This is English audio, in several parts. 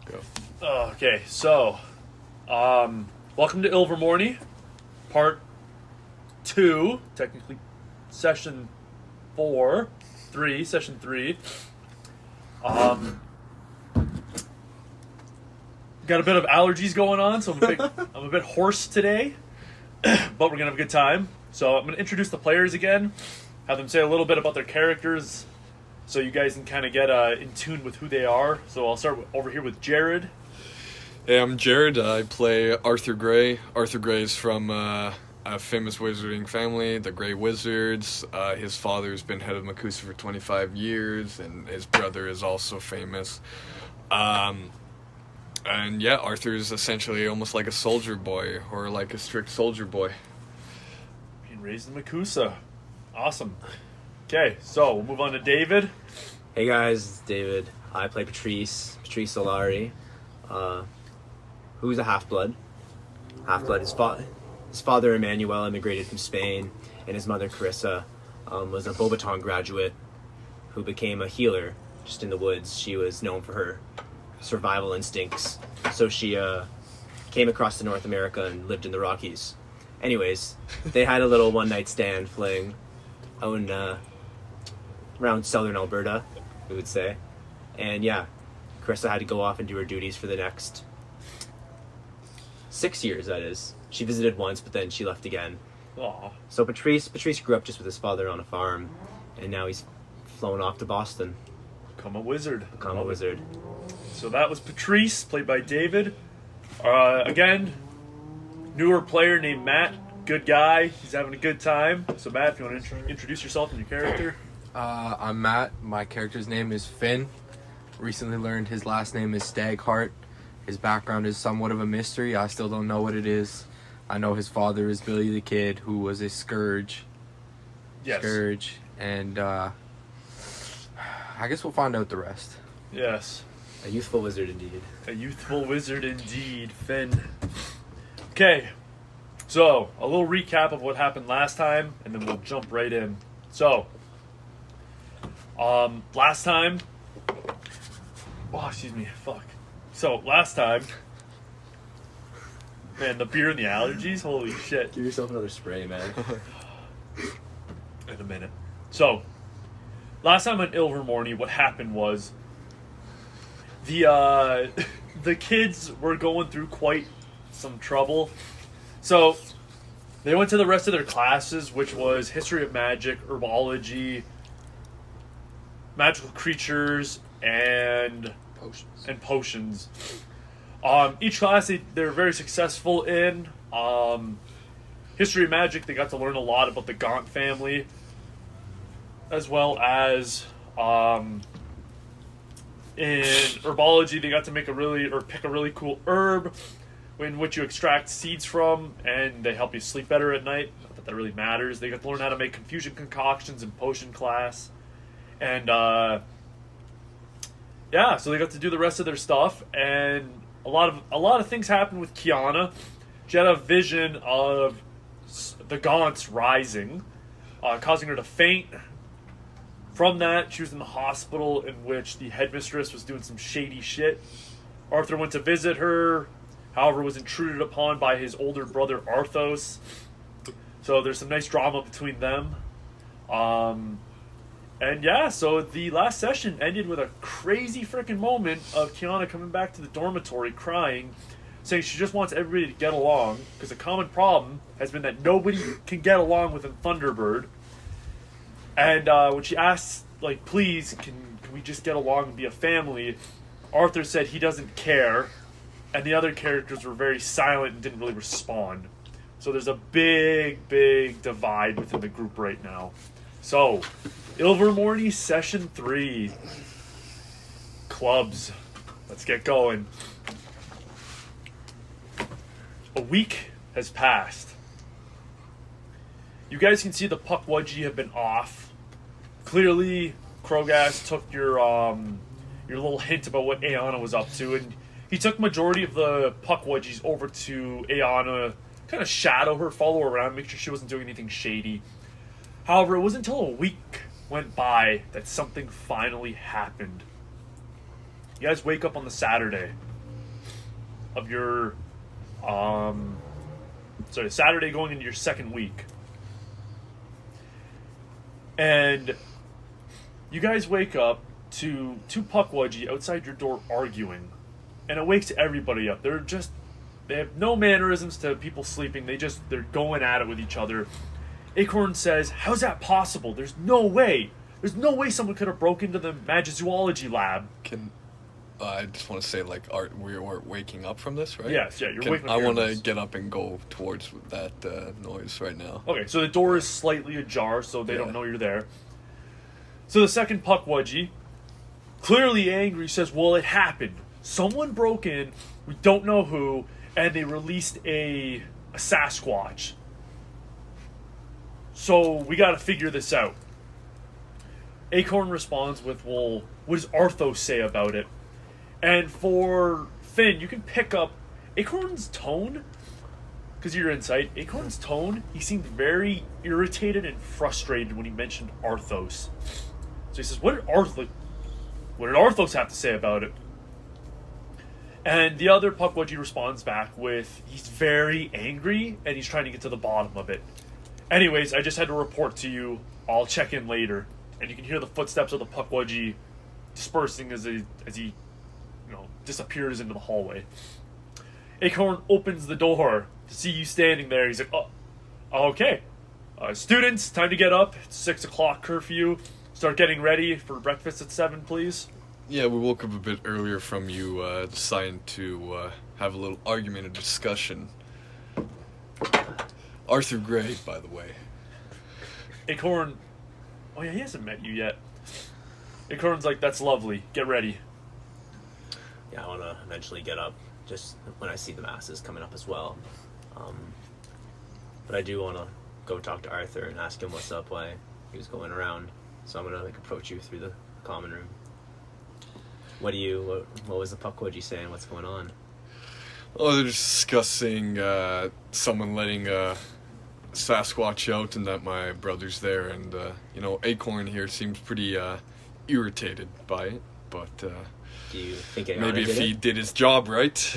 Go. Okay, so, welcome to Ilvermorny, part 2, technically session 3. Got a bit of allergies going on, so I'm a bit hoarse today, but we're gonna have a good time. So I'm gonna introduce the players again, have them say a little bit about their characters, so you guys can kind of get in tune with who they are. So I'll start over here with Jared. Hey, I'm Jared. I play Arthur Grey. Arthur Grey is from a famous wizarding family, the Grey Wizards. His father's been head of Makusa for 25 years, and his brother is also famous. And yeah, Arthur's essentially almost like a soldier boy, or like a strict soldier boy. Being raised in Makusa. Awesome. Okay, so we'll move on to David. Hey guys, it's David. I play Patrice Solari, who's a half-blood. His father, Emmanuel, immigrated from Spain, and his mother, Carissa, was a Beaubaton graduate who became a healer just in the woods. She was known for her survival instincts, so she came across to North America and lived in the Rockies. Anyways, they had a little one-night stand fling out in, around southern Alberta, we would say. And yeah, Carissa had to go off and do her duties for the next 6 years, that is. She visited once, but then she left again. Aw. So Patrice grew up just with his father on a farm, and now he's flown off to Boston. Become a wizard. So that was Patrice, played by David. Again, newer player named Matt. Good guy. He's having a good time. So Matt, if you want to introduce yourself and your character. I'm Matt. My character's name is Finn. Recently learned his last name is Stagheart. His background is somewhat of a mystery. I still don't know what it is. I know his father is Billy the Kid, who was a scourge. Yes. Scourge. And I guess we'll find out the rest. Yes. A youthful wizard indeed. A youthful wizard indeed, Finn. Okay, so a little recap of what happened last time, and then we'll jump right in. So, last time... Oh, excuse me, fuck. So, last time... Man, the beer and the allergies, holy shit. Give yourself another spray, man. In a minute. So, last time on Ilvermorny, what happened was the kids were going through quite some trouble. So, they went to the rest of their classes, which was History of Magic, Herbology, Magical Creatures, and Potions. Each class they were very successful in. History of Magic, they got to learn a lot about the Gaunt family, as well as in Herbology, they got to pick a really cool herb in which you extract seeds from, and they help you sleep better at night. Not that really matters. They got to learn how to make confusion concoctions in Potion class, and yeah, so they got to do the rest of their stuff, and a lot of things happened with Kiana. She had a vision of the Gaunts rising, causing her to faint. From that, she was in the hospital, in which the headmistress was doing some shady shit. Arthur went to visit her, however was intruded upon by his older brother Arthos. So there's some nice drama between them. And yeah, so the last session ended with a crazy freaking moment of Kiana coming back to the dormitory crying, saying she just wants everybody to get along, because a common problem has been that nobody can get along with a Thunderbird. And when she asked, like, please, can we just get along and be a family, Arthur said he doesn't care, and the other characters were very silent and didn't really respond. So there's a big, big divide within the group right now. So, Ilvermorny Session 3. Clubs. Let's get going. A week has passed. You guys can see the Puckwudgie have been off. Clearly, Krogas took your little hint about what Aeana was up to, and he took majority of the Puckwudgies over to Aeana, kind of shadow her, follow her around, make sure she wasn't doing anything shady. However, it wasn't until a week went by that something finally happened. You guys wake up on the Saturday. of your, Saturday going into your second week. And you guys wake up to two puckwudgie outside your door arguing. And it wakes everybody up. They have no mannerisms to people sleeping. They're going at it with each other. Acorn says, "How's that possible? There's no way. There's no way someone could have broken into the Magizoology lab." I just want to say, like, we're waking up from this, right? Yes, yeah, you're waking up. I want to this. get up and go towards that noise right now. Okay, so the door is slightly ajar, so they Yeah. don't know you're there. So the second puckwudgie, clearly angry, says, "Well, it happened. Someone broke in, we don't know who, and they released a Sasquatch. So we got to figure this out." Acorn responds with, "Well, what does Arthos say about it?" And for Finn, you can pick up Acorn's tone, because your insight. Acorn's tone, he seemed very irritated and frustrated when he mentioned Arthos. So he says, what did Arthos have to say about it?" And the other puckwudgie responds back with, he's very angry and he's trying to get to the bottom of it. "Anyways, I just had to report to you. I'll check in later." And you can hear the footsteps of the puckwudgie dispersing as he disappears into the hallway. Acorn opens the door to see you standing there. He's like, "Oh, okay. Students, time to get up. It's 6 o'clock curfew. Start getting ready for breakfast at 7, please." Yeah, we woke up a bit earlier from you deciding to have a little argument, a discussion. Arthur Gray, by the way. Acorn, oh yeah, he hasn't met you yet. Acorn's like, "That's lovely. Get ready." Yeah, I want to eventually get up, just when I see the masses coming up as well. But I do want to go talk to Arthur and ask him what's up, why he was going around. So I'm going to approach you through the common room. What was the puckwudgie saying? What's going on? Oh, they're discussing someone letting Sasquatch out and that my brother's there. And, Acorn here seems pretty irritated by it. But Do you think Ayana maybe if did he it? did his job right,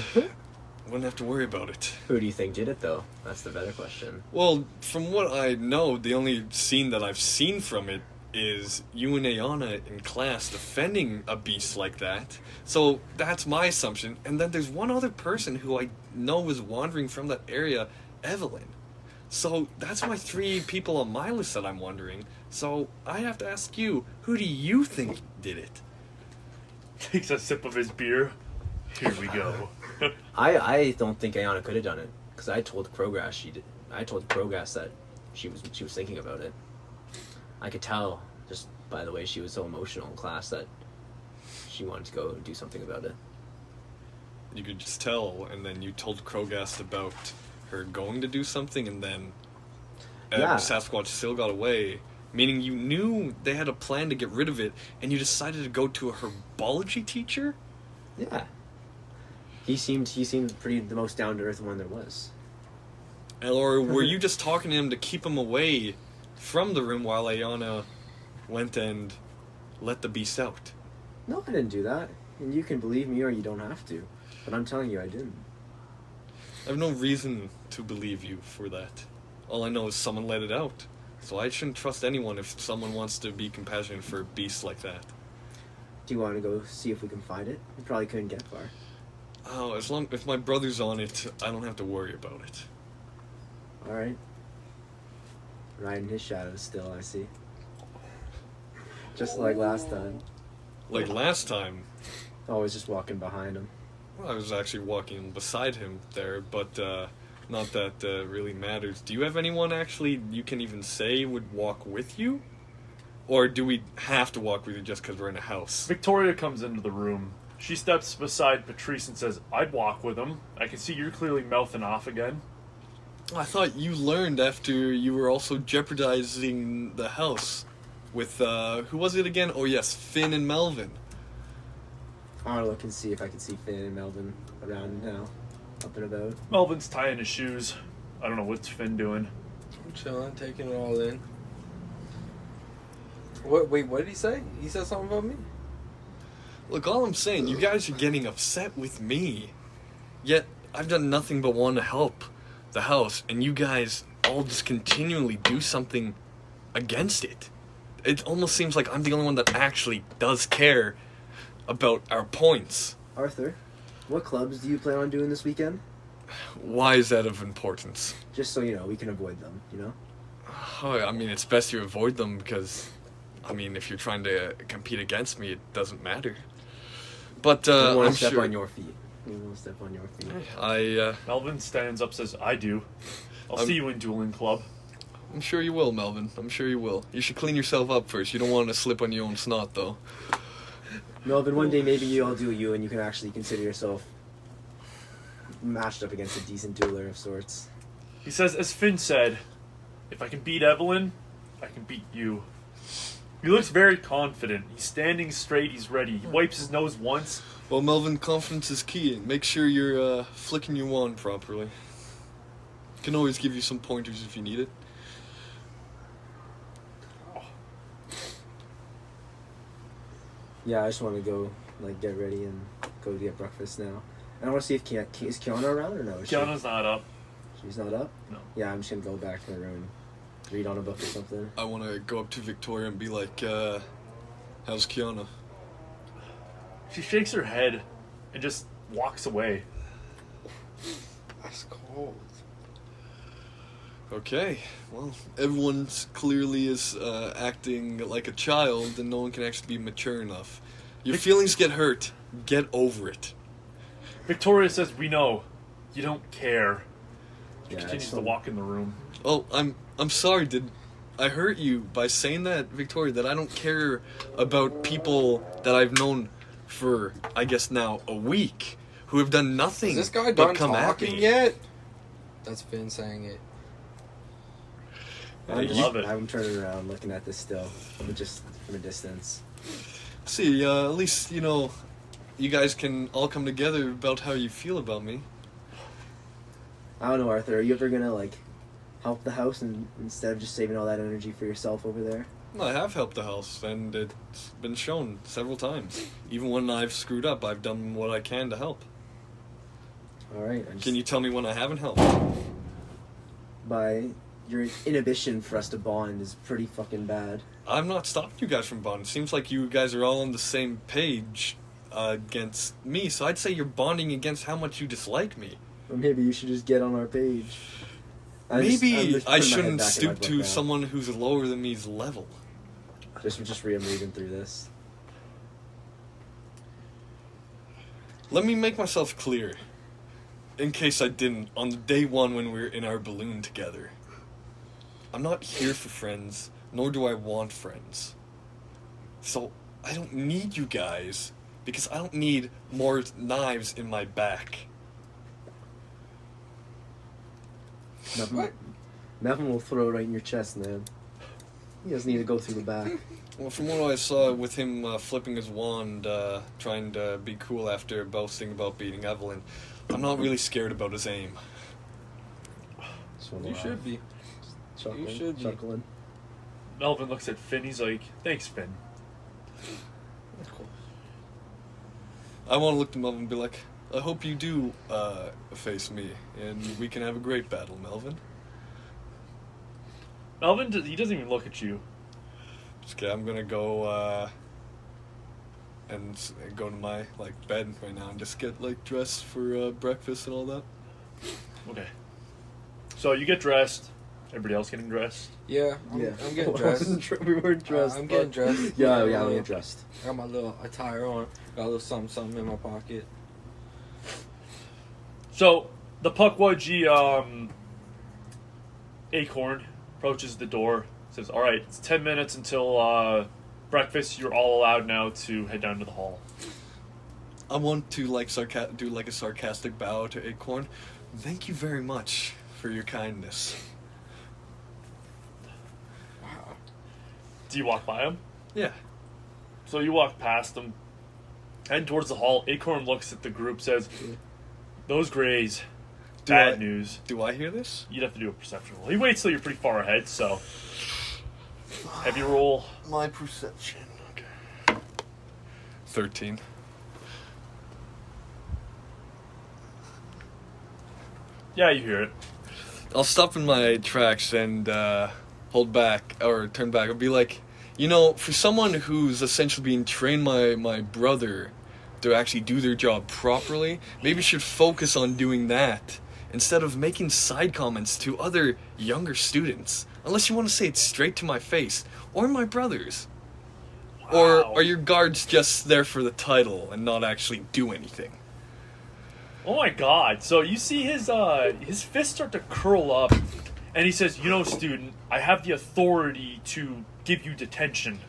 wouldn't have to worry about it. Who do you think did it, though? That's the better question. Well, from what I know, the only scene that I've seen from it is you and Ayana in class defending a beast like that. So that's my assumption. And then there's one other person who I know was wandering from that area, Evelyn. So that's my 3 people on my list that I'm wondering. So I have to ask you, who do you think did it? Takes a sip of his beer. Here we go. I don't think Ayana could have done it, because I told Krogas she did. I told Krogas that she was thinking about it. I could tell just by the way she was so emotional in class that she wanted to go do something about it. You could just tell, and then you told Krogast about her going to do something, and then Sasquatch still got away. Meaning you knew they had a plan to get rid of it, and you decided to go to a herbology teacher? Yeah. He seemed pretty the most down to earth one there was. Or were you just talking to him to keep him away from the room while Ayana went and let the beast out? No, I didn't do that. And you can believe me or you don't have to. But I'm telling you, I didn't. I have no reason to believe you for that. All I know is someone let it out. So I shouldn't trust anyone if someone wants to be compassionate for beasts like that. Do you want to go see if we can find it? We probably couldn't get far. Oh, if my brother's on it, I don't have to worry about it. Alright. Riding his shadow still, I see. Just like last time. Like last time, Always just walking behind him. well, I was actually walking beside him there, but not that really matters. Do you have anyone actually you can even say would walk with you? Or do we have to walk with you just because we're in a house? Victoria comes into the room. She steps beside Patrice and says, "I'd walk with him. I can see you're clearly mouthing off again." I thought you learned after you were also jeopardizing the house with, who was it again? Oh yes, Finn and Melvin. I want to look and see if I can see Finn and Melvin around now. Up and about. Melvin's tying his shoes. I don't know what's Finn doing. I'm chilling, taking it all in. Wait, what did he say? He said something about me? Look, all I'm saying, you guys are getting upset with me. Yet, I've done nothing but want to help the house, and you guys all just continually do something against it. It almost seems like I'm the only one that actually does care about our points. Arthur, what clubs do you plan on doing this weekend? Why is that of importance? Just so you know, we can avoid them, you know? Oh, I mean, it's best you avoid them because, I mean, if you're trying to compete against me, it doesn't matter. But, We want I'm to step sure... on your feet. We want to step on your feet. Melvin stands up, says, I do. I'll see you in dueling club. I'm sure you will, Melvin. I'm sure you will. You should clean yourself up first. You don't want to slip on your own snot, though. Melvin, one day maybe I'll duel you and you can actually consider yourself matched up against a decent dueler of sorts. He says, as Finn said, if I can beat Evelyn, I can beat you. He looks very confident. He's standing straight. He's ready. He wipes his nose once. Well, Melvin, confidence is key. Make sure you're flicking your wand properly. Can always give you some pointers if you need it. Yeah, I just want to go, like, get ready and go get breakfast now. And I want to see if is Kiana around or no? Kiana's not up. She's not up? No. Yeah, I'm just going to go back to my room and read on a book or something. I want to go up to Victoria and be like, how's Kiana? She shakes her head and just walks away. That's cold. Okay, well, everyone's clearly is acting like a child and no one can actually be mature enough. Your feelings get hurt. Get over it. Victoria says, we know. You don't care. She Yeah, continues it's to walk in the room. Oh, I'm sorry, did I hurt you by saying that, Victoria, that I don't care about people that I've known for, I guess now, a week, who have done nothing Is this guy but done come at talking me? yet? That's Finn saying it. I love it. I'm turning around looking at this still, just from a distance. See, at least, you know, you guys can all come together about how you feel about me. I don't know, Arthur, are you ever going to, like, help the house instead of just saving all that energy for yourself over there? I have helped the house, and it's been shown several times. Even when I've screwed up, I've done what I can to help. Alright. Can you tell me when I haven't helped? By your inhibition for us to bond is pretty fucking bad. I'm not stopping you guys from bonding. Seems like you guys are all on the same page against me, so I'd say you're bonding against how much you dislike me. Or maybe you should just get on our page. I'm Maybe just I putting my head shouldn't back in my stoop book to now. someone who's lower than me's level. Just reading through this. Let me make myself clear, in case I didn't, on day one when we were in our balloon together. I'm not here for friends, nor do I want friends. So, I don't need you guys, because I don't need more knives in my back. Melvin will throw it right in your chest, man. He doesn't need to go through the back. Well, from what I saw with him flipping his wand, trying to be cool after boasting about beating Evelyn, I'm not really scared about his aim. So You should be. chuckling, you should be. chuckling. Melvin looks at Finn. He's like, thanks, Finn. I want to look to Melvin and be like, I hope you do face me, and we can have a great battle, Melvin. Melvin, he doesn't even look at you. Okay, I'm gonna go and go to my bed right now and just get dressed for breakfast and all that. Okay. So you get dressed. Everybody else getting dressed? Yeah, I'm getting dressed. We weren't dressed. I'm getting dressed. Yeah, I'm getting dressed. I got my little attire on. Got a little something in my pocket. So the Pukwudgie Acorn approaches the door. Says, "All right, it's 10 minutes until breakfast. You're all allowed now to head down to the hall." I want to do a sarcastic bow to Acorn. Thank you very much for your kindness. Wow. Do you walk by him? Yeah. So you walk past him, head towards the hall. Acorn looks at the group, says, "Those Greys, bad news." Do I hear this? You'd have to do a perception roll. He waits till you're pretty far ahead, so heavy roll. My perception. Okay. 13. Yeah, you hear it. I'll stop in my tracks and hold back or turn back. I'll be like, you know, for someone who's essentially being trained by my brother to actually do their job properly, maybe you should focus on doing that instead of making side comments to other younger students. Unless you want to say it straight to my face or my brother's. Or Wow. are your guards just there for the title and not actually do anything? Oh my god. So you see his fists start to curl up, and he says, "You know, student, I have the authority to give you detention."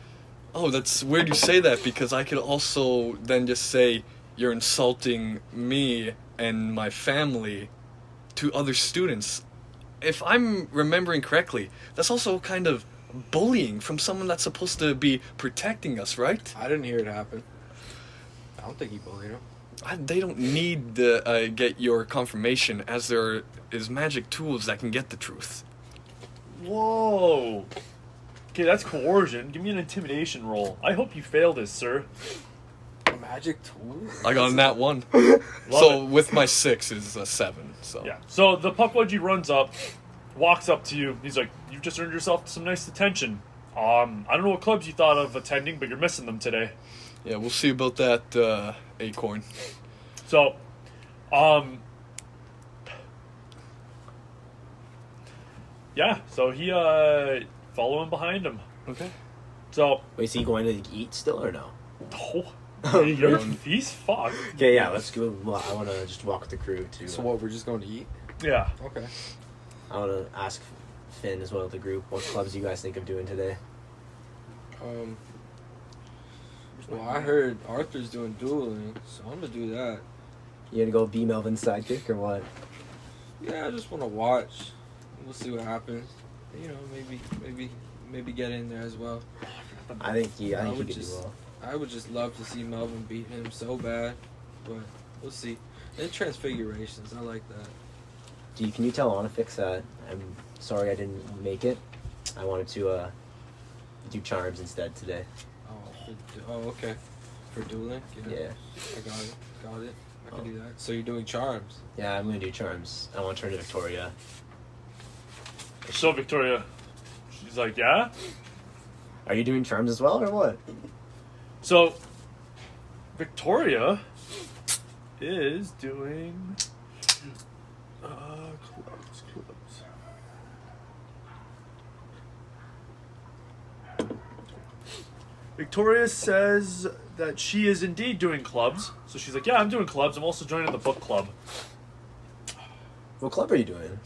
Oh, that's weird you say that, because I could also then just say you're insulting me and my family to other students. If I'm remembering correctly, that's also kind of bullying from someone that's supposed to be protecting us, right? I didn't hear it happen. I don't think he bullied him. They don't need to get your confirmation, as there is magic tools that can get the truth. Whoa. Okay, that's coercion. Give me an intimidation roll. I hope you fail this, sir. Magic tool? I got on that one. Love So it. with my 6 is a 7. So Yeah. So the Pukwudgie runs up, walks up to you. He's like, "You've just earned yourself some nice attention. I don't know what clubs you thought of attending, but you're missing them today." yeah, we'll see about that acorn. So, yeah. So he following behind him. Okay. So, Wait, is he going to eat still or no? he's fucked. Okay, yeah, let's go. Well, I want to just walk with the crew to. So what, we're just going to eat? Yeah. Okay. I want to ask Finn as well as the group what clubs you guys think of doing today. Well, I heard Arthur's doing dueling, so I'm gonna do that. You gonna go be Melvin's sidekick or what? Yeah, I just want to watch. We'll see what happens. You know, maybe get in there as well. I think he I could would do just- well. I would just love to see Melvin beat him so bad, but we'll see. And transfigurations, I like that. Can you tell Onifix that I'm sorry I didn't make it? I wanted to do charms instead today. Okay. For dueling? Yeah. I got it. I can do that. So you're doing charms. Yeah, I'm gonna do charms. I want to turn to Victoria. So Victoria, she's like, "Yeah." Are you doing charms as well or what? So Victoria is doing clubs. Victoria says that she is indeed doing clubs. So she's like, "Yeah, I'm doing clubs. I'm also joining the book club." What club are you doing?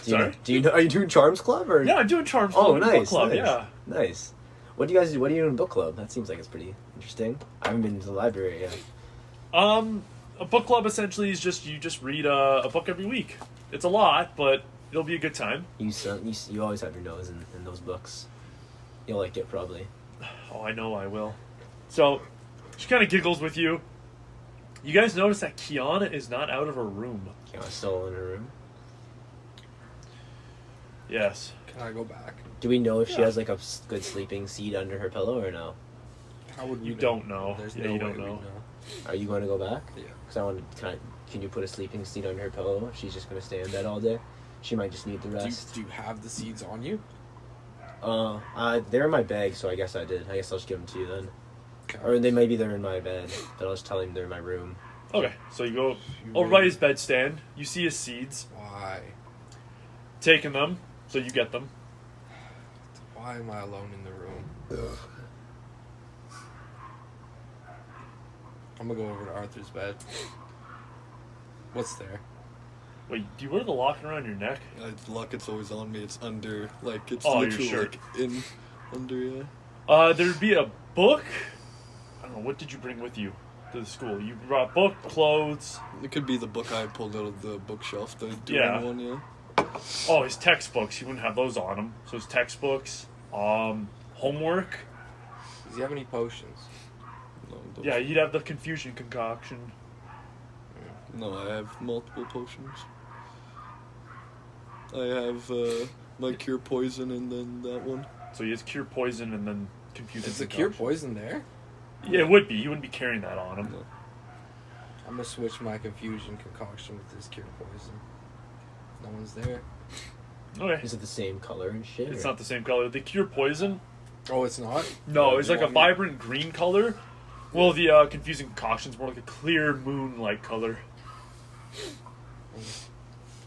Sorry? Do you know? Are you doing charms club or? Yeah, I'm doing charms Oh, club and book nice. club. Nice. Yeah. Nice. What do you guys do? What do you do in book club? That seems like it's pretty interesting. I haven't been to the library yet. A book club essentially is just you just read a book every week. It's a lot, but it'll be a good time. You always have your nose in those books. You'll like it probably. Oh, I know I will. So, she kind of giggles with you. You guys notice that Kiana is not out of her room. Kiana's still in her room. Yes. Can I go back? Do we know if she Yeah. has like a good sleeping seat under her pillow or no? How would we You know? don't know. There's Yeah, no you way don't we'd know. Are you going to go back? Yeah. Because I want. Can you put a sleeping seat under her pillow? If she's just going to stay in bed all day. She might just need the rest. Do you have the seeds on you? They're in my bag, so I guess I did. I guess I'll just give them to you then. Okay. Or they're in my bed, but I'll just tell him they're in my room. Okay, so you go You over really- by his bedstand. You see his seeds. Why? Taking them, so you get them. Why am I alone in the room? I'm gonna go over to Arthur's bed. What's there? Wait, do you wear the locket around your neck? Locket's always on me. It's under, like, it's Oh, your literally shirt. like in under. Yeah. There'd be a book. I don't know, what did you bring with you to the school? You brought book, clothes. It could be the book I pulled out of the bookshelf. The dueling Yeah. one. Yeah. Oh, his textbooks. He wouldn't have those on him. So his textbooks, homework. Does he have any potions? No, Yeah, you'd have the confusion concoction. No, I have multiple potions. I have my cure poison and then that one. So he has cure poison and then confusion Is the concoction. cure poison there? Yeah, it would be. You wouldn't be carrying that on him. No. I'm gonna switch my confusion concoction with this cure poison. No one's there. Okay. Is it the same color and shit? It's or- not the same color. They cure poison. Oh, it's not? No, it's You like a want me- vibrant green color. Well, the confusing concoction's more like a clear moon-like color.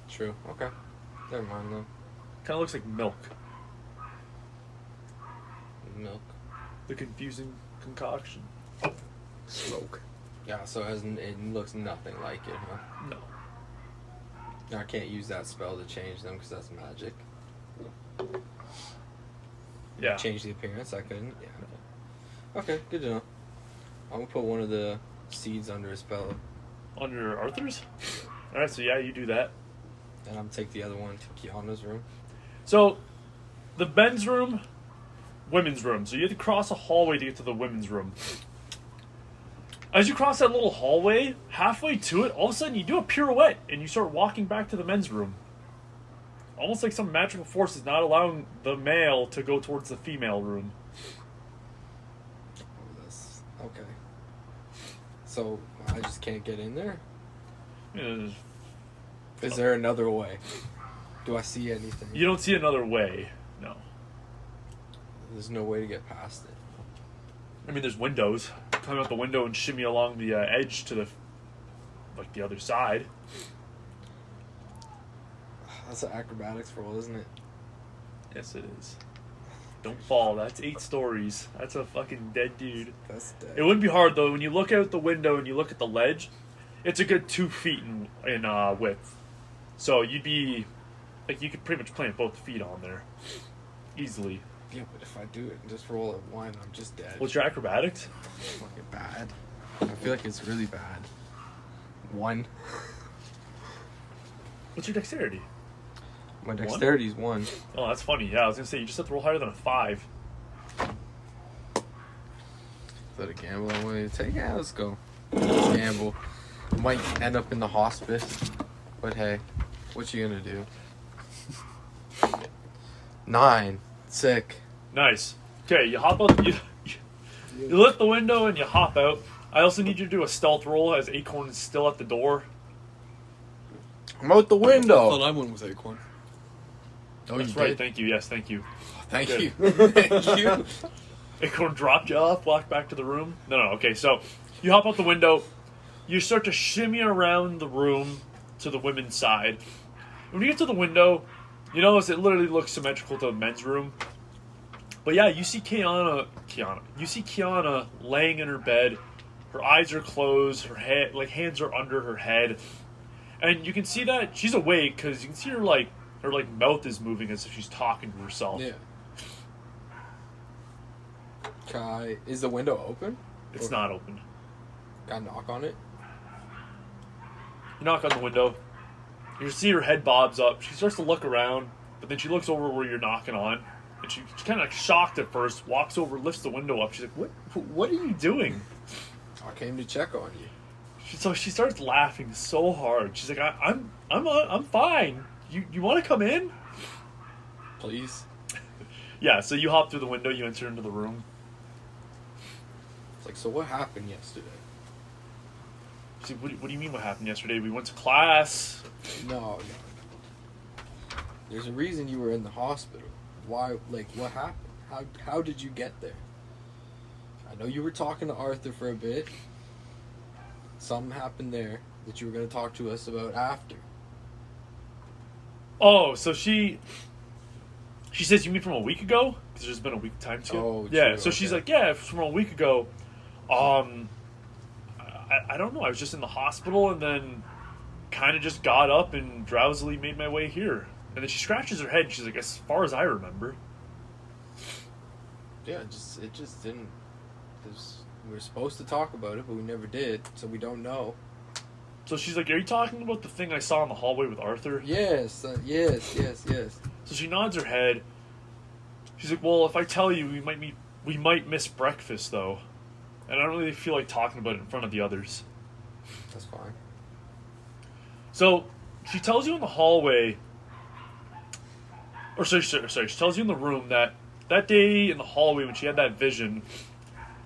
True. Okay. Never mind, then. Kind of looks like milk. Milk. The confusing concoction. Smoke. Yeah, so it looks nothing like it, huh? No. I can't use that spell to change them because that's magic. Yeah. Change the appearance? I couldn't? Yeah. Okay, good to know. I'm gonna put one of the seeds under a spell, Under Arthur's? Alright, so yeah, you do that. and I'm gonna take the other one to Kiana's room. So, the men's room, women's room. So you have to cross a hallway to get to the women's room. As you cross that little hallway, halfway to it, all of a sudden you do a pirouette and you start walking back to the men's room. Almost like some magical force is not allowing the male to go towards the female room. Oh, that's okay. So I just can't get in there? Is there another way? Do I see anything? You don't see another way, no. There's no way to get past it. I mean, there's windows. Climb out the window and shimmy along the edge to the other side. That's an acrobatics roll, isn't it? Yes, it is. Don't fall. That's 8 stories. That's a fucking dead dude. That's dead. It wouldn't be hard though. When you look out the window and you look at the ledge, it's a good 2 feet in width. So you'd be like you could pretty much plant both feet on there easily. Yeah, but if I do it and just roll a 1, I'm just dead. What's your acrobatics? Fucking bad. I feel like it's really bad. 1. What's your dexterity? My dexterity's 1. Oh, that's funny. Yeah, I was gonna say you just have to roll higher than a 5. Is that a gamble I'm willing to take? Yeah, let's go. Let's gamble. Might end up in the hospice. But hey, what you gonna do? 9. Sick. Nice. Okay, you hop out. You lift the window and you hop out. I also need you to do a stealth roll as Acorn is still at the door. I'm out the I thought window. I went with Acorn. Oh, That's you right. did? Thank you. Yes, thank you. Thank Good. you. Thank you. Acorn dropped you off, walked back to the room. No. Okay, so you hop out the window. You start to shimmy around the room to the women's side. When you get to the window, you notice it literally looks symmetrical to the men's room. But yeah, you see Kiana. You see Kiana laying in her bed. Her eyes are closed. Her head, hands are under her head, and you can see that she's awake because you can see her mouth is moving as if she's talking to herself. Yeah. Kai, is the window open? It's not open. Got a knock on it? You knock on the window. You see her head bobs up. She starts to look around, but then she looks over where you're knocking on, and she's kind of shocked at first. Walks over, lifts the window up. She's like, "What are you doing?" I came to check on you. So she starts laughing so hard. She's like, "I'm fine. You want to come in?" Please. Yeah. So you hop through the window. You enter into the room. It's like, so what happened yesterday? She's like, what do you mean? What happened yesterday? We went to class. No. There's a reason you were in the hospital. Why? Like, what happened? How did you get there? I know you were talking to Arthur for a bit. Something happened there that you were going to talk to us about after. Oh, so she says, "You mean from a week ago?" Because there's been a week time too. Oh, yeah. true, So she's okay. like, "Yeah, from a week ago." I don't know. I was just in the hospital and then kind of just got up and drowsily made my way here. And then she scratches her head and she's like, "As far as I remember." Yeah, it just didn't. We were supposed to talk about it, but we never did, so we don't know. So she's like, "Are you talking about the thing I saw in the hallway with Arthur?" Yes. So she nods her head. She's like, "Well, if I tell you, we might miss breakfast though, and I don't really feel like talking about it in front of the others." That's fine. So she tells you in the hallway, or sorry, she tells you in the room that day in the hallway when she had that vision,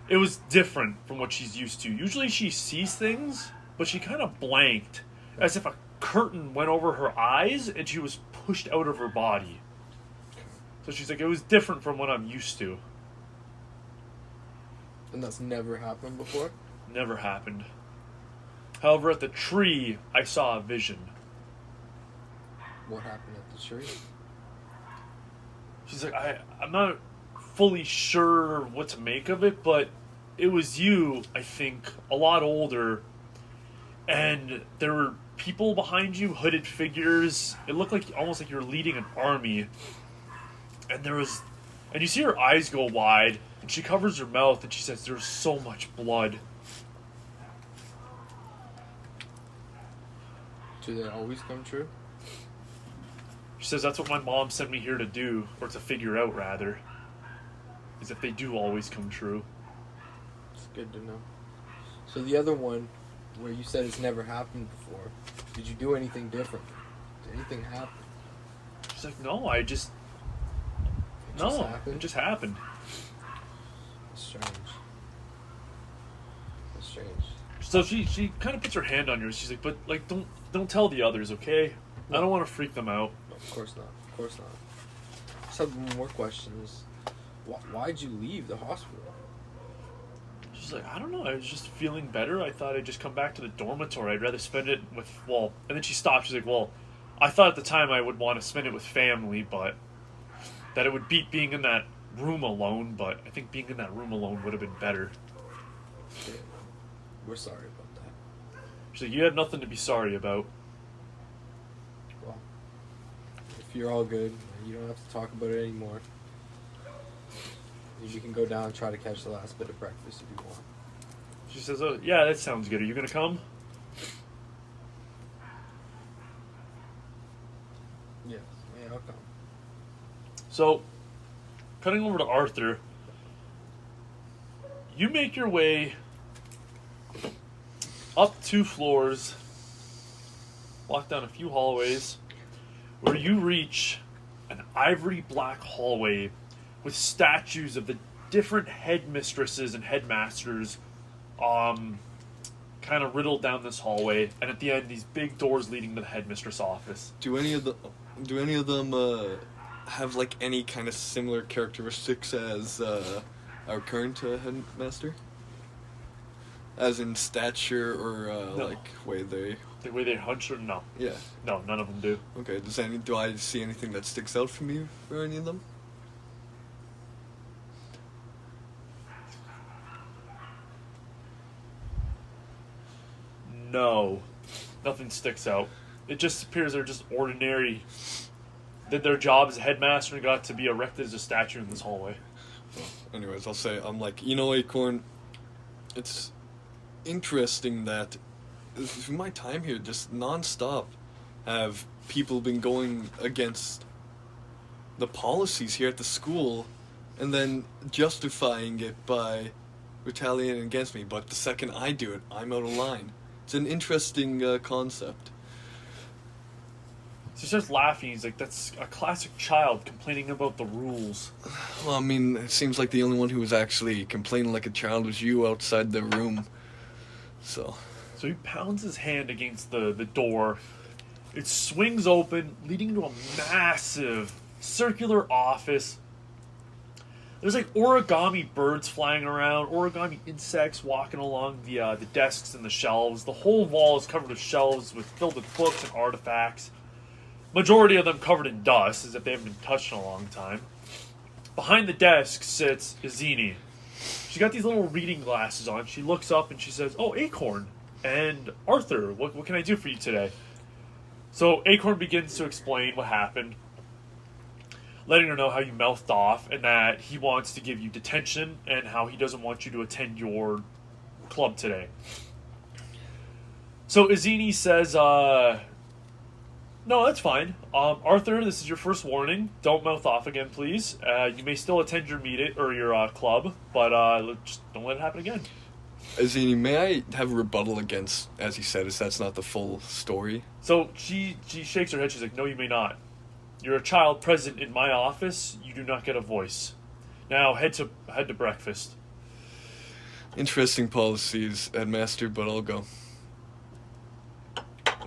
it was different from what she's used to. Usually she sees things, but she kind of blanked, as if a curtain went over her eyes and she was pushed out of her body. So she's like, it was different from what I'm used to. And that's never happened before? Never happened. However, at the tree, I saw a vision. What happened at the tree? She's like, I'm not fully sure what to make of it, but it was you, I think, a lot older, and there were people behind you, hooded figures. It looked like almost like you were leading an army, and you see her eyes go wide, and she covers her mouth, and she says, "There's so much blood." Do they always come true? She says, "That's what my mom sent me here to do, or to figure out, rather, is if they do always come true." It's good to know. So the other one, where you said it's never happened before, did you do anything different? Did anything happen? She's like, "No, it just happened." That's strange. That's strange. So she kind of puts her hand on yours. She's like, "But like, don't tell the others, okay? I don't want to freak them out." No, of course not. Of course not. Just have one more question. Is why'd you leave the hospital? She's like, "I don't know. I was just feeling better. I thought I'd just come back to the dormitory. I'd rather spend it with, well..." And then she stopped. She's like, "Well, I thought at the time I would want to spend it with family, but that it would beat being in that room alone. But I think being in that room alone would have been better." Yeah. We're sorry about that. She's like, "You have nothing to be sorry about." Well, if you're all good, you don't have to talk about it anymore. You can go down and try to catch the last bit of breakfast if you want. She says, "Oh, yeah, that sounds good. Are you going to come?" Yeah, I'll come. So, cutting over to Arthur, you make your way up 2 floors, walk down a few hallways, where you reach an ivory black hallway with statues of the different headmistresses and headmasters kind of riddled down this hallway, and at the end, these big doors leading to the headmistress office. Do any of them have like any kind of similar characteristics as our current headmaster? As in stature or No. like way they? The way they hunch or no. Yeah. No, none of them do. Okay. Do I see anything that sticks out from you for any of them? No. Nothing sticks out. It just appears they're just ordinary. Did their job as a headmaster and got to be erected as a statue in this hallway. Anyways, I'll say, I'm like, Acorn, it's interesting that through my time here, just nonstop, have people been going against the policies here at the school and then justifying it by retaliating against me. But the second I do it, I'm out of line. It's an interesting concept. So he starts laughing. He's like, "That's a classic child complaining about the rules." Well, I mean, it seems like the only one who was actually complaining like a child was you outside the room. So So he pounds his hand against the door. It swings open, leading into a massive circular office. There's like origami birds flying around, origami insects walking along the desks and the shelves. The whole wall is covered with shelves filled with books and artifacts. Majority of them covered in dust, as if they haven't been touched in a long time. Behind the desk sits Izini. She's got these little reading glasses on. She looks up and she says, "Oh, Acorn and Arthur, what can I do for you today?" So Acorn begins to explain what happened, letting her know how you mouthed off and that he wants to give you detention and how he doesn't want you to attend your club today. So Izini says, "No, that's fine. Arthur, this is your first warning. Don't mouth off again, please. You may still attend your your club, but just don't let it happen again." Azini, may I have a rebuttal against, as he said, as that's not the full story? So she shakes her head. She's like, "No, you may not. You're a child present in my office. You do not get a voice. Now head to breakfast." Interesting policies, Headmaster, but I'll go.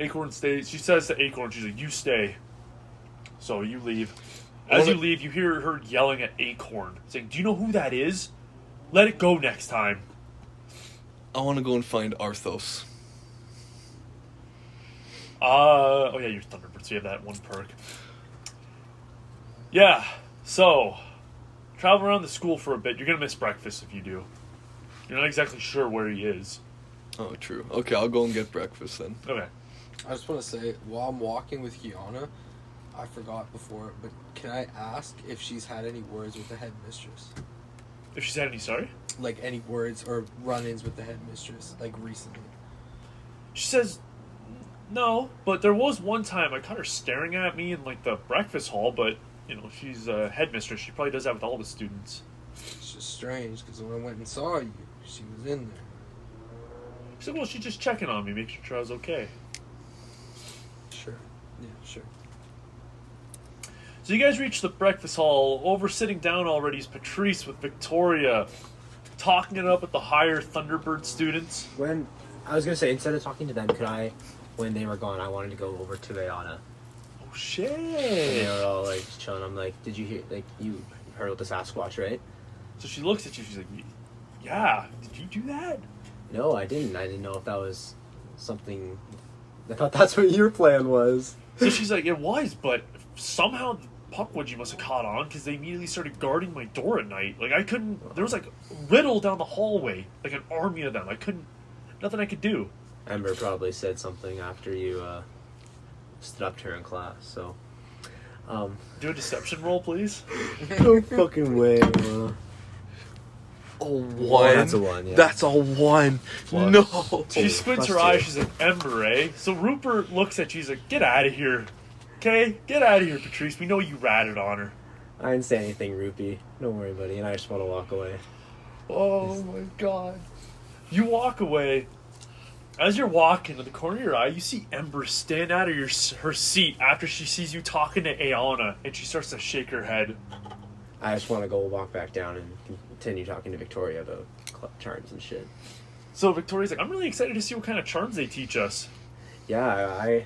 Acorn stays. She says to Acorn, she's like, "You stay." So you leave. As you leave, you hear her yelling at Acorn, saying, "Do you know who that is? Let it go next time." I want to go and find Arthos. Oh yeah, you're Thunderbird, so you have that one perk. Yeah, so travel around the school for a bit. You're gonna miss breakfast if you do. You're not exactly sure where he is. Oh, true. Okay, I'll go and get breakfast then. Okay. I just want to say, while I'm walking with Kiana, I forgot before, but can I ask if she's had any words with the headmistress? If she's had any, sorry? Like any words or run-ins with the headmistress, like recently? She says, no, but there was one time I caught her staring at me in like the breakfast hall, but, you know, she's a headmistress. She probably does that with all the students. It's just strange, because when I went and saw you, she was in there. She said, well, she's just checking on me, making sure I was okay. Sure. Yeah, sure. So you guys reach the breakfast hall. Over sitting down already is Patrice with Victoria, talking it up with the higher Thunderbird students. When I was gonna say, instead of talking to them, could I, when they were gone, I wanted to go over to Ayana. Oh, shit. And they were all like chilling. I'm like, did you hear? Like, you heard about the Sasquatch, right? So she looks at you. She's like, yeah, did you do that? No, I didn't. I didn't know if that was something. I thought that's what your plan was. So she's like, it was, but somehow the Puckwudgie must have caught on because they immediately started guarding my door at night. Like, I couldn't. There was like riddle down the hallway, like an army of them. I couldn't. Nothing I could do. Ember probably said something after you stood up to her in class. So, Do a deception roll, please. no fucking way. A one. That's a one. Yeah. That's a one. Plus. No. She squints her plus eyes. two. She's like, Ember, eh? So Rupert looks at you. He's like, get out of here. Okay? Get out of here, Patrice. We know you ratted on her. I didn't say anything, Rupee. Don't worry, buddy. And I just want to walk away. Oh my god. You walk away. As you're walking, in the corner of your eye, you see Ember stand out of her seat after she sees you talking to Ayana, and she starts to shake her head. I just want to go walk back down and continue talking to Victoria about charms and shit. So Victoria's like, I'm really excited to see what kind of charms they teach us. Yeah,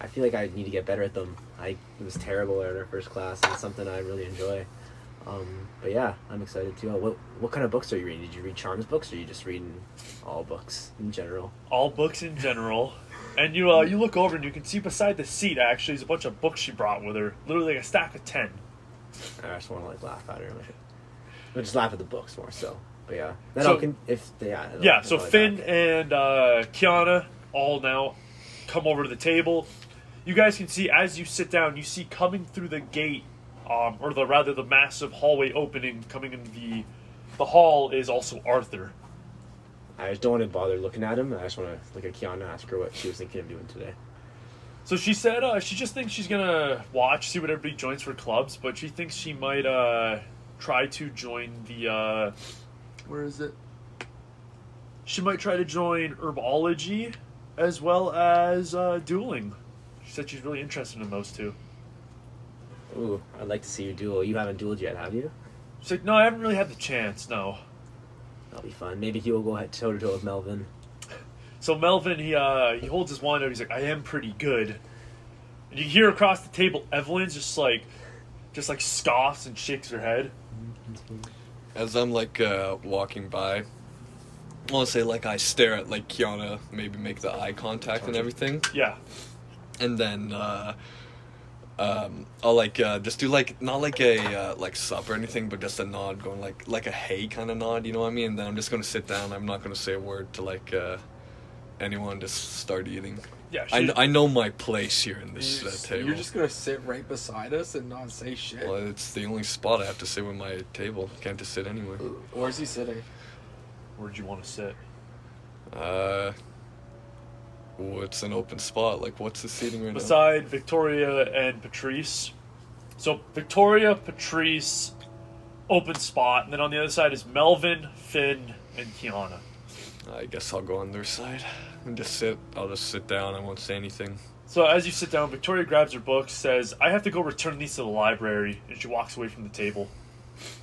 I feel like I need to get better at them. I was terrible at our first class, and it's something I really enjoy. But yeah, I'm excited too. What kind of books are you reading? Did you read charms books, or are you just reading all books in general? All books in general. And you look over and you can see beside the seat, actually, is a bunch of books she brought with her. Literally like a stack of 10. I just want to like laugh at her. But just laugh at the books more so. But yeah. Then So- so Finn and Kiana all now come over to the table. You guys can see, as you sit down, you see coming through the gate, the massive hallway opening coming in the hall is also Arthur. I just don't want to bother looking at him. I just want to look at Kiana and ask her what she was thinking of doing today. So she said she just thinks she's gonna watch, see what everybody joins for clubs, but she thinks she might try to join the Where is it? she might try to join herbology as well as dueling. She said she's really interested in those two. Ooh, I'd like to see you duel. You haven't dueled yet, have you? She's like, no, I haven't really had the chance, no. That'll be fun. Maybe he will go toe to toe with Melvin. So Melvin, he holds his wand out. He's like, I am pretty good. And you hear across the table, Evelyn just like scoffs and shakes her head. As I'm like walking by, I want to say like I stare at like Kiana, maybe make the eye contact and everything, Yeah. and then I'll like just do like not like a like sup or anything, but just a nod, going like a hey kind of nod, you know what I mean? And then I'm just gonna sit down. I'm not gonna say a word to like anyone. Just start eating. Yeah. I know my place here in this table. You're just gonna sit right beside us and not say shit? Well, it's the only spot I have to sit with my table. Can't just sit anywhere. Where's he sitting? Where'd you want to sit? It's an open spot. Like, what's the seating right now? Beside Victoria and Patrice. So Victoria, Patrice, open spot, and then on the other side is Melvin, Finn, and Kiana. I guess I'll go on their side and just sit. I'll just sit down. I won't say anything. So as you sit down, Victoria grabs her book, says, I have to go return these to the library, and she walks away from the table.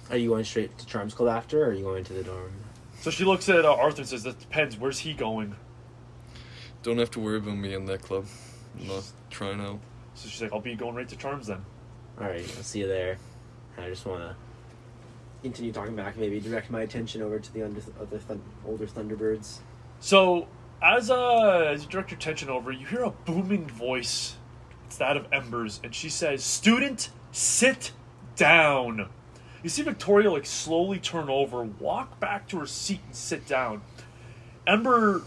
Are you going straight to Charms Club after, or are you going to the dorm? So she looks at Arthur and says, that depends, where's he going? Don't have to worry about me in that club. I'm not trying out. So she's like, I'll be going right to Charms then. Alright, I'll see you there. I just want to continue talking back, maybe direct my attention over to the older Thunderbirds. So, as you direct your attention over, you hear a booming voice. It's that of Ember's, and she says, "Student, sit down." You see Victoria like slowly turn over, walk back to her seat, and sit down. Ember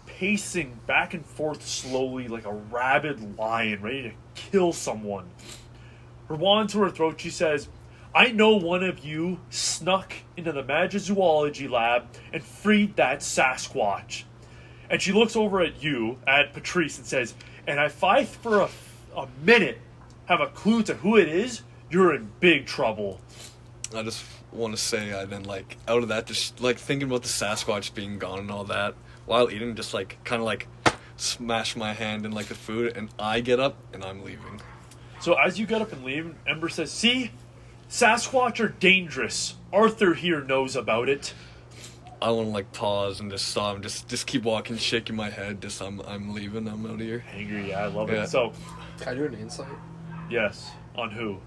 pacing back and forth slowly like a rabid lion ready to kill someone. Her wand to her throat, she says, "I know one of you snuck into the Magizoology lab and freed that Sasquatch." And she looks over at you, at Patrice, and says, "And if I for a minute have a clue to who it is, you're in big trouble." I just want to say I then, like, out of that, just, like, thinking about the Sasquatch being gone and all that, while eating, just, like, kind of, like, smash my hand in, like, the food, and I get up, and I'm leaving. So as you get up and leave, Ember says, "See? Sasquatch are dangerous. Arthur here knows about it." I want to, like, pause and just stop, just keep walking, shaking my head, just, I'm leaving, I'm out of here. Angry, yeah, I love Yeah. it. So, Can I do an insight? yes, on who?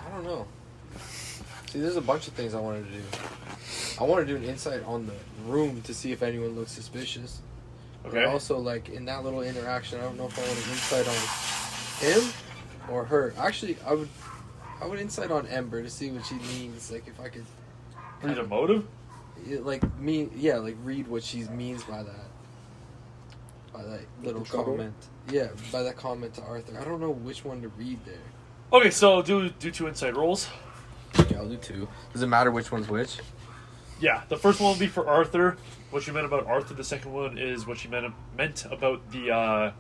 I don't know. See, there's a bunch of things I wanted to do. I want to do an insight on the room to see if anyone looks suspicious. Okay. But also, like, in that little interaction, I don't know if I want an insight on him or her. Actually, I would insight on Ember to see what she means. Like, if I could, Read a motive? read what she means by that. By that little trouble? comment. Yeah, by that comment to Arthur. I don't know which one to read there. Okay, so do 2 insight rolls. Yeah, I'll do 2. Does it matter which one's which? Yeah, the first one will be for Arthur. What she meant about Arthur. The second one is what she meant about the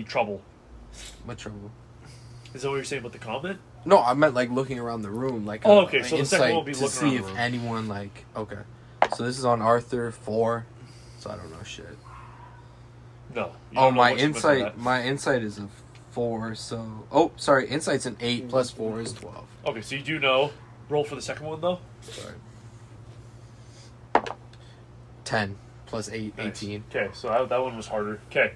trouble. What trouble? Is that what you're saying about the comment? No, I meant like looking around the room, like Oh, okay, an so the second one will insight be to looking see around if the room. anyone like. Okay, so this is on Arthur 4, so I don't know shit. No. You Oh, don't know my what she meant by insight, that. my insight is a 4. So insight's an 8 plus 4 is 12. Okay, so you do know. Roll for the second one though. Sorry. 10 plus 8, Nice. 18. Okay, so that one was harder. Okay.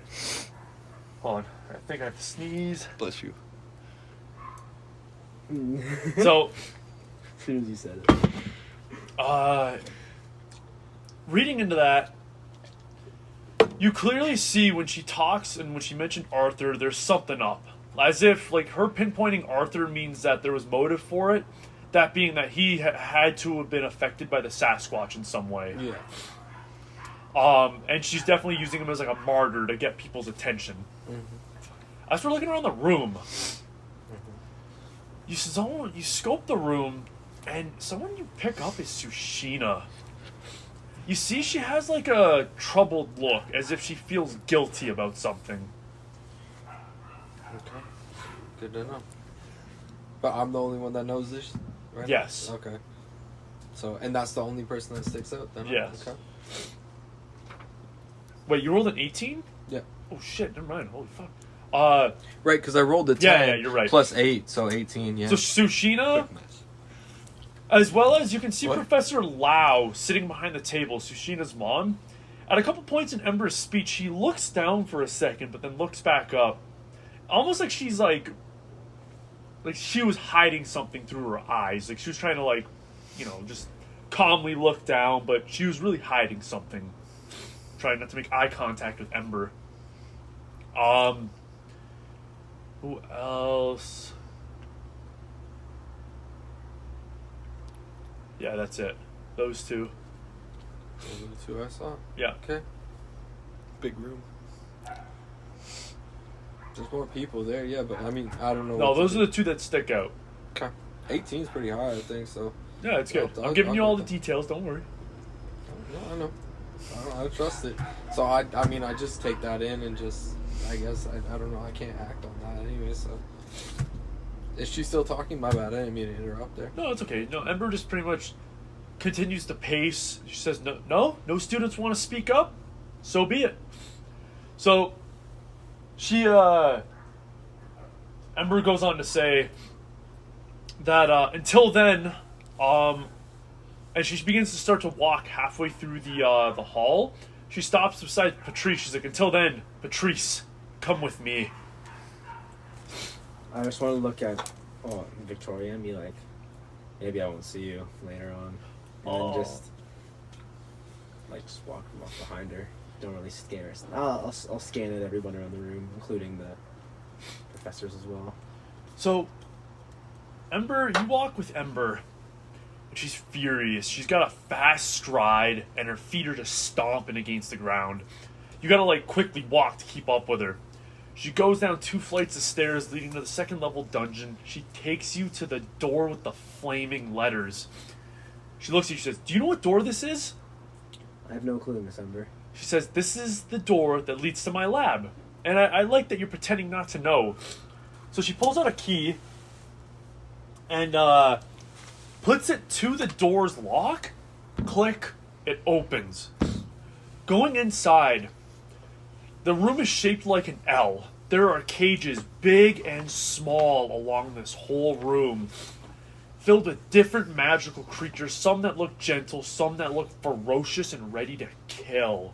Hold on. I think I have to sneeze. Bless you. So, As soon as you said it. reading into that, you clearly see when she talks and when she mentioned Arthur, there's something up. As if, like, her pinpointing Arthur means that there was motive for it. That being that he had to have been affected by the Sasquatch in some way. Yeah. And she's definitely using him as, like, a martyr to get people's attention. As we're looking around the room, you scope the room, and someone you pick up is Sushina. You see she has like a troubled look, as if she feels guilty about something. Okay. Good to know. But I'm the only one that knows this, right? Yes. Okay. So, and that's the only person that sticks out then? Yes. Okay. Wait, you rolled an 18? Yeah. Oh shit, never mind. Holy fuck. Right, because I rolled a 10 Yeah, you're right. plus 8, so 18, yeah. So Sushina, as well as you can see What? Professor Lau sitting behind the table, Sushina's mom. At a couple points in Ember's speech, she looks down for a second, but then looks back up. Almost like she's like she was hiding something through her eyes. Like she was trying to like, just calmly look down, but she was really hiding something. Trying not to make eye contact with Ember. Who else? Yeah, that's it. Those two. Those are the 2 I saw. Yeah. Okay. Big room. There's more people there, yeah, but I mean, I don't know. No, what to those do. are the two that stick out. Okay. 18 is pretty high, I think, so. Yeah, it's good. I'll I'm giving you all the go with details. Don't worry. No, I know. I trust it. So, I mean, I just take that in and just, I guess, I don't know, I can't act on that anyway, so. Is she still talking? My bad, I didn't mean to interrupt there. No, it's okay. No, Ember just pretty much continues to pace. She says, no students want to speak up. So be it. So, she, Ember goes on to say that, until then, and she begins to start to walk halfway through the hall. She stops beside Patrice. She's like, until then, Patrice, come with me. I just want to look at Victoria and be like, maybe I won't see you later on. And then just walk behind her. Don't really scan her. I'll scan at everyone around the room, including the professors as well. So, Ember, you walk with Ember, and she's furious. She's got a fast stride, and her feet are just stomping against the ground. You gotta, like, quickly walk to keep up with her. She goes down 2 flights of stairs leading to the 2nd level dungeon. She takes you to the door with the flaming letters. She looks at you, she says, do you know what door this is? I have no clue, Miss Ember. She says, this is the door that leads to my lab. And I like that you're pretending not to know. So she pulls out a key and puts it to the door's lock. Click, it opens. Going inside, the room is shaped like an L. There are cages, big and small, along this whole room, filled with different magical creatures, some that look gentle, some that look ferocious and ready to kill.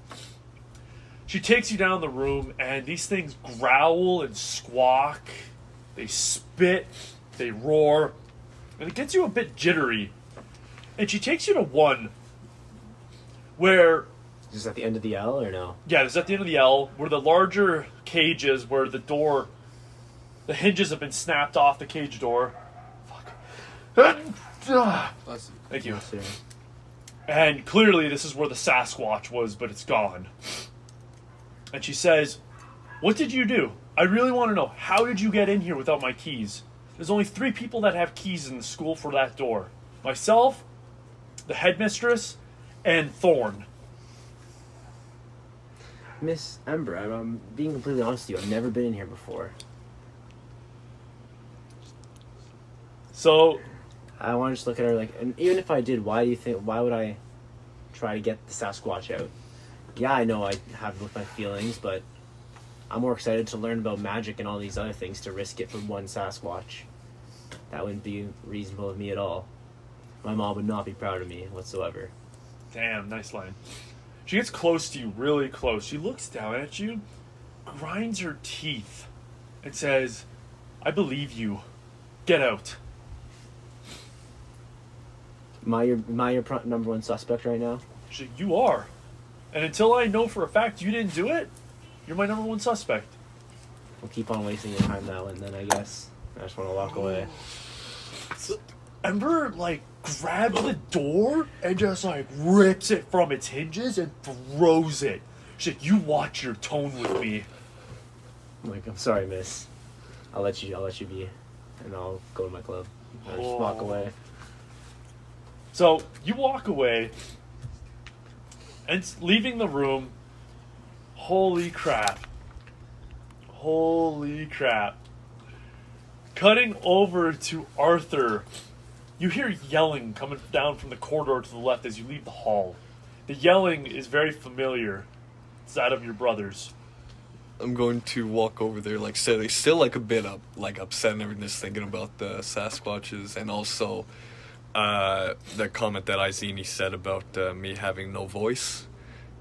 She takes you down the room, and these things growl and squawk. They spit, they roar, and it gets you a bit jittery. And she takes you to one where... Is this at the end of the L or no? Yeah, it's at the end of the L, where the larger cage is, where the door... The hinges have been snapped off the cage door. Fuck. Thank you. And clearly this is where the Sasquatch was, but it's gone. And she says, what did you do? I really want to know, how did you get in here without my keys? There's only 3 people that have keys in the school for that door. Myself, the headmistress, and Thorn. Miss Ember, I'm being completely honest with you. I've never been in here before. So... I want to just look at her like, and even if I did, why would I try to get the Sasquatch out? Yeah, I know I have with my feelings, but I'm more excited to learn about magic and all these other things to risk it for one Sasquatch. That wouldn't be reasonable of me at all. My mom would not be proud of me whatsoever. Damn, nice line. She gets close to you, really close. She looks down at you, grinds her teeth, and says, I believe you. Get out. Am I your number 1 suspect right now? She, you are. And until I know for a fact you didn't do it, you're my number 1 suspect. We'll keep on wasting your time now and then, I guess. I just want to walk away. So Ember, like, grabs the door and just, like, rips it from its hinges and throws it. She's like, you watch your tone with me. I'm like, I'm sorry, miss. I'll let you be. And I'll go to my club. I'll just walk away. So, you walk away, and leaving the room, holy crap. Holy crap. Cutting over to Arthur, you hear yelling coming down from the corridor to the left as you leave the hall. The yelling is very familiar. It's that of your brothers. I'm going to walk over there, like, still like a bit upset and everything, just thinking about the Sasquatches, and also the comment that Izini said about me having no voice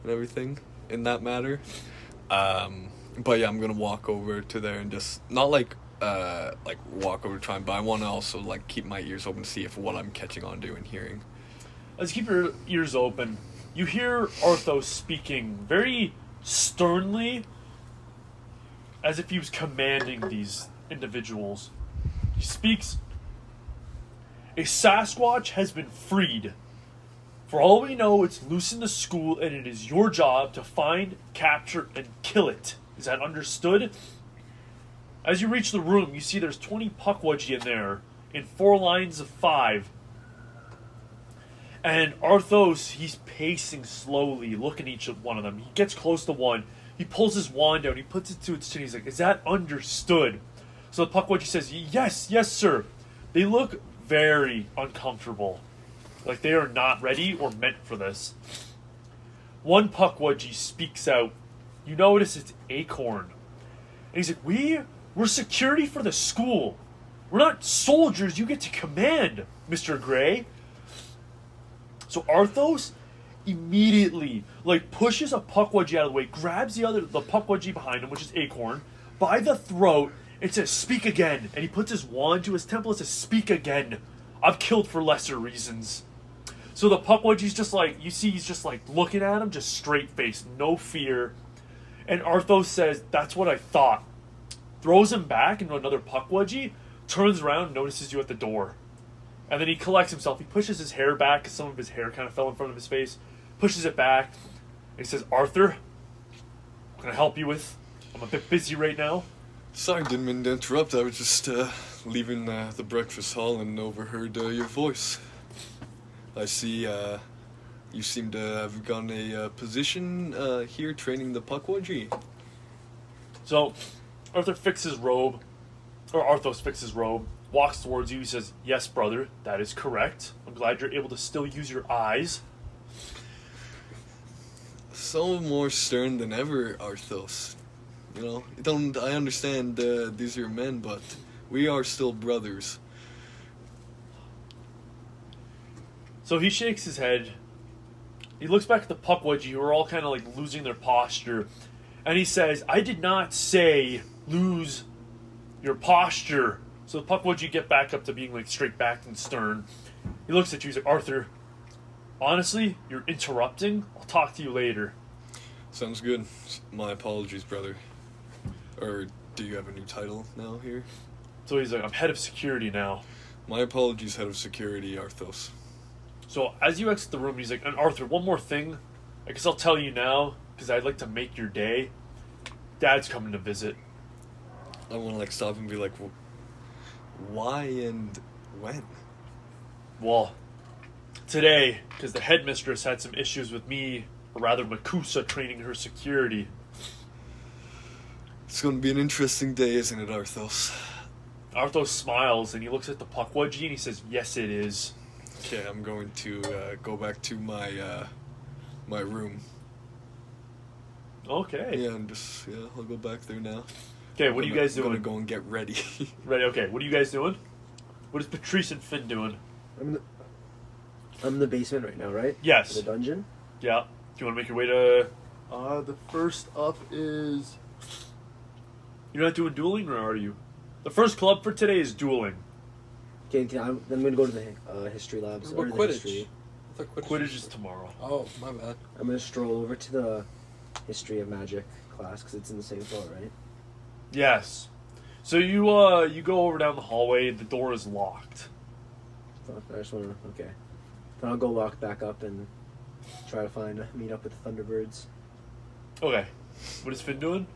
and everything in that matter. But yeah, I'm gonna walk over to there and just not like walk over trying, but I want to also like keep my ears open to see if what I'm catching on to and hearing. Let's keep your ears open. You hear Arthos speaking very sternly, as if he was commanding these individuals. He speaks, a Sasquatch has been freed. For all we know, it's loose in the school, and it is your job to find, capture, and kill it. Is that understood? As you reach the room, you see there's 20 Pukwudgie in there, in 4 lines of 5. And Arthos, he's pacing slowly, looking at each one of them. He gets close to one. He pulls his wand out. He puts it to its chin. He's like, is that understood? So the Pukwudgie says, yes, sir. They look very uncomfortable. Like they are not ready or meant for this. One Pukwudgie speaks out. You notice it's Acorn. And he's like, we're security for the school. We're not soldiers you get to command, Mr. Gray. So Arthos immediately like pushes a Pukwudgie out of the way, grabs the Pukwudgie behind him, which is Acorn, by the throat, and says, "Speak again." And he puts his wand to his temple and says, "Speak again. I've killed for lesser reasons." So the Pukwudgie's just like, you see he's just like looking at him, just straight faced, no fear. And Arthos says, "That's what I thought." Throws him back into another Pukwudgie, turns around, and notices you at the door. And then he collects himself. He pushes his hair back because some of his hair kind of fell in front of his face. Pushes it back. And he says, "Arthur, what can I help you with? I'm a bit busy right now." Sorry, didn't mean to interrupt. I was just leaving the breakfast hall and overheard your voice. I see you seem to have gotten a position here training the Pukwudgie. So Arthos fixes his robe, walks towards you. He says, "Yes, brother, that is correct. I'm glad you're able to still use your eyes." So more stern than ever, Arthos. You know, I understand these are men, but we are still brothers. So he shakes his head. He looks back at the Pukwudgie, who are all kind of like losing their posture. And he says, "I did not say lose your posture." So the Pukwudgie get back up to being like straight backed and stern. He looks at you, he's like, "Arthur, honestly, you're interrupting. I'll talk to you later." Sounds good. My apologies, brother. Or do you have a new title now here? So he's like, "I'm head of security now." My apologies, head of security, Arthos. So as you exit the room, he's like, "And Arthur, one more thing. I guess I'll tell you now, because I'd like to make your day. Dad's coming to visit." I want to like stop and be like, why and when? Well, today, because the headmistress had some issues with me, or rather Makusa, training her security. It's going to be an interesting day, isn't it, Arthos? Arthos smiles, and he looks at the Pukwudgie, and he says, "Yes, it is." Okay, I'm going to go back to my room. Okay. Yeah, I'll go back there now. Okay, what are you guys I'm doing? gonna go and get ready. Ready, okay. What are you guys doing? What is Patrice and Finn doing? I'm in the basement right now, right? Yes. The dungeon. Yeah. Do you want to make your way to... The first up is... You're not doing dueling, or are you? The first club for today is dueling. Okay, I'm going to go to the history labs. What or the Quidditch? history. I thought Quidditch is tomorrow. Oh, my bad. I'm going to stroll over to the history of magic class because it's in the same floor, right? Yes. So you go over down the hallway, the door is locked. Fuck, I just want to... Okay. Then I'll go walk back up and try to meet up with the Thunderbirds. Okay. What is Finn doing?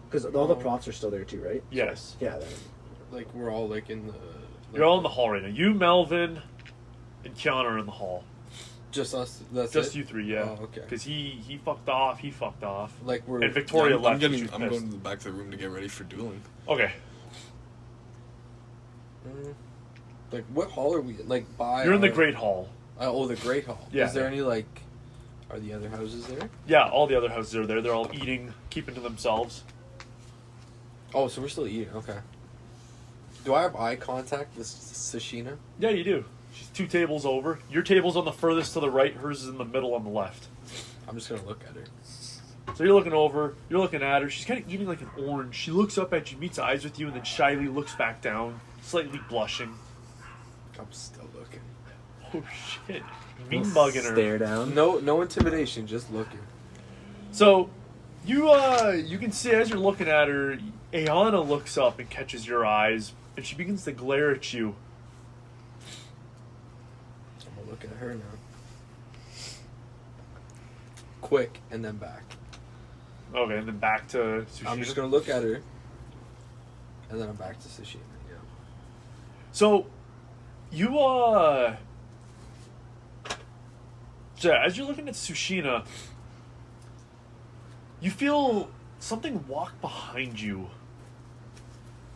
Because all the props are still there too, right? Yes. Yeah, then... Like, we're all, like, in the... You're all in the hall right now. You, Melvin, and Kiana are in the hall. Just us, that's Just it? you three, yeah. Oh, okay. Because he fucked off. Like, we're... And Victoria I'm left. getting. She was I'm pissed. going to the back of the room to get ready for dueling. Okay. Like, what hall are we in? Like, by... You're in the Great Hall. the Great Hall. Yeah. Is there any, like... Are the other houses there? Yeah, all the other houses are there. They're all eating, keeping to themselves. Oh, so we're still eating. Okay. Do I have eye contact with Sashina? Yeah, you do. She's 2 tables over. Your table's on the furthest to the right. Hers is in the middle on the left. I'm just gonna look at her. So you're looking over. You're looking at her. She's kind of eating like an orange. She looks up at you, meets eyes with you, and then shyly looks back down, slightly blushing. I'm still looking. Oh, shit. Mean bugging her. Stare down. No intimidation, just looking. So, you can see as you're looking at her, Ayana looks up and catches your eyes, and she begins to glare at you. I'm gonna look at her now. Quick, and then back. Okay, and then back to Sushina. I'm just gonna look at her, and then I'm back to Sashina. Yeah. So, you, so as you're looking at Sushina, you feel something walk behind you.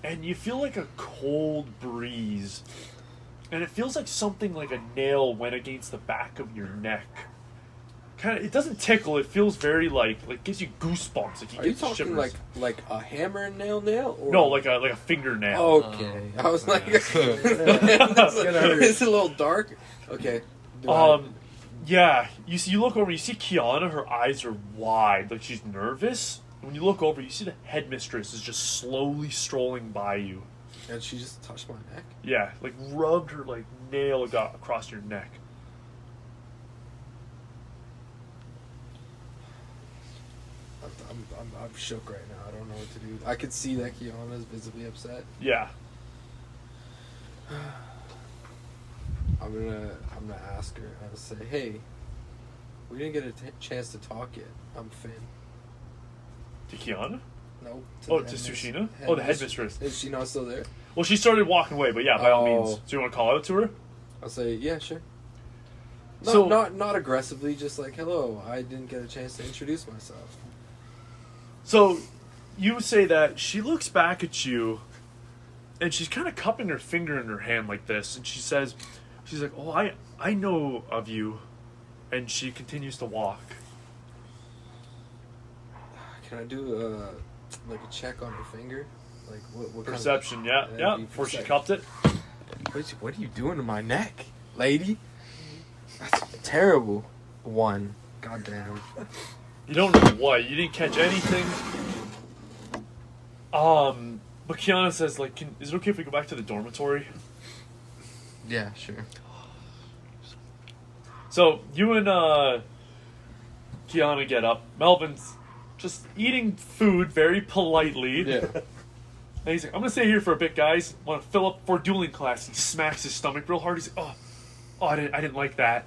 And you feel like a cold breeze. And it feels like something like a nail went against the back of your neck. Kind of, it doesn't tickle. It feels very like gives you goosebumps. Like Are you get talking shivers. like a hammer and nail? Or... No, like a fingernail. Okay, I was like, It's gonna hurt. it's a little dark. Okay, Yeah, you look over, you see Kiana, her eyes are wide, like she's nervous. When you look over, you see the headmistress is just slowly strolling by you. And she just touched my neck? Yeah, like rubbed her like nail across your neck. I'm shook right now. I don't know what to do. I could see that Kiana's visibly upset. Yeah. I'm gonna ask her. I'm gonna say, hey, we didn't get a chance to talk yet. I'm Finn. To Kiana? No. To Tsushima? Oh, the headmistress. Is she not still there? Well, she started walking away, but yeah, by all means. So you want to call out to her? I'll say, yeah, sure. So- Not aggressively, just like, hello, I didn't get a chance to introduce myself. So you say that, she looks back at you, and she's kind of cupping her finger in her hand like this, and she's like, oh, I know of you, and she continues to walk. Can I do like a check on her finger? Like what Perception, kind of, yeah. be Before she perception. cupped it. What are you doing to my neck, lady? That's terrible. 1. Goddamn. You don't know what. You didn't catch anything. But Kiana says, like, is it okay if we go back to the dormitory? Yeah, sure. So you and Kiana get up. Melvin's just eating food very politely. Yeah. And he's like, I'm gonna stay here for a bit, guys. Want to fill up for dueling class. He smacks his stomach real hard. He's like, oh, I didn't like that.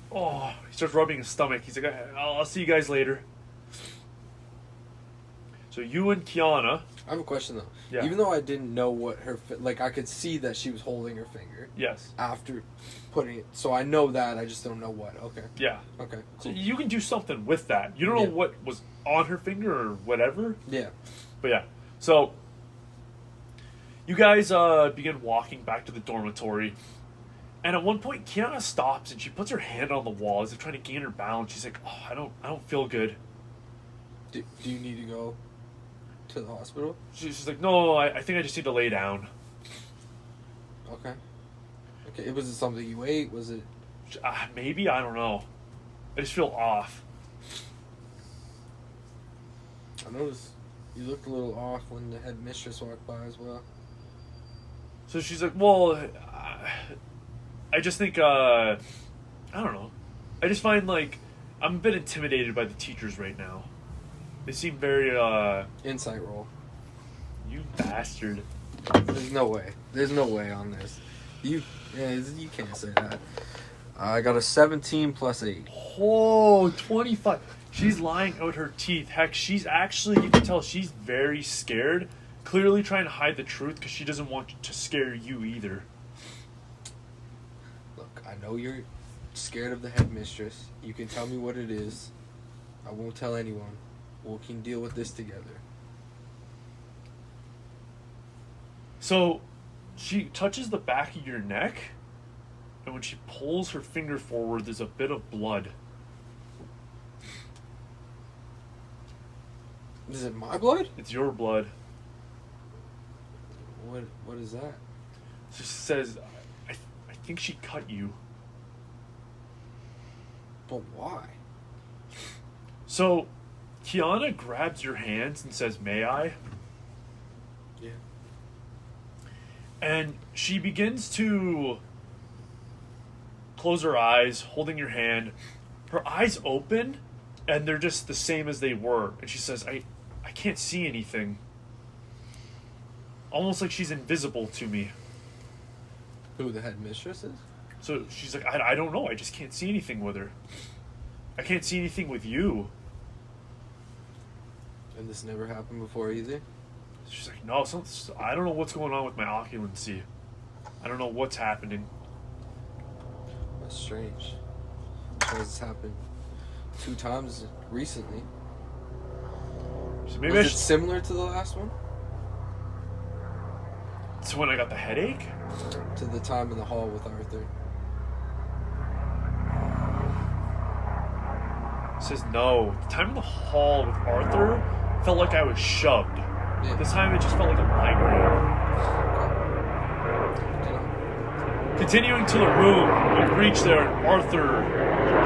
Oh, he starts rubbing his stomach. He's like, I'll see you guys later. So you and Kiana. I have a question though. Yeah. Even though I didn't know what her like, I could see that she was holding her finger Yes. after putting it. So I know that. I just don't know what. Okay. Yeah. Okay. So Cool. you can do something with that. You don't know Yeah. what was on her finger or whatever. Yeah. But yeah. So you guys begin walking back to the dormitory. And at one point, Kiana stops and she puts her hand on the wall as if trying to gain her balance. She's like, "Oh, I don't feel good." Do you need to go to the hospital? She's like, "No, I think I just need to lay down." Okay. Okay. Was it something you ate? Was it? Maybe, I don't know. I just feel off. I noticed you looked a little off when the headmistress walked by as well. So she's like, "Well, I just think I don't know. I just find like I'm a bit intimidated by the teachers right now. They seem very Insight roll. you bastard." There's no way. There's no way on this. You can't say that. I got a 17 plus 8. Oh, 25. She's lying out her teeth. Heck, she's actually, you can tell she's very scared. Clearly trying to hide the truth because she doesn't want to scare you either. Look, I know you're scared of the headmistress. You can tell me what it is. I won't tell anyone. We can deal with this together. So she touches the back of your neck, and when she pulls her finger forward, there's a bit of blood. Is it my blood? It's your blood. What is that? She says, I think she cut you. But why? So Kiana grabs your hands and says, "May I?" Yeah. And she begins to close her eyes, holding your hand. Her eyes open, and they're just the same as they were. And she says, I can't see anything. Almost like she's invisible to me. Who, the headmistress is? So she's like, I don't know. I just can't see anything with her. I can't see anything with you. And this never happened before either? She's like, no, I don't know what's going on with my oculancy. I don't know what's happening. That's strange. Because it's happened 2 times recently. So maybe Was I it should. similar to the last one? So when I got the headache? To the time in the hall with Arthur? Says no. The time in the hall with Arthur felt like I was shoved. Yeah. This time it just felt like a migraine. Continuing to the room, you reach there, and Arthur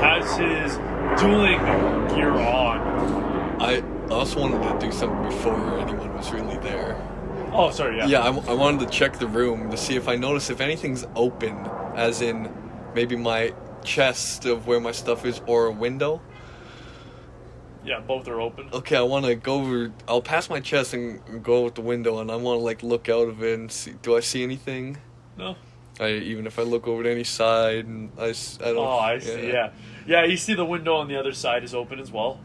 has his dueling gear on. I also wanted to do something before anyone was really there. Oh, sorry, yeah. Yeah, I wanted to check the room to see if I notice if anything's open, as in maybe my chest of where my stuff is or a window. Yeah, both are open. Okay, I want to go over. I'll pass my chest and go out the window, and I want to like look out of it and see. Do I see anything? No. Even if I look over to any side, and I don't. Oh, I see. Yeah, yeah. You see the window on the other side is open as well.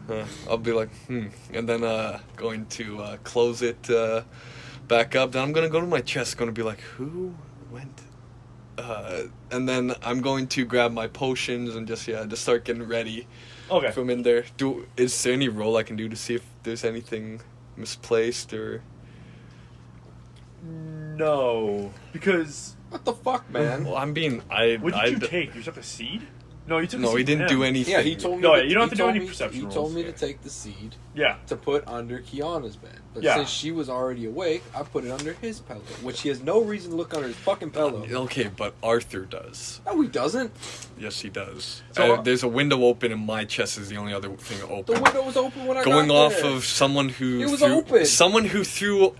I'll be like, and then going to close it back up. Then I'm gonna go to my chest. Gonna be like, who went? And then I'm going to grab my potions and just start getting ready. Okay. From in there. Is there any roll I can do to see if there's anything misplaced or? No, because What the fuck, man? Well, I'm being. what did you take? You took a seed? No, you took. A No, seed he didn't from do him. anything. Yeah, he told me. No, that- you don't have he to do told any me- perception He rolls. told me to take the seed Yeah. to put under Kiana's bed, but Yeah. since she was already awake, I put it under his pillow, which he has no reason to look under his fucking pillow. Okay, but Arthur does. No, he doesn't. Yes, he does. So- There's a window open, and my chest is the only other thing The open. window was open when I Going got off there. of someone who It was threw, open. someone who threw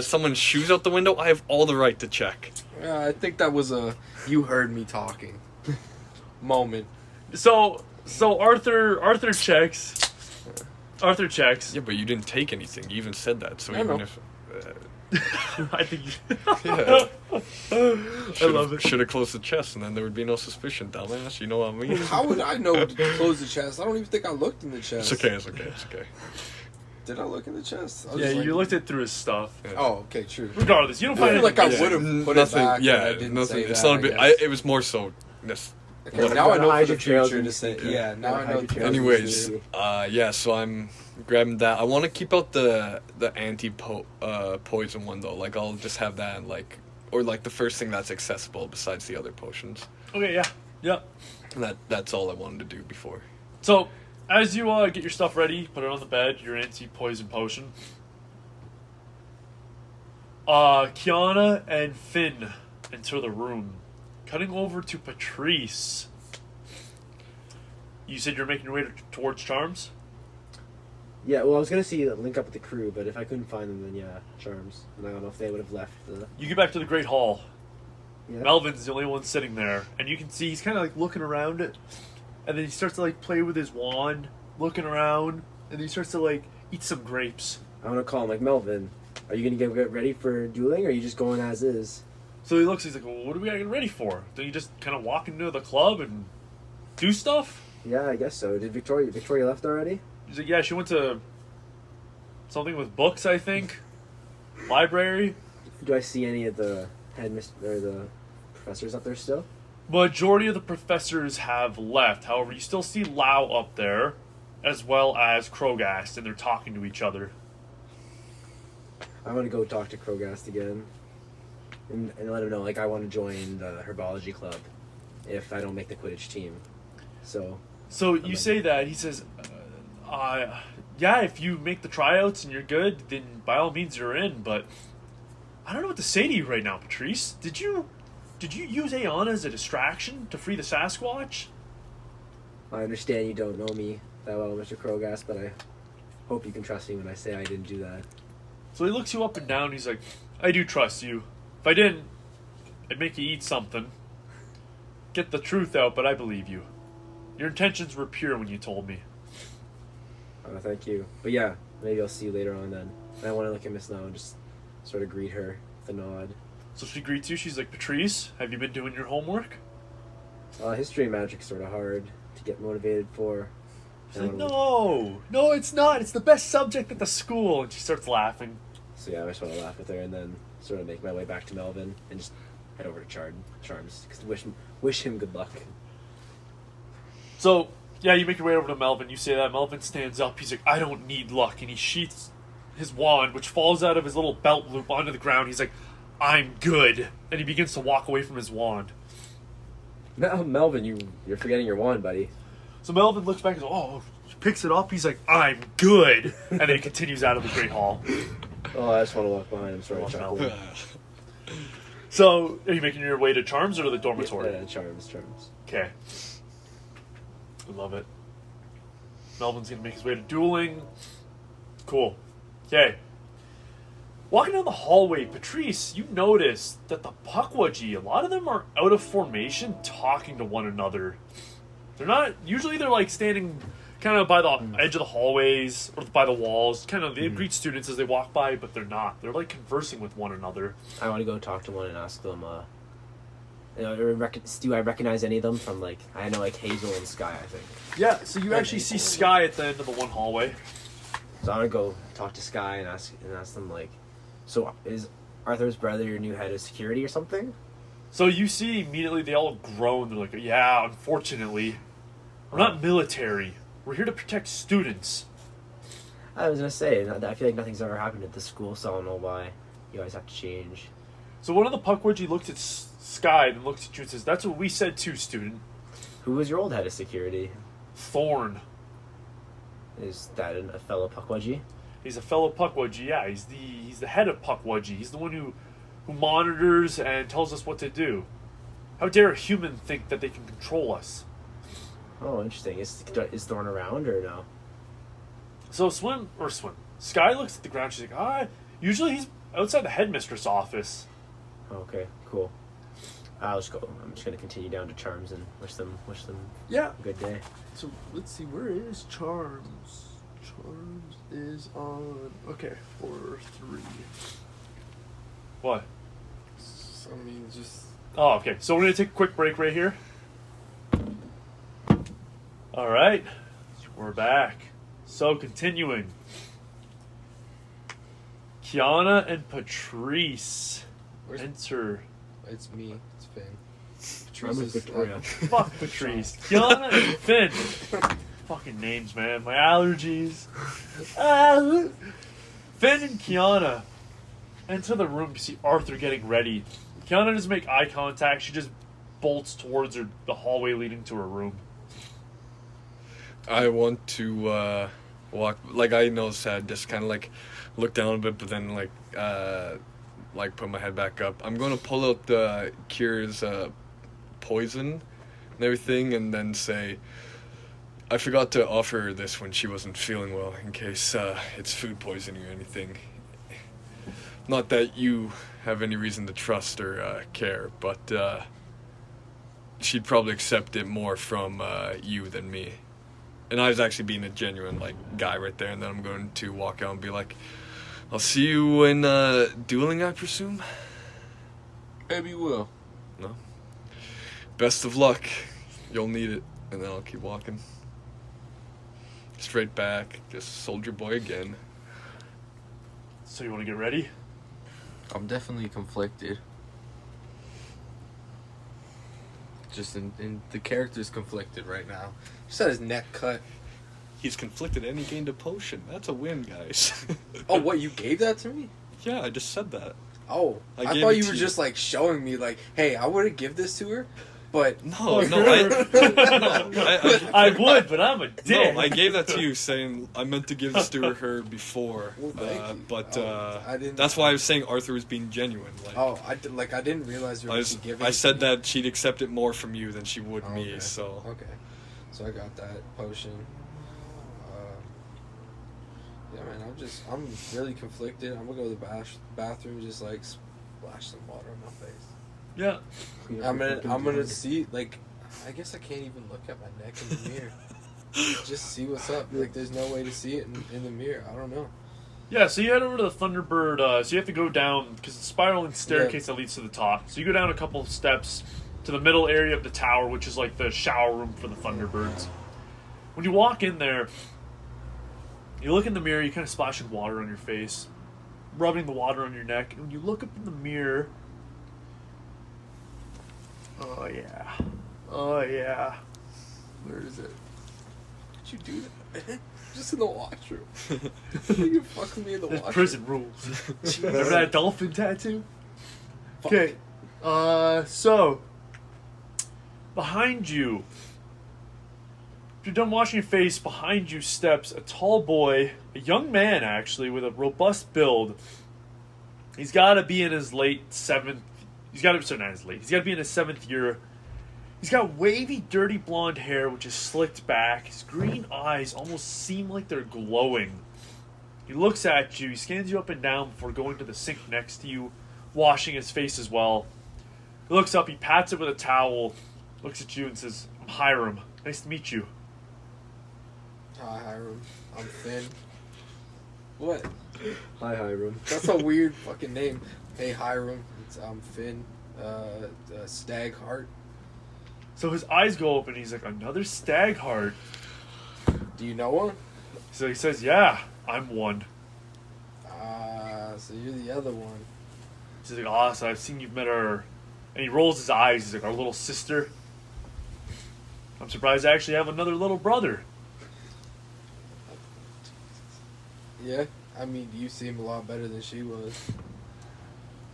someone's shoes out the window, I have all the right to check. I think that was a you heard me talking moment. So Arthur checks. Arthur checks. Yeah, but you didn't take anything. You even said that. So I even know. if I think you. yeah, I love it. should have closed the chest, and then there would be no suspicion, dumbass. You know what I mean? How would I know to close the chest? I don't even think I looked in the chest. It's okay. It's okay. It's okay. Did I look in the chest? I was Yeah, just you like- looked it through his stuff. Yeah. Oh, okay, true. Regardless, you don't I find feel like I anything would missing. have put it back. Yeah, but I didn't nothing. say It's that, not a I bit. guess. It was more so. Yes. Okay, now I know Hide for your the trails future and- to say. Yeah. Yeah, now I Hide know. your trails. Anyways, yeah. So I'm grabbing that. I want to keep out the anti poison one though. Like I'll just have that or like the first thing that's accessible besides the other potions. Okay, yeah, yeah. And that's all I wanted to do before. So, as you get your stuff ready, put it on the bed, your anti-poison potion. Kiana and Finn enter the room. Cutting over to Patrice. You said you're making your way towards Charms? Yeah, well, I was gonna link up with the crew, but if I couldn't find them, then yeah, Charms. And I don't know if they would have left the. You get back to the Great Hall. Yeah. Melvin's the only one sitting there, and you can see he's kind of like looking around it, and then he starts to like play with his wand, looking around, and then he starts to like eat some grapes. I want to call him like Melvin. Are you gonna get ready for dueling, or are you just going as is? So he looks, he's like, well, what are we getting ready for? Then you just kind of walk into the club and do stuff? Yeah, I guess so. Did Victoria left already? He's like, yeah, she went to something with books, I think. Library. Do I see any of the or the professors up there still? Majority of the professors have left. However, you still see Lau up there, as well as Krogast, and they're talking to each other. I want to go talk to Krogast again, and let him know like I want to join the herbology club if I don't make the Quidditch team. So you say that, he says, yeah, if you make the tryouts and you're good, then by all means you're in, but I don't know what to say to you right now, Patrice. Did you use Aeon as a distraction to free the Sasquatch? I understand you don't know me that well, Mr. Krogast, but I hope you can trust me when I say I didn't do that. So he looks you up and down, he's like, I do trust you. If I didn't, I'd make you eat something. Get the truth out, but I believe you. Your intentions were pure when you told me. Thank you. But yeah, maybe I'll see you later on then. And I want to look at Miss Now and just sort of greet her with a nod. So she greets you, she's like, Patrice, have you been doing your homework? History and magic's sort of hard to get motivated for. She's like, no, it's not. It's the best subject at the school. And she starts laughing. So yeah, I just want to laugh with her and then sort of make my way back to Melvin and just head over to Charms. Cause wish him good luck. So, yeah, you make your way over to Melvin. You say that. Melvin stands up. He's like, I don't need luck. And he sheaths his wand, which falls out of his little belt loop onto the ground. He's like, I'm good. And he begins to walk away from his wand. No, Melvin, you're forgetting your wand, buddy. So Melvin looks back and goes, oh, he picks it up. He's like, I'm good. And then he continues out of the Great Hall. Oh, I just want to walk behind him, sort of Oh, chuckling. So, are you making your way to Charms or to the dormitory? Yeah, charms. Okay. I love it. Melvin's gonna make his way to dueling. Cool. Okay. Walking down the hallway, Patrice, you notice that the Pukwudgie, a lot of them are out of formation talking to one another. They're not, usually they're like standing kind of by the edge of the hallways or by the walls. Kind of, they greet students as they walk by, but they're not. They're like conversing with one another. I want to go talk to one and ask them, do I recognize any of them from, like, I know, like, Hazel and Sky, I think. Yeah, so you actually see Sky at the end of the one hallway. So I want to go talk to Sky and ask them, like, so is Arthur's brother your new head of security or something? So you see immediately they all groan. They're like, yeah, unfortunately. We're not military. We're here to protect students. I was going to say, I feel like nothing's ever happened at this school, so I don't know why you guys have to change. So one of the Pukwudgie looks at Sky and looks at you and says, that's what we said too, student. Who was your old head of security? Thorn. Is that a fellow Pukwudgie? He's a fellow Pukwudgie, yeah. He's the head of Pukwudgie. He's the one who monitors and tells us what to do. How dare a human think that they can control us? Oh, interesting. Is Thorn around or no? So Sky looks at the ground. She's like, usually he's outside the headmistress' office. Okay, cool. I'll just go. I'm just gonna continue down to Charms and wish them Yeah. a good day. So let's see, where is Charms? Charms is on 4-3. What? So, I mean, just Oh, okay. So we're going to take a quick break right here. All right. We're back. So continuing. Kiana and Patrice enter. it's me. It's Finn. I'm with Victoria. Fuck Patrice. Kiana and Finn. Fucking names, man. My allergies. Finn and Kiana enter the room to see Arthur getting ready. Kiana doesn't make eye contact. She just bolts towards the hallway leading to her room. I want to walk, like I noticed I just kind of like look down a bit, but then like put my head back up. I'm going to pull out the Cure's poison and everything, and then say, I forgot to offer her this when she wasn't feeling well, in case it's food poisoning or anything. Not that you have any reason to trust or care, but she'd probably accept it more from you than me. And I was actually being a genuine guy right there, and then I'm going to walk out and be like, I'll see you in dueling, I presume? Maybe you will. No? Best of luck. You'll need it. And then I'll keep walking. Straight back. Just soldier boy again. So you want to get ready? I'm definitely conflicted. Just in the character's conflicted right now. Just had his neck cut. He's conflicted and he gained a potion. That's a win, guys. Oh, what, you gave that to me? Yeah, I just said that. Oh, I I gave thought it you to were you. just showing me hey, I wouldn't give this to her, but No, I would, but I'm a dick. No, I gave that to you saying I meant to give this to her before. Well, thank you. But I didn't. that's why I was saying Arthur was being genuine. I didn't realize you were actually giving. I it said to me. that she'd accept it more from you than she would Oh, me, okay. so... Okay, so I got that potion. Yeah, man, I'm really conflicted. I'm gonna go to the bathroom, just splash some water on my face. Yeah. I'm gonna see, I guess I can't even look at my neck in the mirror. Just see what's up. There's no way to see it in the mirror. I don't know. Yeah, so you head over to the Thunderbird. So you have to go down, because it's a spiraling staircase that leads to the top. So you go down a couple of steps to the middle area of the tower, which is the shower room for the Thunderbirds. When you walk in there, you look in the mirror, you kind of splashing water on your face, rubbing the water on your neck, and when you look up in the mirror... Oh, yeah. Oh, yeah. Where is it? Did you do that? Just in the washroom. You fucking me in the There's washroom. prison rules. Remember that dolphin tattoo? Fuck. Okay. So... Behind you... If you're done washing your face, behind you steps a tall boy, a young man actually, with a robust build. He's got to be in his late 7th He's got to be in his 7th year. He's got wavy, dirty blonde hair, which is slicked back. His green eyes almost seem like they're glowing. He looks at you. He scans you up and down before going to the sink next to you, washing his face as well. He looks up. He pats it with a towel, looks at you and says, "I'm Hiram. Nice to meet you." Hi, Hiram. I'm Finn. What? Hi, Hiram. That's a weird fucking name. Hey, Hiram. I'm Finn. Stag Heart. So his eyes go open. He's like, "Another stag heart." Do you know him? So he says, "Yeah, I'm one." So you're the other one. He's like, "Oh, so I've seen you've met our..." And he rolls his eyes. He's like, "Our little sister. I'm surprised I actually have another little brother." Yeah, I mean, you seem a lot better than she was.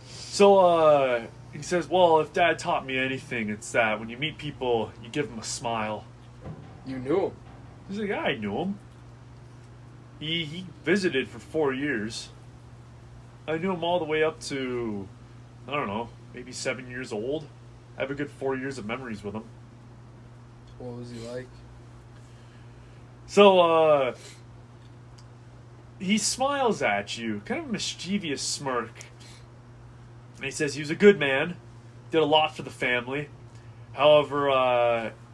So, he says, "Well, if Dad taught me anything, it's that when you meet people, you give them a smile." You knew him. He's like, "Yeah, I knew him. He visited for 4 years. I knew him all the way up to, I don't know, maybe 7 years old. I have a good 4 years of memories with him." What was he like? So, he smiles at you, kind of a mischievous smirk. And he says he was a good man, did a lot for the family. However,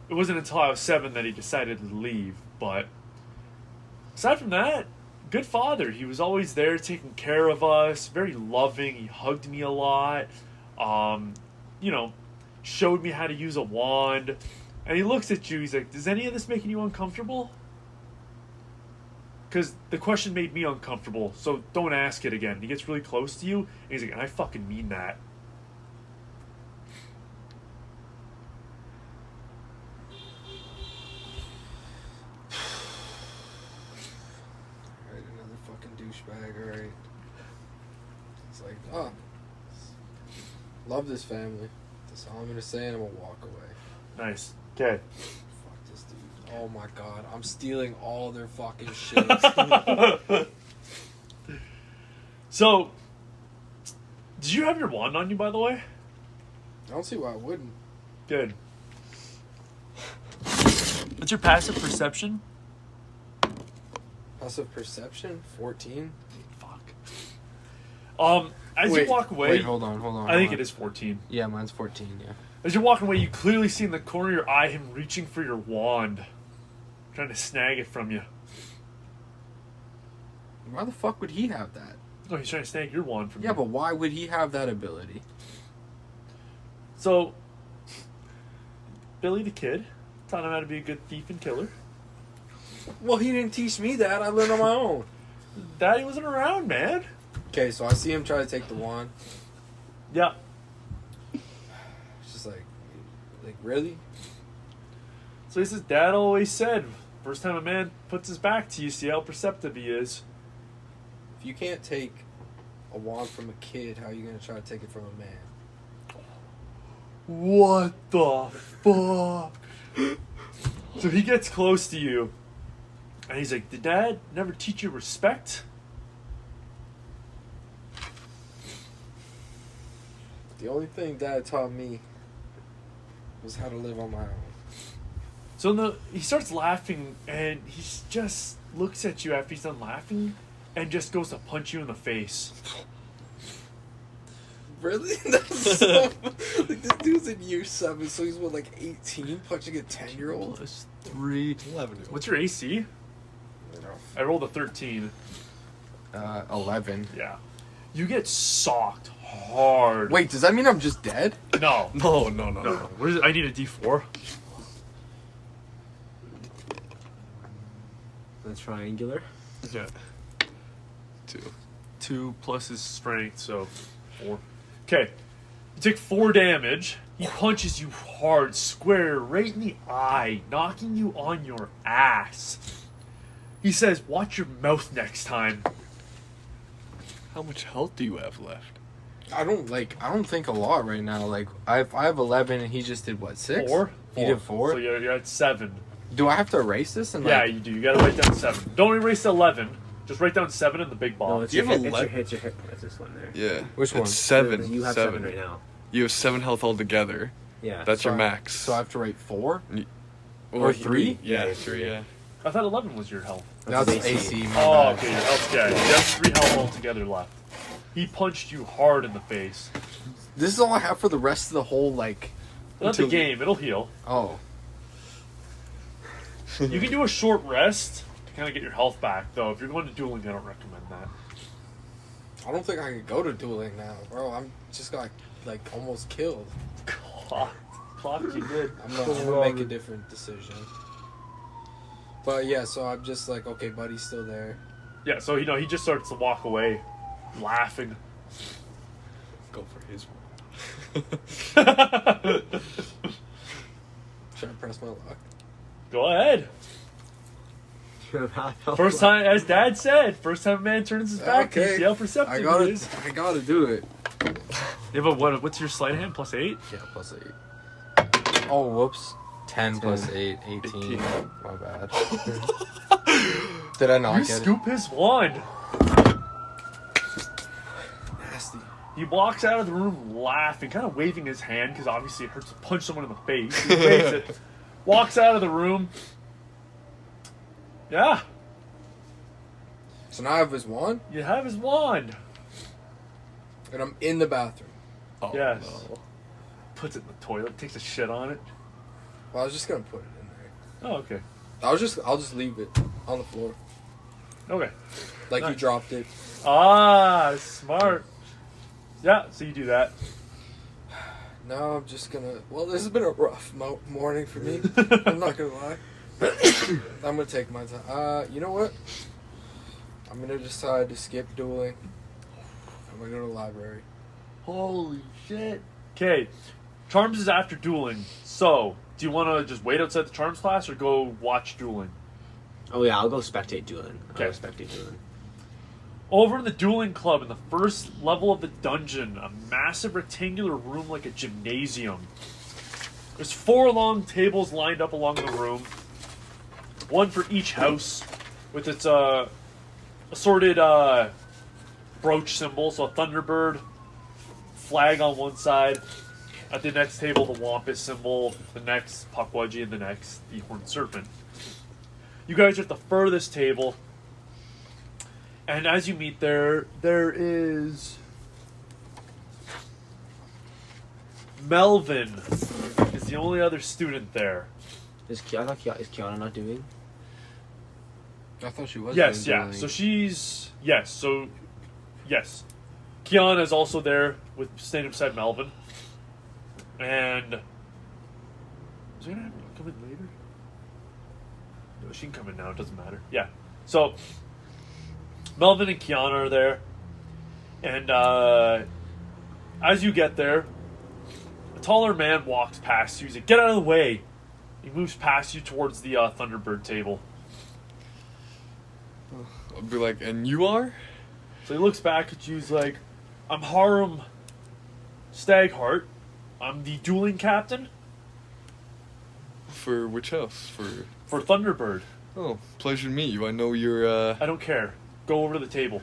it wasn't until I was 7 that he decided to leave. But aside from that, good father. He was always there taking care of us, very loving. He hugged me a lot. Showed me how to use a wand. And he looks at you, he's like, "Does any of this making you uncomfortable?" Because the question made me uncomfortable, so don't ask it again. He gets really close to you, and he's like, "And I fucking mean that." Alright, another fucking douchebag, alright. It's like, love this family. That's all I'm gonna say, and I'm gonna walk away. Nice. Okay. Fuck this dude. Oh my god, I'm stealing all their fucking shit. So, did you have your wand on you, by the way? I don't see why I wouldn't. Good. What's your passive perception? Passive perception, 14. Fuck. As you Wait, walk away... Wait, hold on. I think it is 14. Yeah, mine's 14, yeah. As you're walking away, you clearly see in the corner of your eye him reaching for your wand. Trying to snag it from you. Why the fuck would he have that? Oh, he's trying to snag your wand from you. Yeah, but why would he have that ability? So, Billy the Kid taught him how to be a good thief and killer. Well, he didn't teach me that. I learned on my own. Daddy wasn't around, man. Okay, so I see him try to take the wand. Yeah. It's just like really? So he says, "Dad always said, first time a man puts his back to you, see how perceptive he is." If you can't take a wand from a kid, how are you gonna try to take it from a man? What the fuck? So he gets close to you, and he's like, "Did Dad never teach you respect?" The only thing Dad taught me was how to live on my own. So he starts laughing, and he just looks at you after he's done laughing, and just goes to punch you in the face. Really? That's so, like, this dude's in year 7, so he's what, like 18, punching a 10-year-old? Plus 3. 11. What's your AC? I rolled a 13. 11. Yeah. You get socked hard. Wait, does that mean I'm just dead? No. No. No. What is it? I need a D4. The triangular. Yeah. 2. 2 plus his strength, so 4. Okay. You take 4 damage. He punches you hard, square, right in the eye, knocking you on your ass. He says, "Watch your mouth next time." How much health do you have left? I don't think a lot right now. Like, I have 11 and he just did what, 6? 4? He did 4? So you're at 7. Do I have to erase this? And Yeah, you do. You gotta write down 7. Don't erase 11. Just write down 7 in the big No, box. it's Do you your have hit. a It's your hit. It's this one there. Yeah. Which it's one? 7. You have 7 right now. You have 7 health altogether. Yeah. That's So your I- max. So I have to rate 4? or 3? Yeah, Yeah, 3. three. Yeah. I thought 11 was your health. That's his AC. my Oh, bad. okay, your health's dead. You have 3 health altogether left. He punched you hard in the face. This is all I have for the rest of the whole, like... Not the Until- game, it'll heal. Oh. You can do a short rest to kind of get your health back, though. If you're going to dueling, I don't recommend that. I don't think I can go to dueling now, bro. I'm just got, like, almost killed. Clock you good. I'm gonna make a different decision. But yeah, so I'm just like, okay, buddy's still there. Yeah, so he just starts to walk away, laughing. Go for his Should I press my luck? Go ahead. First time, as Dad said, first time a man turns his back, Okay. you see how perceptive I he is. gotta do it. Yeah, but what's your sleight of hand? Plus 8? Yeah, plus 8. Oh, whoops. 10 plus 8, 18. My bad. Did I not You get scoop his wand. it? Nasty. He walks out of the room laughing, kind of waving his hand, because obviously it hurts to punch someone in the face. He waves it. Walks out of the room. Yeah, So now I have his wand, you have his wand. and I'm in the bathroom. Oh, Yes. no. Puts it in the toilet, takes a shit on it. Well, I was just gonna put it in there. Oh, okay. I'll just leave it on the floor. Okay. Like you Nice. dropped it. Ah, smart. Yeah, so you do that. Now I'm just gonna. Well, this has been a rough morning for me. I'm not gonna lie. I'm gonna take my time. You know what? I'm gonna decide to skip dueling. I'm gonna go to the library. Holy shit. Okay, Charms is after dueling. So, do you want to just wait outside the Charms class or go watch dueling? Oh yeah, I'll go spectate dueling. Okay. I'll go spectate dueling. Over in the dueling club, in the first level of the dungeon, a massive rectangular room like a gymnasium. There's 4 long tables lined up along the room, one for each house, with its assorted brooch symbol. So a Thunderbird flag on one side. At the next table, the Wampus symbol. The next, Puckwudgie, and the next, the Horned Serpent. You guys are at the furthest table. And as you meet there is Melvin is the only other student there. Is Kiana not doing? I thought she was. Yes, doing yeah. dueling. So she's yes. Kiana is also there with staying beside Melvin. And is she gonna come in later? No, she can come in now, it doesn't matter. Yeah. So Melvin and Kiana are there. And as you get there, a taller man walks past you. He's like, "Get out of the way." He moves past you towards the Thunderbird table. I'll be like, and you are? So he looks back at you. He's like, "I'm Harum Stagheart. I'm the dueling captain For which house? for Thunderbird. Oh, pleasure to meet you. I know you're, I don't care. Go over to the table."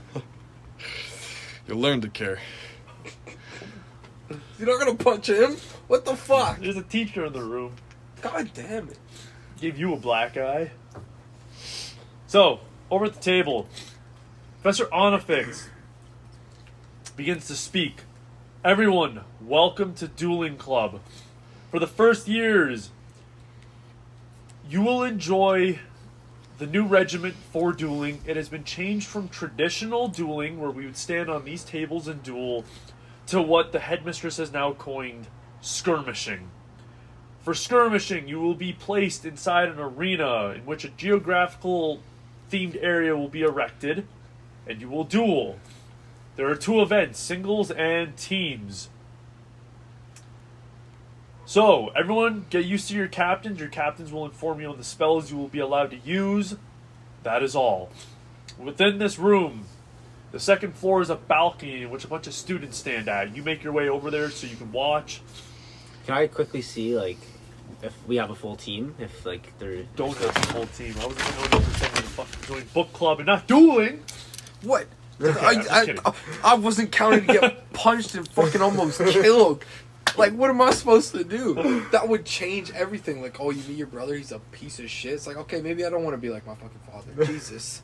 you'll learn to care. You're not gonna punch him? What the fuck? There's a teacher in the room. God damn it. Gave you a black eye. So, over at the table, Professor Onifix begins to speak. "Everyone, welcome to Dueling Club. For the first years, you will enjoy the new regiment for dueling. It has been changed from traditional dueling, where we would stand on these tables and duel, to what the headmistress has now coined skirmishing. For skirmishing, you will be placed inside an arena in which a geographical themed area will be erected, and you will duel. There are 2 events, singles and teams. So, everyone get used to your captains. Your captains will inform you on the spells you will be allowed to use. That is all. Within this room, the second floor is a balcony in which a bunch of students stand at. You make your way over there so you can watch. Can I quickly see like if we have a full team? If like they're Don't have the whole team. I wasn't going to know for someone to fucking join book club and not dueling. What? I'm just kidding. I wasn't counting to get punched and fucking almost killed. Like, what am I supposed to do? That would change everything. Like, oh, you meet your brother, he's a piece of shit. It's like, okay, maybe I don't want to be like my fucking father. Jesus.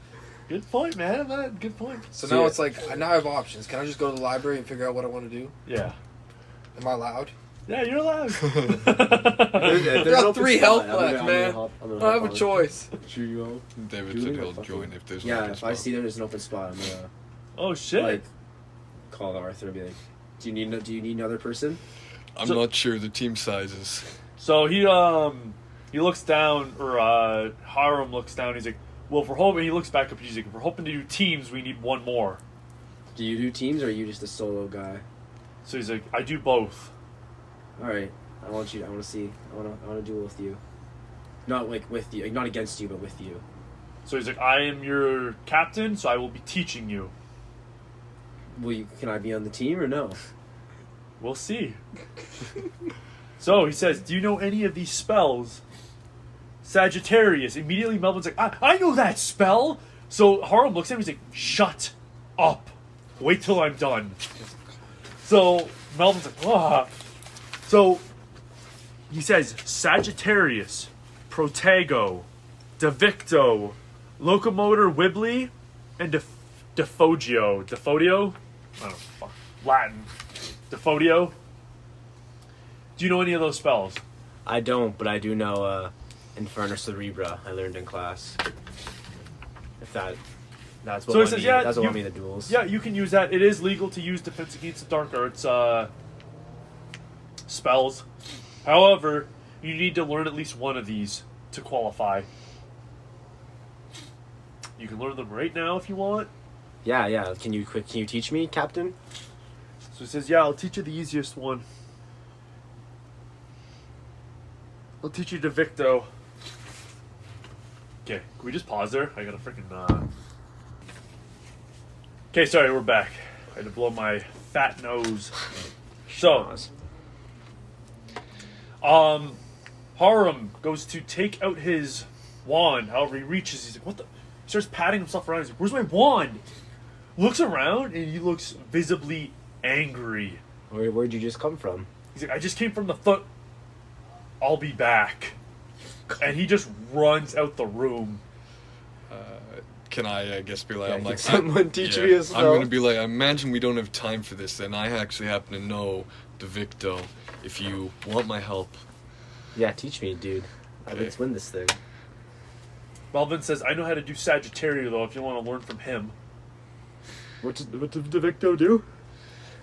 Good point, man. Good point. So now it's like, now I have options. Can I just go to the library and figure out what I want to do? Yeah. Am I allowed? Yeah, you're allowed. There's got open 3 spot. health I'm gonna- left, I'm man. gonna hop- I'm gonna I don't hop have a on. choice. Trio. David Dueling said or he'll fucking- join if there's Yeah, an if I see there's an open spot, I'm gonna Oh shit. like call Arthur and be like, "Do you need another person?" I'm So- not sure the team sizes. So he looks down, or Hiram looks down. He's like, "Well, if we're hoping," he looks back up. He's like, "If we're hoping to do teams, we need one more." Do you do teams or are you just a solo guy? So he's like, "I do both." All right, I want to see. I want to duel with you. Not like with you, like not against you, but with you. So he's like, "I am your captain, so I will be teaching you." Can I be on the team or no? We'll see. So he says, "Do you know any of these spells?" Sagittarius. Immediately, Melvin's like, I know that spell." So Harlem looks at him. He's like, "Shut up. Wait till I'm done." So Melvin's like, "Ah." So he says, Sagittarius, Protego, Devicto, Locomotor Wibbly, and Defodio. Defodio? I don't know. Fuck. Latin. Defodio. Do you know any of those spells? I don't, but I do know Inferno Cerebra. I learned in class. If that's what So it won says, me, yeah, that's what you- won me the duels. Yeah, you can use that. It is legal to use Defense Against the Dark Arts spells. However, you need to learn at least one of these to qualify. You can learn them right now if you want. Yeah. Can you teach me, Captain? So it says, "Yeah, I'll teach you the easiest one. I'll teach you Devicto." Okay, can we just pause there? I gotta freaking. Okay, sorry, we're back. I had to blow my fat nose. So, Harum goes to take out his wand. However, he reaches. He's like, "What the?" He starts patting himself around. He's like, "Where's my wand?" Looks around and he looks visibly angry. Where'd you just come from? He's like, "I just came from the foot. I'll be back." And he just runs out the room. Can I guess be like, Yeah, I'm can like, someone teach me a spell? I'm gonna be like, I imagine we don't have time for this, and I actually happen to know Devicto. If you want my help, Yeah, teach me, dude. Let's win this thing. Melvin says, "I know how to do Sagittario, though, if you want to learn from him." What did Devicto do?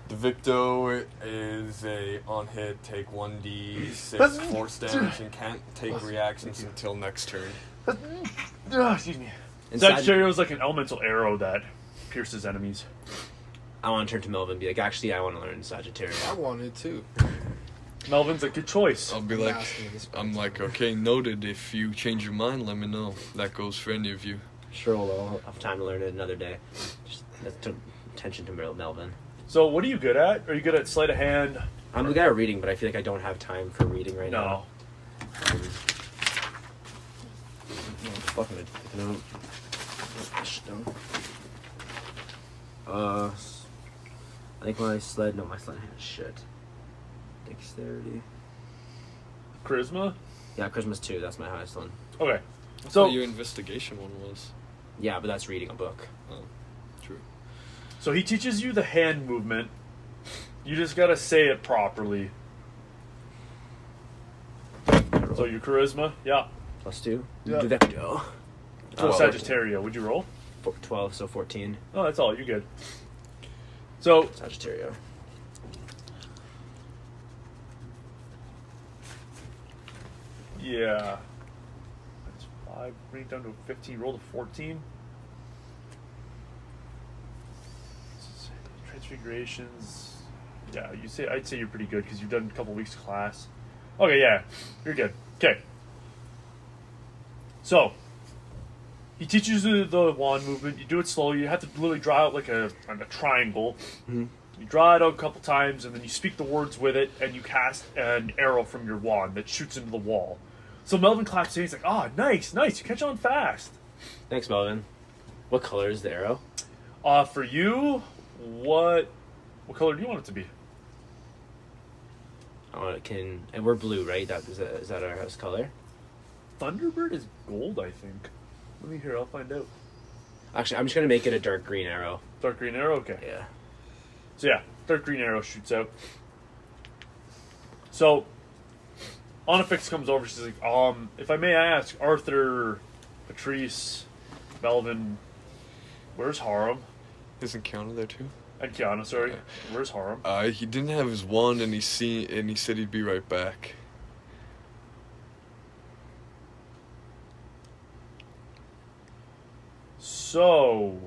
Devicto is a on hit, take 1d6 force damage, and can't take reactions until next turn. Excuse me. And Sagittario is like an elemental arrow that pierces enemies. I want to turn to Melvin and be like, actually, I want to learn I Sagittarius. wanted to. Melvin's like, "Good choice." I'll be like, okay, noted. If you change your mind, let me know. That goes for any of you. Sure, I'll have time to learn it another day. Just attention to Melvin. So, what are you good at? Are you good at sleight of hand? I'm good at reading, but I feel like I don't have time for reading right now. No. Fucking it. I think my sled hand is shit. Dexterity. Charisma? Yeah, Charisma's 2. That's my highest one. Okay. I So, thought your investigation one was. Yeah, but that's reading a book. Oh, true. so he teaches you the hand movement. You just gotta say it properly. So your charisma? Yeah. +2. Yeah. Devecto. For Sagittario. Would you roll? 12, so 14. Oh, that's all. You're good. So, Sagittario. yeah. That's 5. Bring it down to a 15. Roll to 14. Transfigurations. Yeah, I'd say you're pretty good because you've done a couple weeks of class. Okay, yeah. You're good. Okay. So, he teaches you the wand movement. You do it slowly. You have to literally draw out like a triangle. Mhm. You draw it out a couple times, and then you speak the words with it, and you cast an arrow from your wand that shoots into the wall. So Melvin claps in. He's like, "Oh, nice. You catch on fast." Thanks, Melvin. What color is the arrow? For you, what color do you want it to be? And we're blue, right? Is that our house color? Thunderbird is gold, I think. Let me hear. I'll find out. Actually, I'm just gonna make it a dark green arrow. Dark green arrow. Okay. Yeah. So yeah, dark green arrow shoots out. So, Onifix comes over. She's like, if I may ask, Arthur, Patrice, Melvin, where's Harum? Isn't Kiana there too? And Kiana, sorry. Yeah. Where's Harum? He didn't have his wand, and he said he'd be right back. So,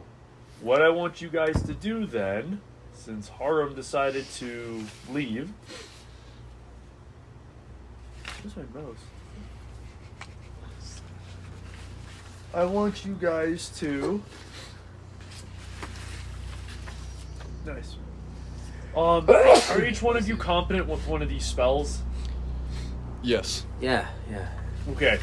what I want you guys to do then, since Harum decided to leave. Where's my mouse? I want you guys to. Nice. Are each one of you competent with one of these spells? Yes. Yeah. Okay.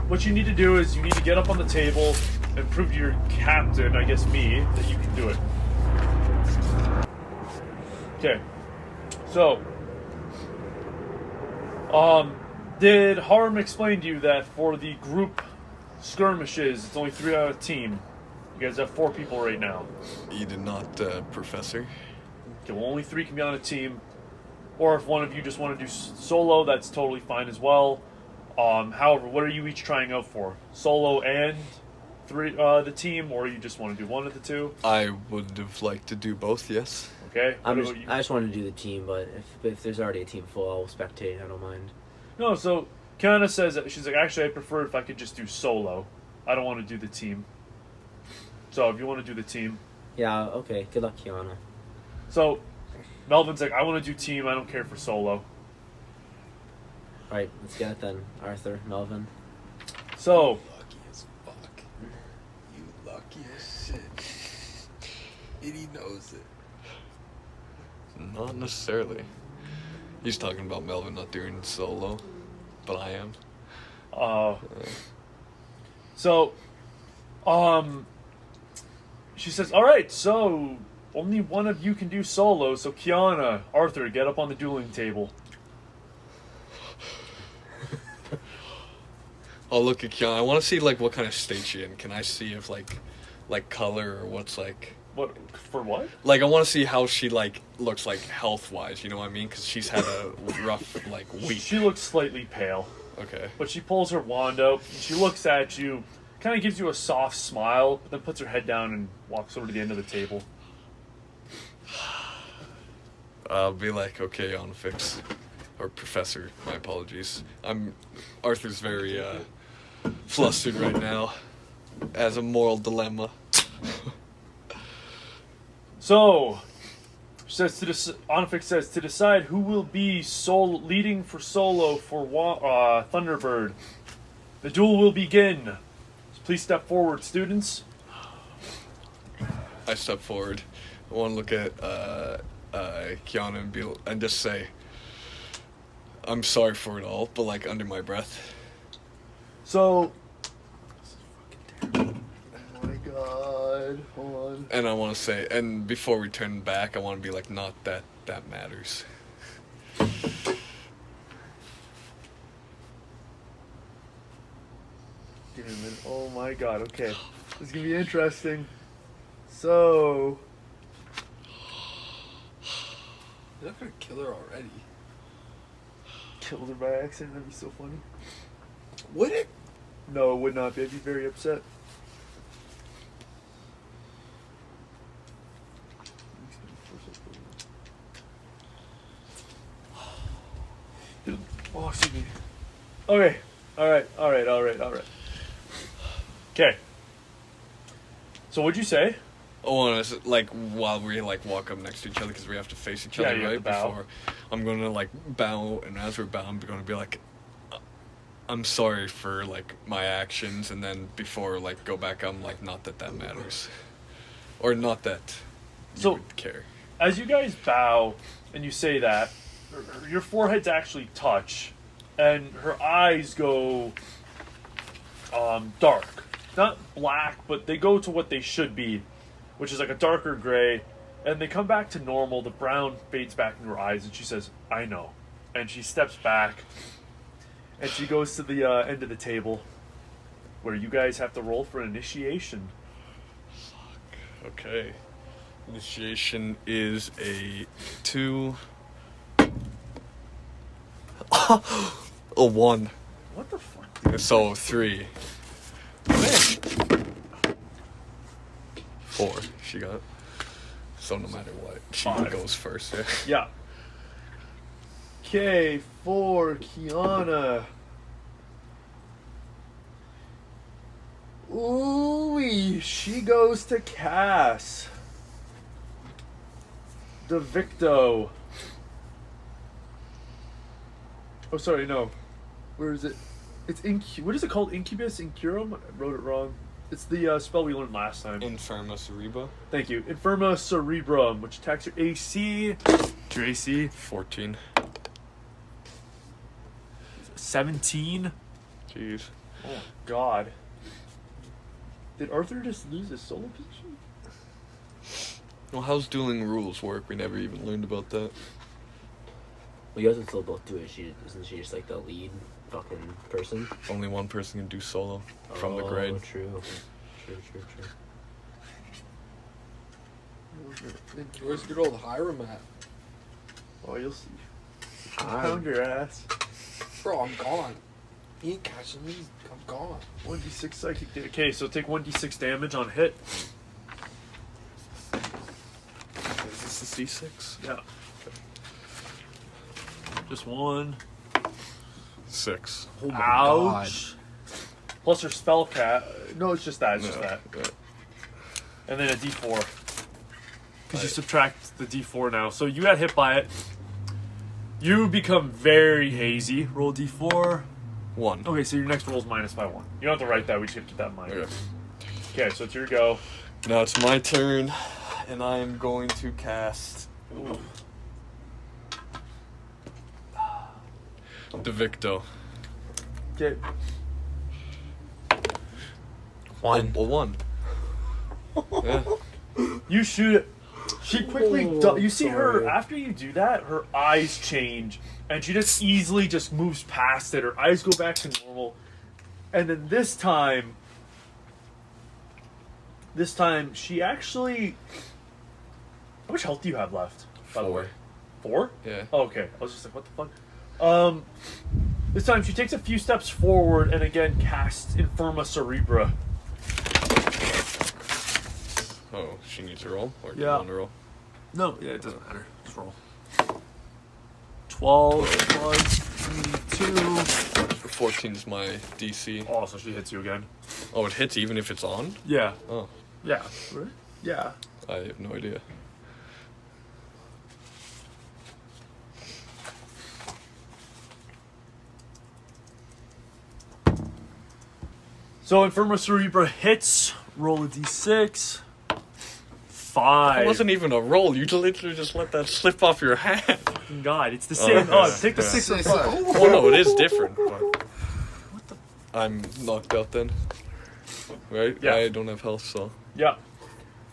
What you need to do is you need to get up on the table and prove to your captain, I guess me, that you can do it. Okay. So, did Harm explain to you that for the group skirmishes, it's only 3 out of team? You guys have 4 people right now. You did not, Professor. Okay, well, only 3 can be on a team. Or if one of you just want to do solo, that's totally fine as well. However, what are you each trying out for? Solo and the team, or you just want to do one of the two? I would have liked to do both, yes. Okay. I just want to do the team, but if there's already a team full, I'll spectate. I don't mind. No, so Kiana says that she's like, actually, I prefer if I could just do solo. I don't want to do the team. So if you want to do the team. Yeah, okay. Good luck, Kiana. So Melvin's like, I want to do team. I don't care for solo. Alright, let's get it then. Arthur, Melvin. So, Lucky as fuck. You lucky as shit. And he knows it. Not necessarily. He's talking about Melvin not doing solo, but I am. So, she says, all right, so only one of you can do solo. So Kiana, Arthur, get up on the dueling table. I'll look at Kiana. I want to see like what kind of state she in. Can I see if like color or what's like? What for? What? Like I want to see how she like looks like health wise. You know what I mean? Because she's had a rough like week. She looks slightly pale, Okay. but she pulls her wand out and she looks at you, kind of gives you a soft smile, but then puts her head down and walks over to the end of the table. I'll be like, okay, on fix, or Professor. My apologies. Arthur's very flustered right now, as a moral dilemma. So, Onifix says, to decide who will be leading for solo for Thunderbird, the duel will begin. Please step forward, students. I step forward. I want to look at Kiana and just say, I'm sorry for it all, but like under my breath. So, Oh my god. Hold on. And I want to say, and before we turn back, I want to be like, not that matters. Give me a minute. Oh my god. Okay. This is gonna be interesting. So. You're not gonna kill her already. Killed her by accident. That'd be so funny. Would it? No, it would not be. I'd be very upset. oh, excuse me. Okay. All right. Okay. So what'd you say? I want to like while we like walk up next to each other because we have to face each Yeah, other you have right to bow. before. I'm gonna like bow, and as we're bowing, I'm gonna be like, I'm sorry for like my actions, and then before like go back, I'm like, not that matters, or not that you So- would care. As you guys bow and you say that, your foreheads actually touch, and her eyes go dark. Not black, but they go to what they should be, which is like a darker gray, And they come back to normal. The brown fades back into her eyes, and she says, "I know." And she steps back, and she goes to the end of the table, where you guys have to roll for initiation. Okay. Initiation is a 2. A 1. What the fuck? So 3. 4. She got. So no matter what, she 5. goes first. Yeah. Yeah. Okay, for Kiana. Ooh, she goes to Cass. The Victo. Oh, sorry, no. Where is it? It's what is it called? Incubus? Incurum? I wrote it wrong. It's the spell we learned last time. Infirma Cerebra. Thank you. Infirma Cerebrum, which attacks your AC. Your AC 14. 17. Jeez. Oh God. Did Arthur just lose his solo position? Well, how's dueling rules work? We never even learned about that. Well, you guys would still both do it. Isn't she just like the lead fucking person? Only one person can do solo from the Oh, grade. True. Where's good old Hiram at? Oh, you'll see. Pound your ass. Bro, I'm gone. He ain't catching me. I'm gone. 1d6 psychic damage. Okay, so take 1d6 damage on hit. Is this the C6? Yeah. Just 1. 6. Oh my Ouch. Plus her spell cat. No, it's just that. It's just that. Yeah. And then a d4. Because you subtract the d4 now. So you got hit by it. You become very hazy. Roll d4. 1. Okay, so your next roll is minus by 1. You don't have to write that. We just have to keep that in mind. Okay. Okay, so it's your go. Now it's my turn, and I am going to cast the Victo. Okay. 1. A 1. Yeah. You shoot it. She quickly. You see her after you do that. Her eyes change, and she just easily just moves past it. Her eyes go back to normal, and then this time she actually. How much health do you have left? By the 4. way, 4. Yeah. Oh, okay, I was just like, what the fuck? This time she takes a few steps forward and again casts Infirma Cerebra. Oh, she needs to roll? Or do you Yeah. want to roll? No, yeah, it doesn't matter. Just roll. 12 plus 2. 14 is my DC. Oh, so she hits you again. Oh, it hits even if it's on? Yeah. Oh, Yeah. Really? Yeah. I have no idea. So Infirma Cerebra hits. Roll a d6. 5. It wasn't even a roll. You literally just let that slip off your hand. God, it's the same. Okay. Oh, take the Yeah. 6 or 5. Oh, no, it is different. But I'm knocked out then. Right? Yeah. I don't have health, so. Yeah.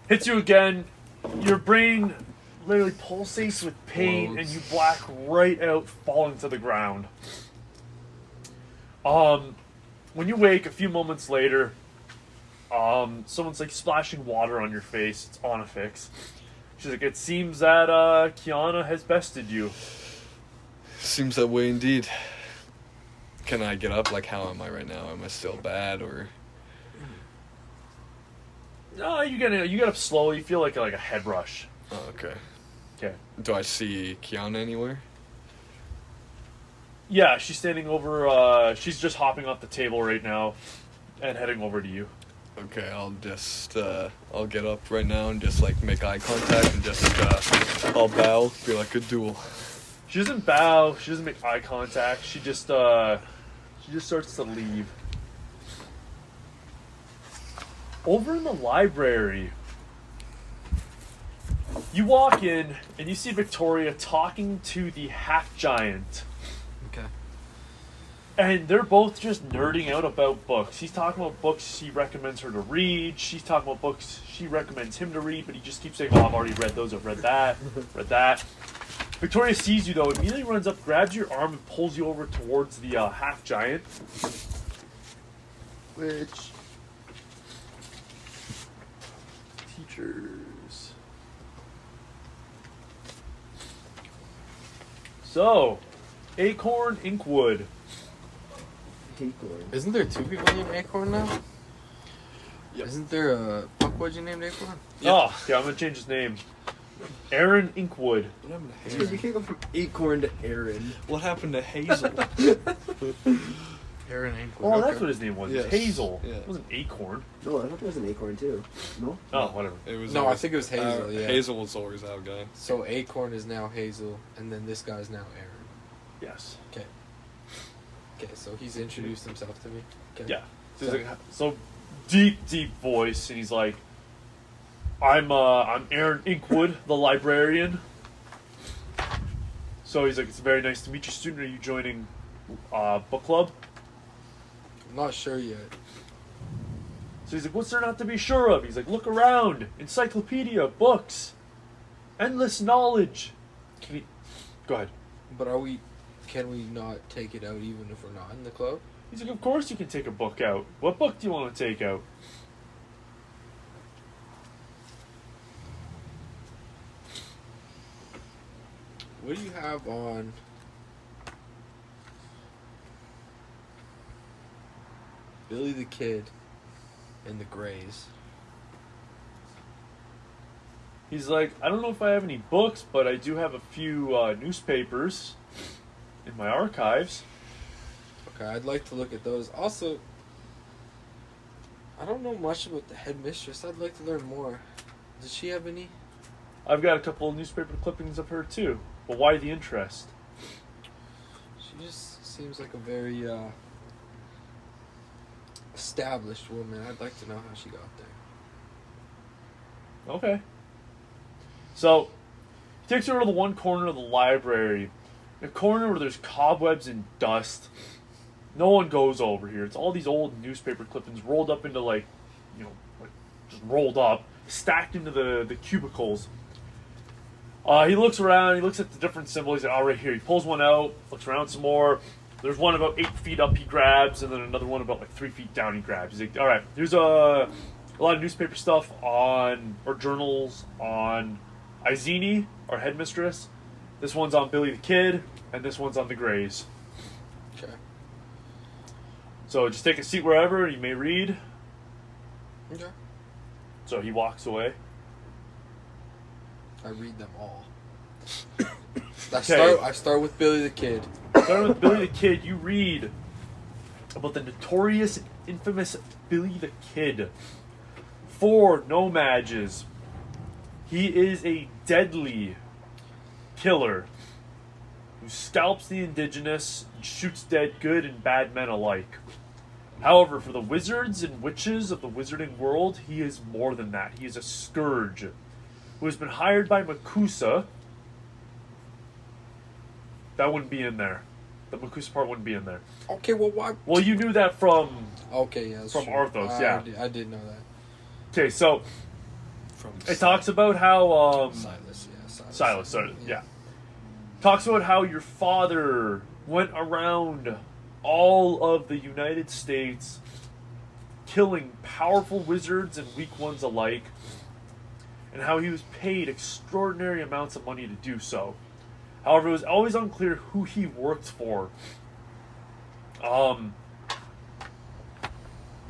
Hits you again. Your brain literally pulsates with pain and you black right out, falling to the ground. When you wake a few moments later, someone's like splashing water on your face. It's on a fix. She's like, it seems that Kiana has bested you. Seems that way indeed. Can I get up? Like, how am I right now? Am I still bad, or? No, you get up slowly. You feel like a head rush. Oh, okay. Okay. Do I see Kiana anywhere? Yeah, she's standing over. She's just hopping off the table right now, and heading over to you. Okay, I'll just, I'll get up right now and just, like, make eye contact and just, I'll bow, be like, good duel. She doesn't bow. She doesn't make eye contact. She just starts to leave. Over in the library, you walk in and you see Victoria talking to the half giant. Okay. And they're both just nerding out about books. He's talking about books he recommends her to read. She's talking about books she recommends him to read, but he just keeps saying, oh, I've already read those, I've read that, read that. Victoria sees you, though, immediately runs up, grabs your arm, and pulls you over towards the half-giant. Which teachers? So, Acorn Inkwood. Acorn. Isn't there two people named Acorn now? Yep. Isn't there a fuckboy named Acorn? Yep. Oh, yeah, I'm going to change his name. Aaron Inkwood. What happened to Dude, Hazel? we can't go from Acorn to Aaron. What happened to Hazel? Aaron Acorn. Oh, that's what his name was. Yes. Hazel. Yeah. It wasn't Acorn. No, I thought there was an Acorn too. No? Oh, whatever. It was No, I always- think it was Hazel, yeah. Hazel was always our guy. So Acorn is now Hazel, and then this guy's now Aaron. Yes. Okay, so he's introduced himself to me. Okay. Yeah. So, he's like, so deep voice, and he's like, I'm Aaron Inkwood, the librarian. So he's like, it's very nice to meet you, student. Are you joining book club? I'm not sure yet. So he's like, what's there not to be sure of? He's like, look around, encyclopedia, books, endless knowledge. Go ahead. But can we not take it out even if we're not in the club? He's like, of course you can take a book out. What book do you want to take out? What do you have on Billy the Kid and the Greys? He's like, I don't know if I have any books, but I do have a few newspapers in my archives. Okay, I'd like to look at those. Also, I don't know much about the headmistress. I'd like to learn more. Does she have any? I've got a couple of newspaper clippings of her too. But why the interest? She just seems like a very established woman. I'd like to know how she got there. Okay. So, he takes her to the one corner of the library. A corner where there's cobwebs and dust. No one goes over here. It's all these old newspaper clippings rolled up into like just rolled up, stacked into the cubicles. He looks around, he looks at the different symbols. He's like, all right, here. He pulls one out, looks around some more. There's one about 8 feet up he grabs, and then another one about like 3 feet down he grabs. He's like, all right, here's a lot of newspaper stuff or journals on Izini, our headmistress. This one's on Billy the Kid, and this one's on the Greys. Okay. So just take a seat wherever, you may read. Okay. So he walks away. I read them all. I start with Billy the Kid. Starting with Billy the Kid, you read about the notorious, infamous Billy the Kid. 4 no matches. He is a deadly killer who scalps the indigenous and shoots dead good and bad men alike. However, for the wizards and witches of the wizarding world, he is more than that. He is a scourge who has been hired by Makusa. That wouldn't be in there. The Makusa part wouldn't be in there. Okay, well, why? Well, you knew that from... Okay, yeah, that's From true. Arthos, yeah. I did know that. Okay, so From it talks about how... Silas, yeah. Silas, sorry, yeah. Talks about how your father went around all of the United States killing powerful wizards and weak ones alike, and how he was paid extraordinary amounts of money to do so. However, it was always unclear who he worked for.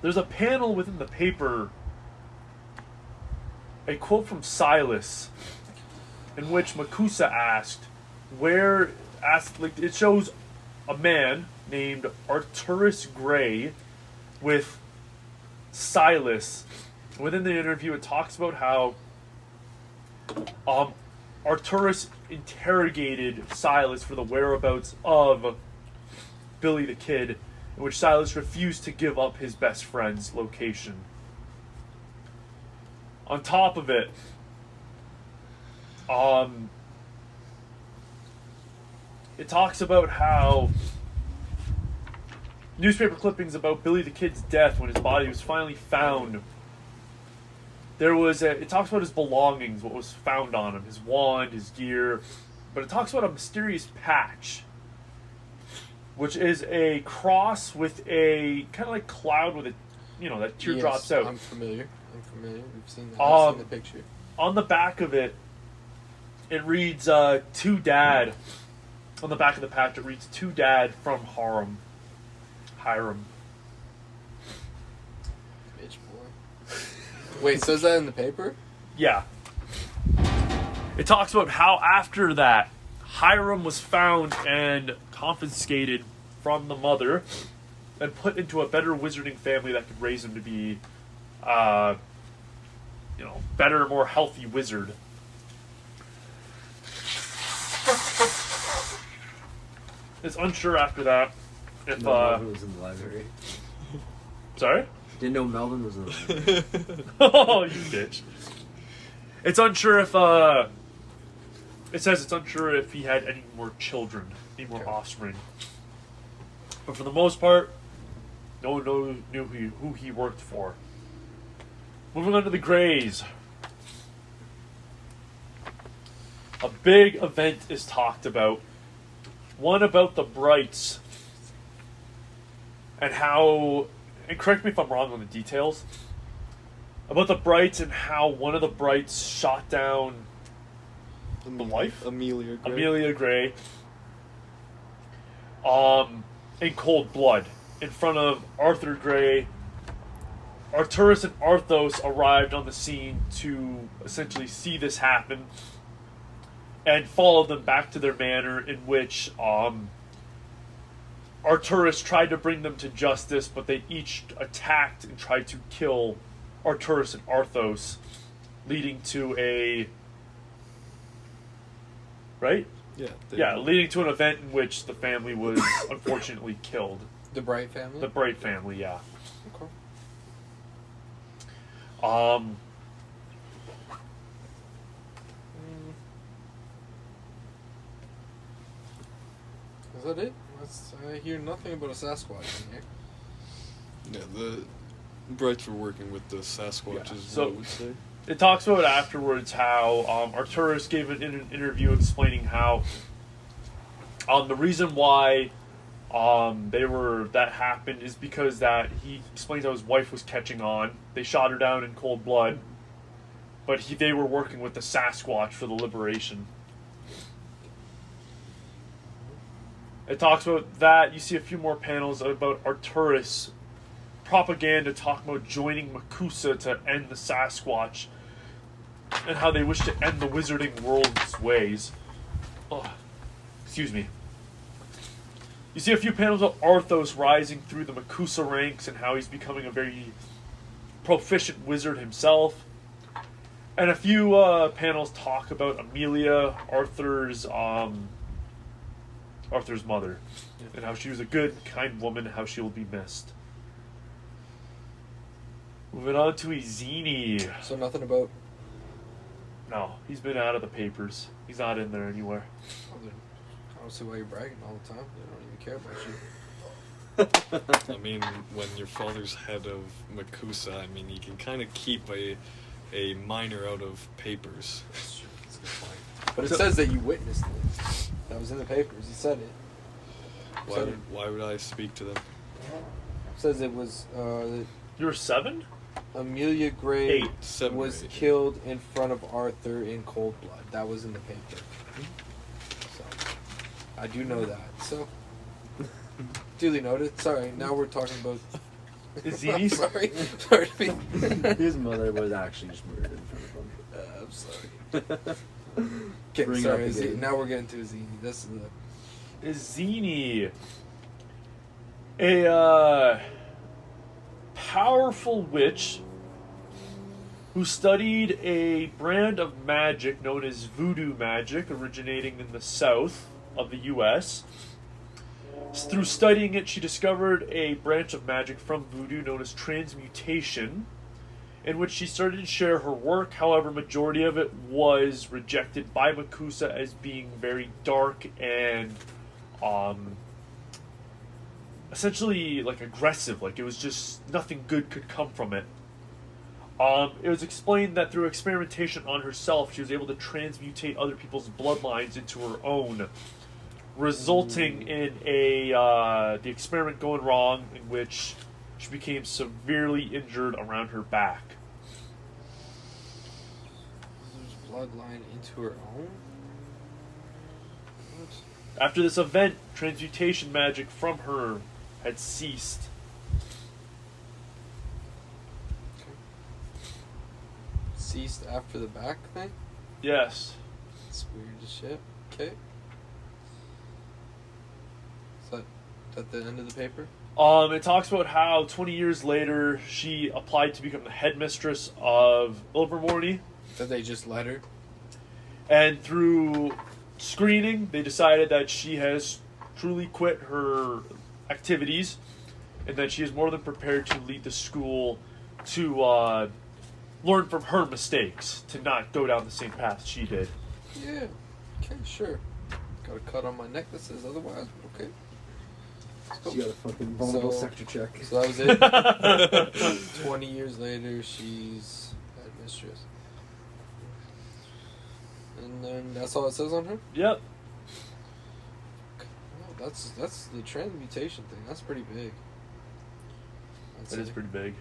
There's a panel within the paper, a quote from Silas, in which Makusa asked, it shows a man named Arturus Gray with Silas. Within the interview, it talks about how Arturus interrogated Silas for the whereabouts of Billy the Kid, in which Silas refused to give up his best friend's location. On top of it, it talks about how newspaper clippings about Billy the Kid's death when his body was finally found. There was it talks about his belongings, what was found on him, his wand, his gear, but it talks about a mysterious patch, which is a cross with a kind of like cloud with a, that tear drops out. I'm familiar. We've seen that. I've seen the picture. On the back of it, it reads to Dad. On the back of the patch, it reads to Dad from Hiram. Bitch boy. Wait, says that in the paper? Yeah. It talks about how after that, Hiram was found and confiscated from the mother and put into a better wizarding family that could raise him to be, better, more healthy wizard. It's unsure after that if, Melvin was in the library. Sorry? Didn't know Melvin was in the library. Oh, you bitch. It's unsure if, it says it's unsure if he had any more children, any more offspring. But for the most part, no one knew who he worked for. Moving on to the Greys. A big event is talked about. One about the Brights. And how, and correct me if I'm wrong on the details, about the Brights and how one of the Brights shot down the wife? Amelia Gray. Amelia Gray. In cold blood. In front of Arthur Gray. Arturus and Arthos arrived on the scene to essentially see this happen and followed them back to their manor, in which Arturus tried to bring them to justice, but they each attacked and tried to kill Arturus and Arthos, leading to a... Right? Yeah. Leading to an event in which the family was unfortunately killed. The Bright family? The Bright family, yeah. Okay. Is that it? I hear nothing about a Sasquatch in here. Yeah, the Brights were working with the Sasquatches, So- I would say. It talks about afterwards how Arturus gave an interview explaining how the reason why that happened is because that he explains how his wife was catching on. They shot her down in cold blood, but they were working with the Sasquatch for the liberation. It talks about that. You see a few more panels about Arturus propaganda talking about joining Makusa to end the Sasquatch and how they wish to end the wizarding world's ways. Oh, excuse me. You see a few panels of Arthos rising through the Makusa ranks and how he's becoming a very proficient wizard himself. And a few panels talk about Amelia, Arthur's mother, and how she was a good, kind woman, how she will be missed. Moving on to Izini. So nothing about... No, he's been out of the papers. He's not in there anywhere. I don't see why you're bragging all the time. They don't even care about you. I mean, when your father's head of Makusa, I mean, you can kind of keep a minor out of papers. That's true. That's a good point. But it says that you witnessed it. That was in the papers. You said it. Why would I speak to them? It says it was... You were 7? Amelia Gray 8. 7 or was 8. killed in front of Arthur in cold blood. That was in the paper. So, I do know that. So, duly noted. Sorry, now we're talking about... Izini? Sorry. Sorry to be... His mother was actually just murdered in front of him. I'm sorry. Okay, Bring sorry. up again. Now we're getting to Izini. This is the... Izini. A powerful witch who studied a brand of magic known as voodoo magic, originating in the south of the U.S. Through studying it, she discovered a branch of magic from voodoo known as transmutation, in which she started to share her work. However, majority of it was rejected by Makusa as being very dark and essentially like aggressive. Like it was just nothing good could come from it. It was explained that through experimentation on herself, she was able to transmutate other people's bloodlines into her own, resulting in the experiment going wrong, in which she became severely injured around her back. Bloodline into her own? What? After this event, transmutation magic from her had ceased. Ceased after the back thing? Yes. It's weird as shit. Okay. Is that the end of the paper? It talks about how 20 years later she applied to become the headmistress of Ilvermorny, Did they just let her? and through screening, they decided that she has truly quit her activities, and that she is more than prepared to lead the school to learn from her mistakes, to not go down the same path she did. Yeah. Okay, sure. Got a cut on my neck that says otherwise, but okay. She got a fucking vulnerable So- sector check. So that was it. 20 years later, she's headmistress. And then that's all it says on her? Yep. Oh, that's the transmutation thing. That's pretty big. That's It is pretty big.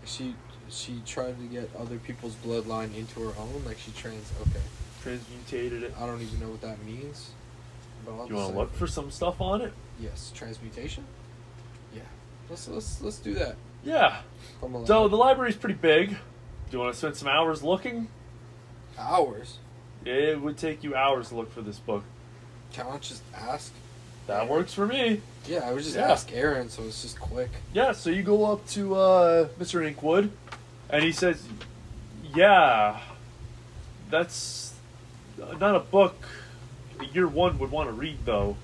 She tried to get other people's bloodline into her own, like she okay. Transmutated it. I don't even know what that means. But I'll You just want say- to look for some stuff on it? Yes, transmutation? Yeah. Let's do that. Yeah. I'm allowed. So the library's pretty big. Do you want to spend some hours looking? Hours. It would take you hours to look for this book. Can I just ask? That works for me. Yeah, I would just Yeah. ask Aaron, so it's just quick. Yeah, so you go up to Mr. Inkwood, and he says, yeah, that's not a book year one would want to read, though.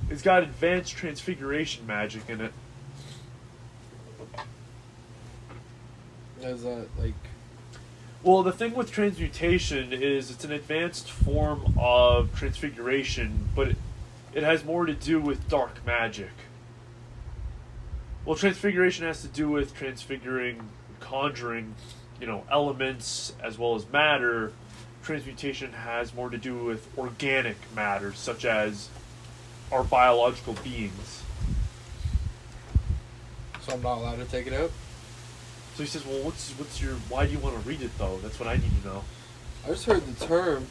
It's got advanced transfiguration magic in it. Is that like? Well, the thing with transmutation is it's an advanced form of transfiguration, but it has more to do with dark magic. Well, transfiguration has to do with transfiguring, conjuring, elements as well as matter. Transmutation has more to do with organic matter, such as our biological beings. So I'm not allowed to take it out? So he says, well, what's your, why do you want to read it, though? That's what I need to know. I just heard the term.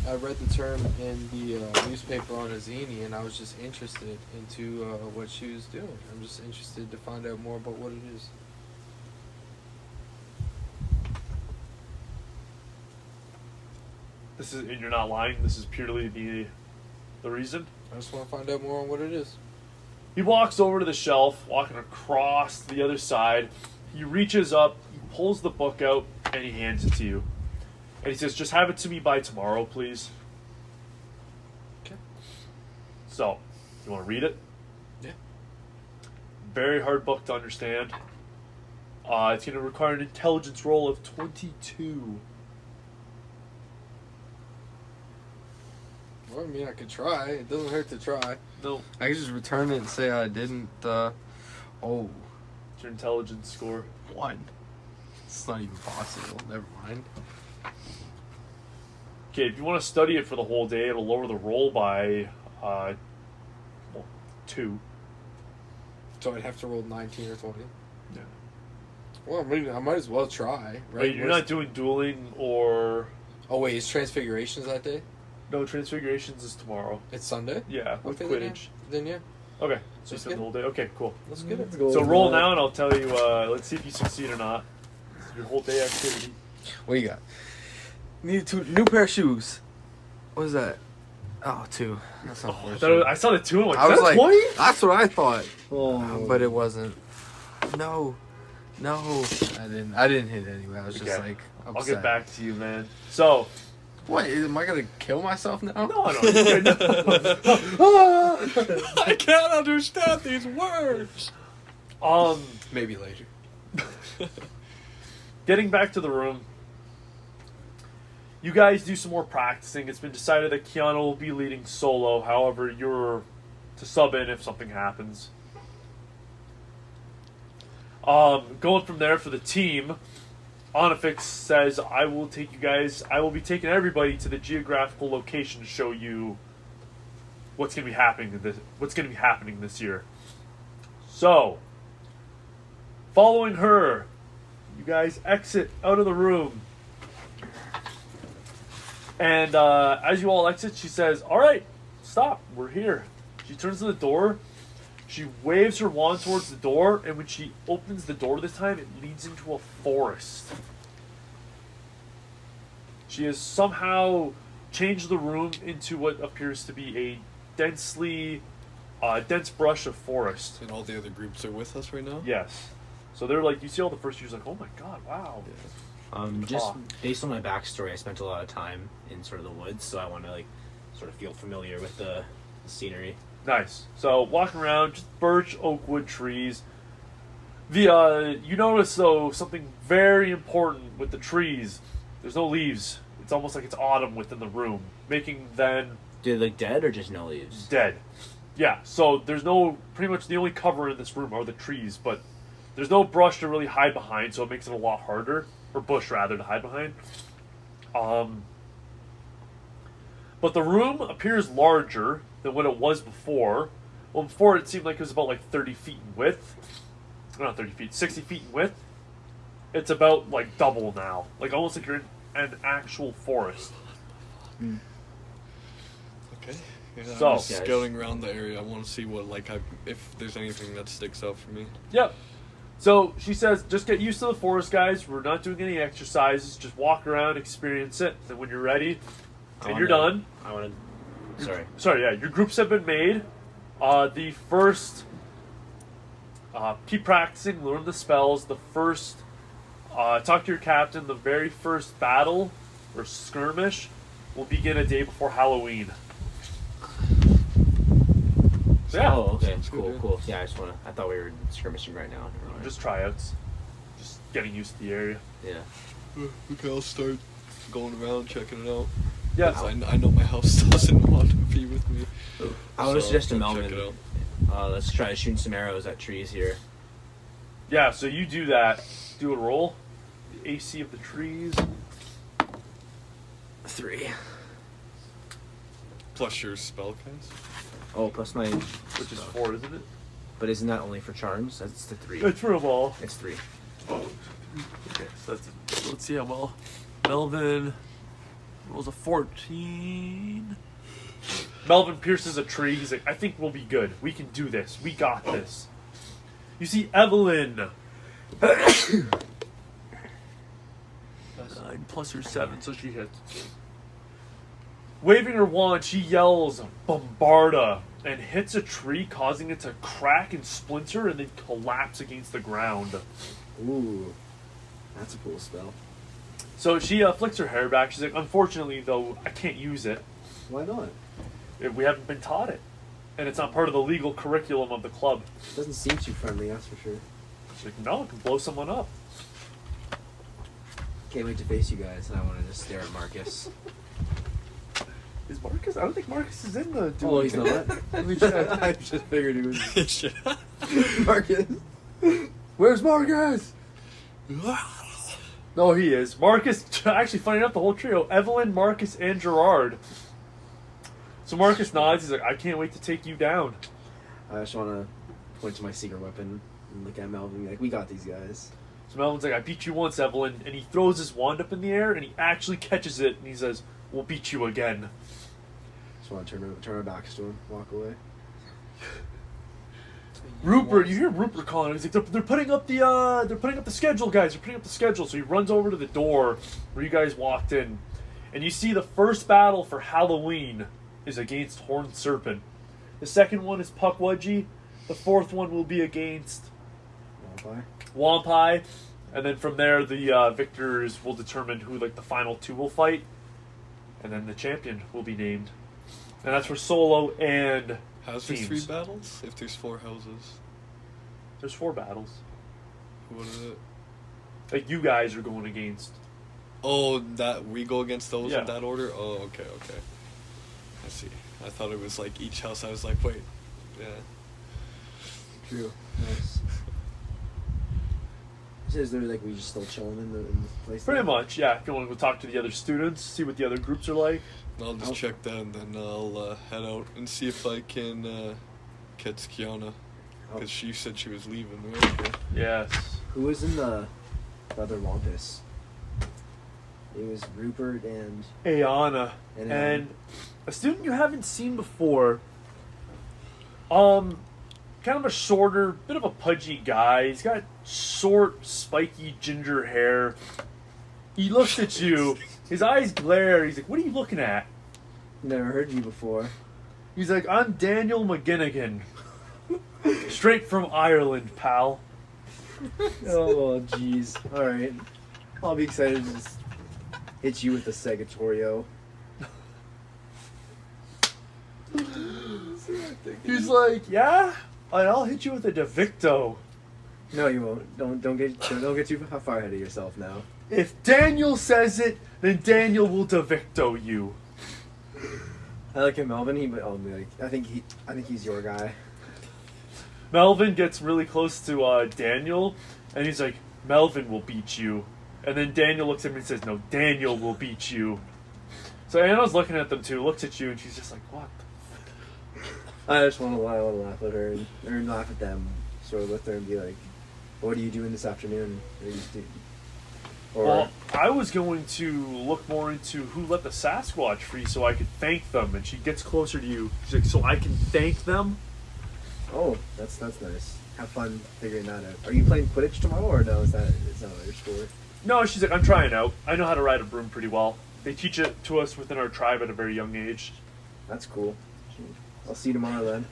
I read the term in the newspaper on Azini, and I was just interested into what she was doing. I'm just interested to find out more about what it is. This is, and you're not lying, this is purely the reason? I just want to find out more on what it is. He walks over to the shelf, walking across to the other side. He reaches up, he pulls the book out, and he hands it to you. And he says, just have it to me by tomorrow, please. Okay. So, you want to read it? Yeah. Very hard book to understand. It's going to require an intelligence roll of 22. Well, I mean, I could try. It doesn't hurt to try. No, I could just return it and say I didn't. Oh, it's your intelligence score. 1. It's not even possible. Never mind. Okay, if you want to study it for the whole day, it'll lower the roll by 2. So I'd have to roll 19 or 20. Yeah. Well, maybe I might as well try, right? Wait, you're not doing dueling or... Oh wait, is Transfigurations that day? No, Transfigurations is tomorrow. It's Sunday. Yeah, with Okay, Quidditch. Then yeah, Okay, so you Let's spend get the whole day. Okay, cool. let's get it. Let's go So with roll that. now, and I'll tell you. Let's see if you succeed or not. This is your whole day activity. What you got? Need 2 new pair of shoes. What is that? Oh, 2. That's not I, thought I saw the 2. I'm like, I was that's like, 20? that's what I thought, Oh, but it wasn't. No. I didn't hit it anyway. I was just Okay. like upset. I'll get back to you, man. So, What? Am I gonna kill myself now? no, you're good. I can't understand these words. Maybe later. Getting back to the room, you guys do some more practicing. It's been decided that Keanu will be leading solo. However, you're to sub in if something happens. Going from there for the team, Onifix says, I will be taking everybody to the geographical location to show you what's going to be happening this year. So, following her, you guys exit out of the room. And as you all exit, she says, all right, stop, we're here. She turns to the door. She waves her wand towards the door, and when she opens the door this time, it leads into a forest. She has somehow changed the room into what appears to be a dense brush of forest. And all the other groups are with us right now? Yes. So they're like, you see all the first years, like, oh my god, wow. Just based on my backstory, I spent a lot of time in sort of the woods, so I want to like sort of feel familiar with the scenery. Nice. So walking around, just birch, oak wood trees. You notice though something very important with the trees. There's no leaves. It's almost like it's autumn within the room, making them Do they look dead or just no leaves? dead. Yeah. So there's pretty much the only cover in this room are the trees, but there's no brush to really hide behind, so it makes it a lot harder, or bush rather, to hide behind. But the room appears larger than what it was before. Well, before it seemed like it was about like 30 feet in width. Not 30 feet, 60 feet in width. It's about like double now. Like almost like you're in an actual forest. Okay. Yeah, So- I'm just scouting around the area. I want to see if there's anything that sticks out for me. Yep. So she says, just get used to the forest, guys. We're not doing any exercises. Just walk around, experience it. Then when you're ready and you're done. I want to. Sorry, yeah. Your groups have been made. The first, keep practicing, learn the spells. The first, talk to your captain. The very first battle or skirmish will begin a day before Halloween. So, yeah, Oh, okay. Sounds Cool, good. cool. Yeah, I just want to. I thought we were skirmishing right now. Never mind. just tryouts. Just getting used to the area. Yeah. Okay, I'll start going around, checking it out. Yeah. 'Cause I know my house doesn't want to be with me. I would suggest to I'll check Melvin. it out. Let's try shooting some arrows at trees here. Yeah, so you do that. Do a roll. The AC of the trees. 3. Plus your spell cast. Oh, plus my. Which is 4, isn't it? But isn't that only for charms? That's the 3. It's for a ball. It's 3. Okay, so let's see how well. Melvin rolls a 14. Melvin pierces a tree. He's like, I think we'll be good. We can do this. We got this. You see Evelyn. 9 plus her 7, so she hits. Waving her wand, she yells, Bombarda, and hits a tree, causing it to crack and splinter and then collapse against the ground. Ooh, that's a cool spell. So she flicks her hair back. She's like, unfortunately, though, I can't use it. Why not? We haven't been taught it. And it's not part of the legal curriculum of the club. It doesn't seem too friendly, that's for sure. She's like, no, it can blow someone up. Can't wait to face you guys, and I want to just stare at Marcus. Is Marcus? I don't think Marcus is in the Oh, he's not? Holy shit. I just figured he was. Shit. Marcus! Where's Marcus? No, he is. Marcus, actually, funny enough, the whole trio, Evelyn, Marcus, and Gerard. So Marcus nods. He's like, I can't wait to take you down. I just want to point to my secret weapon and look at Melvin and be like, we got these guys. So Melvin's like, I beat you once, Evelyn. And he throws his wand up in the air, and he actually catches it, and he says, we'll beat you again. Just want to turn our backs to him, walk away. Rupert, you hear Rupert calling. He's like, they're putting up the schedule, guys. They're putting up the schedule. So he runs over to the door where you guys walked in, and you see the first battle for Halloween is against Horned Serpent. The second one is Puckwudgie. The fourth one will be against Wampai? Wampai, and then from there the victors will determine who like the final two will fight, and then the champion will be named, and that's for solo and How's there teams. 3 battles? If there's 4 houses, There's 4 battles. what is it? Like you guys are going against. Oh, that we go against those Yeah. in that order? Oh, okay. I see. I thought it was like each house. I was like, wait. Yeah. True. Nice. So is there like we just still chilling in the place? Pretty now? much, yeah. If you want to go talk to the other students, see what the other groups are like. I'll just check that and then I'll head out and see if I can catch Kiana. Because she said she was leaving, right? Yes. Who was in the other Wampus? It was Rupert and Ayana. And, And a student you haven't seen before. Kind of a shorter, bit of a pudgy guy. He's got short, spiky ginger hair. He looks at you. His eyes glare. He's like, "What are you looking at?" never heard you before. He's like, "I'm Daniel McGinnigan. Straight from Ireland, pal." Oh jeez. All right, I'll be excited to just hit you with the Segatorio. He's like, "Yeah, and I'll hit you with a Devicto. No, you won't. Don't get too far ahead of yourself now. If Daniel says it, then Daniel will Devicto you." I like him, Melvin. I think he's your guy. Melvin gets really close to Daniel, and he's like, "Melvin will beat you." And then Daniel looks at me and says, "No, Daniel will beat you." So Anna's looking at them too, looks at you, and she's just like, "What the I just want to laugh at her or laugh at them, sort of with her, and be like, "What are you doing this afternoon?" Well, I was going to look more into who let the Sasquatch free so I could thank them. And she gets closer to you. She's like, "So I can thank them?" Oh, that's nice. Have fun figuring that out. Are you playing Quidditch tomorrow, or no? Is that your sport? No, she's like, "I'm trying out. I know how to ride a broom pretty well. They teach it to us within our tribe at a very young age." That's cool. I'll see you tomorrow then.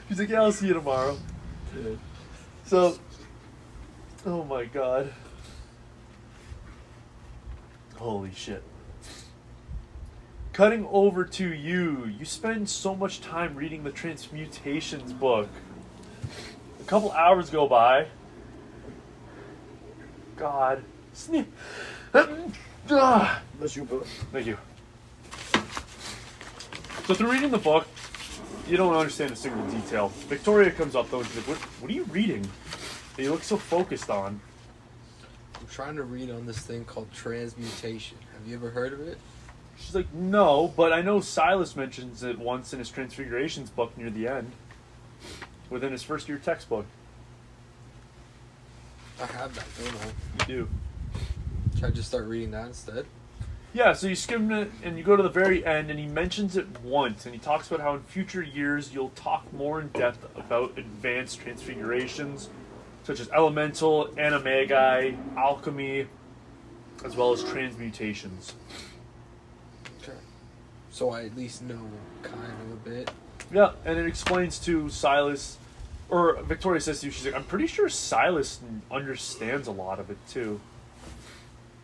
She's like, "Yeah, I'll see you tomorrow." Yeah. So, oh my god. Holy shit. Cutting over to you. You spend so much time reading the Transmutations book. A couple hours go by. God. Bless you, bro. Thank you. So through reading the book, you don't understand a single detail. Victoria comes up though and she's like, what are you reading that you look so focused on?" I'm trying to read on this thing called transmutation. Have you ever heard of it? She's like, "No, but I know Silas mentions it once in his Transfigurations book near the end. Within his first year textbook." I have that, don't I? You do. Should I just start reading that instead? Yeah, so you skim it and you go to the very end and he mentions it once and he talks about how in future years you'll talk more in depth about advanced transfigurations such as elemental, animagi, alchemy, as well as transmutations. Okay. So I at least know kind of a bit. Yeah, and it explains to Silas, or Victoria says to you, she's like, "I'm pretty sure Silas understands a lot of it too."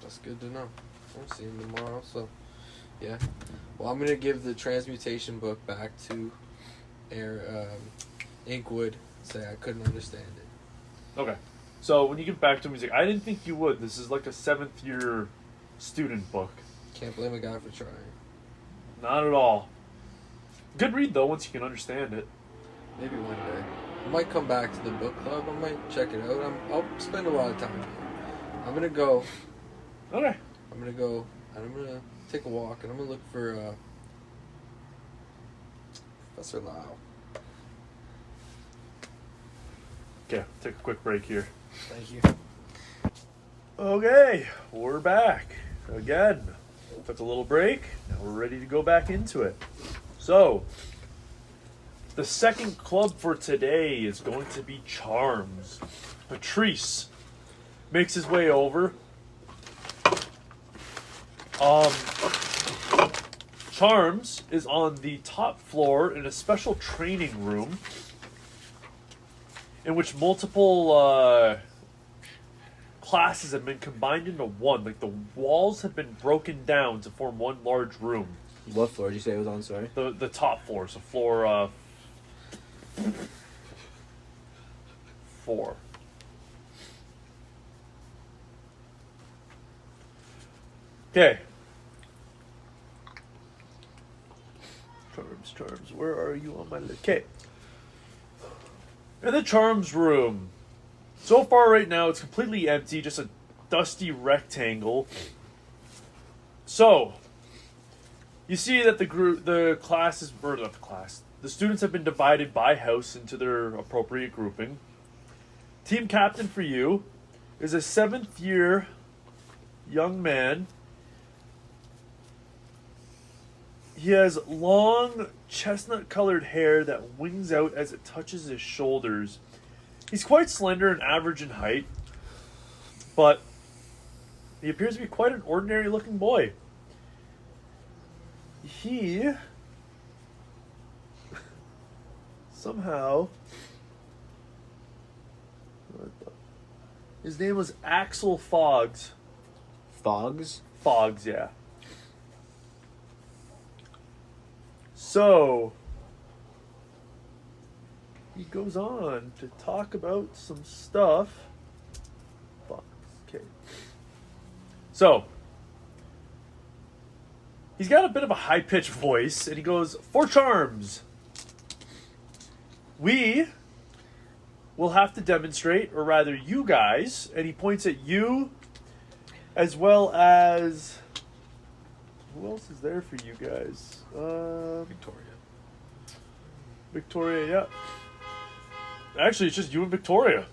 That's good to know. I'll see him tomorrow, so yeah. Well, I'm gonna give the transmutation book back to Inkwood. Say I couldn't understand it. Okay. So when you get back to him, he's like, "I didn't think you would. This is like a 7th year student book." Can't blame a guy for trying. Not at all. Good read though, once you can understand it. Maybe one day. I might come back to the book club. I might check it out. I'll spend a lot of time here. I'm gonna go. Okay. I'm gonna go and I'm gonna take a walk and I'm gonna look for Professor Lau. Okay, take a quick break here. Thank you. Okay, we're back again. Took a little break. Now we're ready to go back into it. So, the second club for today is going to be Charms. Patrice makes his way over. Charms is on the top floor in a special training room in which multiple classes have been combined into one. Like the walls have been broken down to form one large room. What floor did you say it was on? Sorry. The top floor, so floor 4. Okay. Charms. Where are you on my list? Okay. In the charms room. So far right now it's completely empty, just a dusty rectangle. So, you see that the students have been divided by house into their appropriate grouping. Team captain for you is a 7th year young man. He has long chestnut colored hair that wings out as it touches his shoulders. He's quite slender and average in height, but he appears to be quite an ordinary looking boy. He somehow, his name was Axel Foggs. Fogs? Foggs, yeah. So, he goes on to talk about some stuff. Foggs, okay. So, he's got a bit of a high-pitched voice, and he goes, "For charms, we will have to demonstrate, or rather you guys," and he points at you, as well as... Who else is there for you guys? Victoria, yeah. Actually, it's just you and Victoria.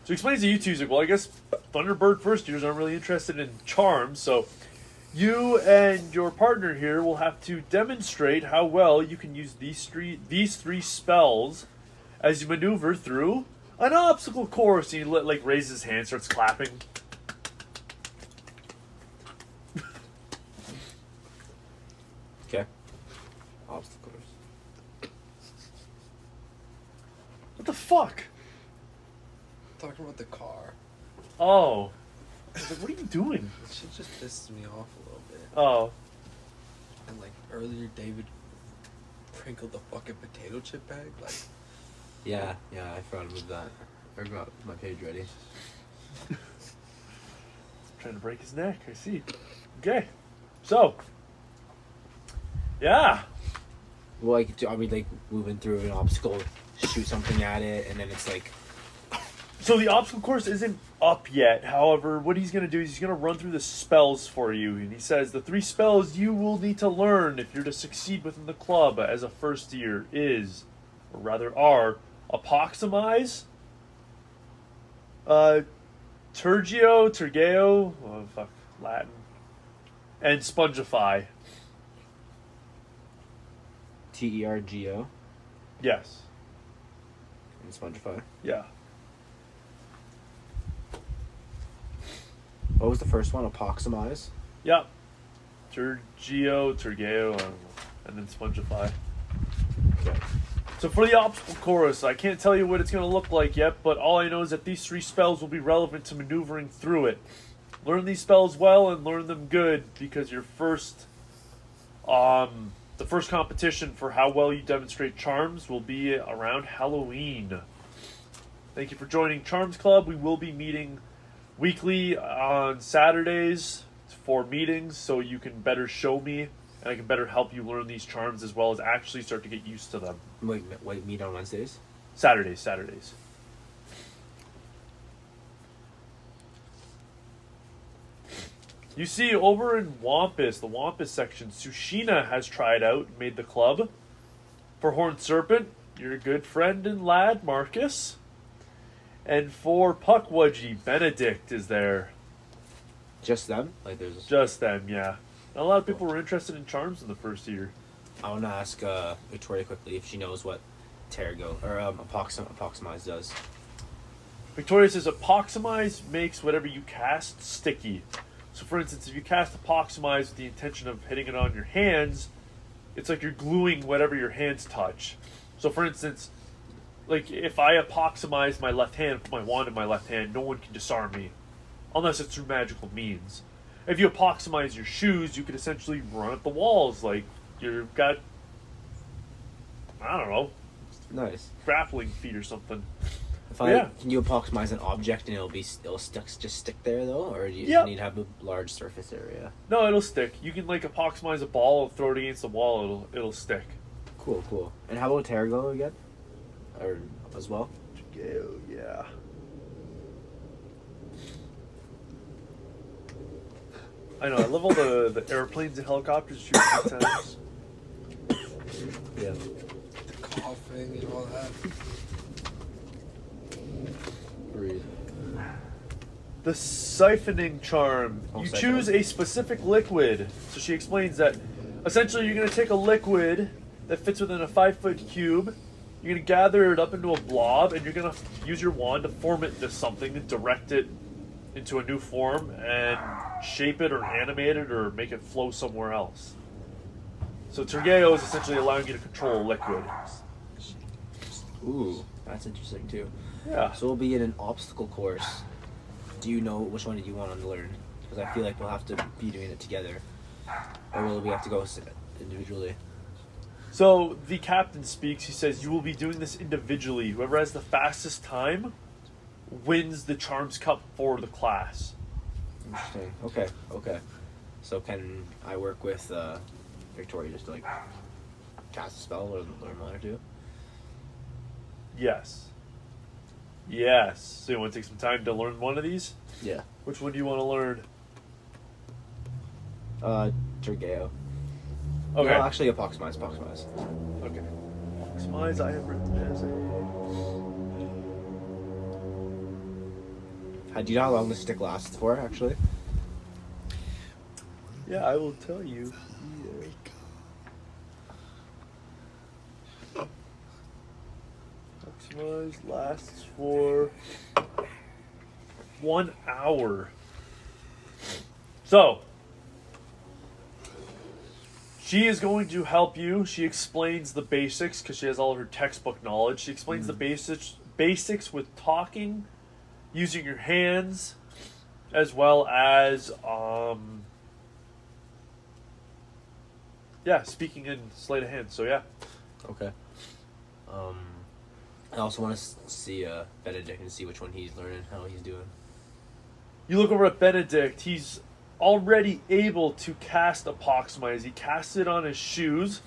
So he explains to you two, he's like, well, I guess Thunderbird first years aren't really interested in charms, so you and your partner here will have to demonstrate how well you can use these three spells as you maneuver through an obstacle course. And he raises his hand, starts clapping. Okay. Obstacles. What the fuck? Talking about the car. Oh. I was like, what are you doing? It shit just pisses me off a little bit. Oh. And earlier David sprinkled the fucking potato chip bag. Yeah, I forgot to move that. I got my page ready. Trying to break his neck, I see. Okay. So. Yeah. Well, are we moving through an obstacle, shoot something at it, and then it's So the obstacle course isn't up yet. However, what he's going to do is he's going to run through the spells for you. And he says the 3 spells you will need to learn if you're to succeed within the club as a first year are Apoximize, Tergeo, Latin, and Spongify. Tergo Yes. and Spongify. Yeah. What was the first one? Apoximize? Yep. Tergeo, I don't know, and then Spongify. Okay. So for the obstacle course, I can't tell you what it's going to look like yet, but all I know is that these 3 spells will be relevant to maneuvering through it. Learn these spells well and learn them good, because your first, the first competition for how well you demonstrate charms will be around Halloween. Thank you for joining Charms Club. We will be meeting weekly on Saturdays for meetings, so you can better show me and I can better help you learn these charms as well as actually start to get used to them. Wait, meet on Wednesdays? Saturdays. You see over in Wampus, the Wampus section, Sushina has tried out and made the club. For Horned Serpent, your good friend and lad, Marcus. And for Puckwudgie, Benedict is there. Just them? Just them, yeah. Not a lot of people were interested in charms in the first year. I want to ask Victoria quickly if she knows what Tergo or Apoximize does. Victoria says Apoximize makes whatever you cast sticky. So for instance, if you cast Apoximize with the intention of hitting it on your hands, it's like you're gluing whatever your hands touch. So for instance, if I Apoximize my left hand, put my wand in my left hand, no one can disarm me. Unless it's through magical means. If you Apoximize your shoes, you could essentially run up the walls you've got, I don't know, Nice. grappling feet or something. Can you Apoximize an object and it'll stick there though, or do you need to have a large surface area? No, it'll stick. You can Apoximize a ball and throw it against the wall. It'll stick. Cool. And how about Tergo again? or as well? Gale, yeah. I know. I love all the airplanes and helicopters shooting sometimes. Yeah. The coughing and all that. Breathe. The siphoning charm. Oh, You siphon. choose a specific liquid. So she explains that essentially you're going to take a liquid that fits within a 5-foot cube. You're going to gather it up into a blob, and you're going to use your wand to form it into something, direct it into a new form, and shape it or animate it or make it flow somewhere else. So Tergeo is essentially allowing you to control a liquid. Ooh, that's interesting too. Yeah. So we'll be in an obstacle course. Do you know which one do you want to learn? Because I feel like we'll have to be doing it together, or will we have to go individually? So the captain speaks. He says, "You will be doing this individually. Whoever has the fastest time wins the Charms Cup for the class." Interesting. Okay. So can I work with Victoria just to like cast a spell or learn one or two? Yes. So you want to take some time to learn one of these? Yeah. Which one do you want to learn? Tergeo. Okay. No, actually, Apoxmize. Okay. Maximize, I have written as a... Do you know how long this stick lasts for, actually? Yeah, I will tell you. Maximize lasts for 1 hour. So, she is going to help you. She explains the basics because she has all of her textbook knowledge. She explains the basics with talking, using your hands, as well as speaking in sleight of hand. So yeah. Okay. I also want to see Benedict and see which one he's learning, how he's doing. You look over at Benedict. He's already able to cast Apoxmize. He casts it on his shoes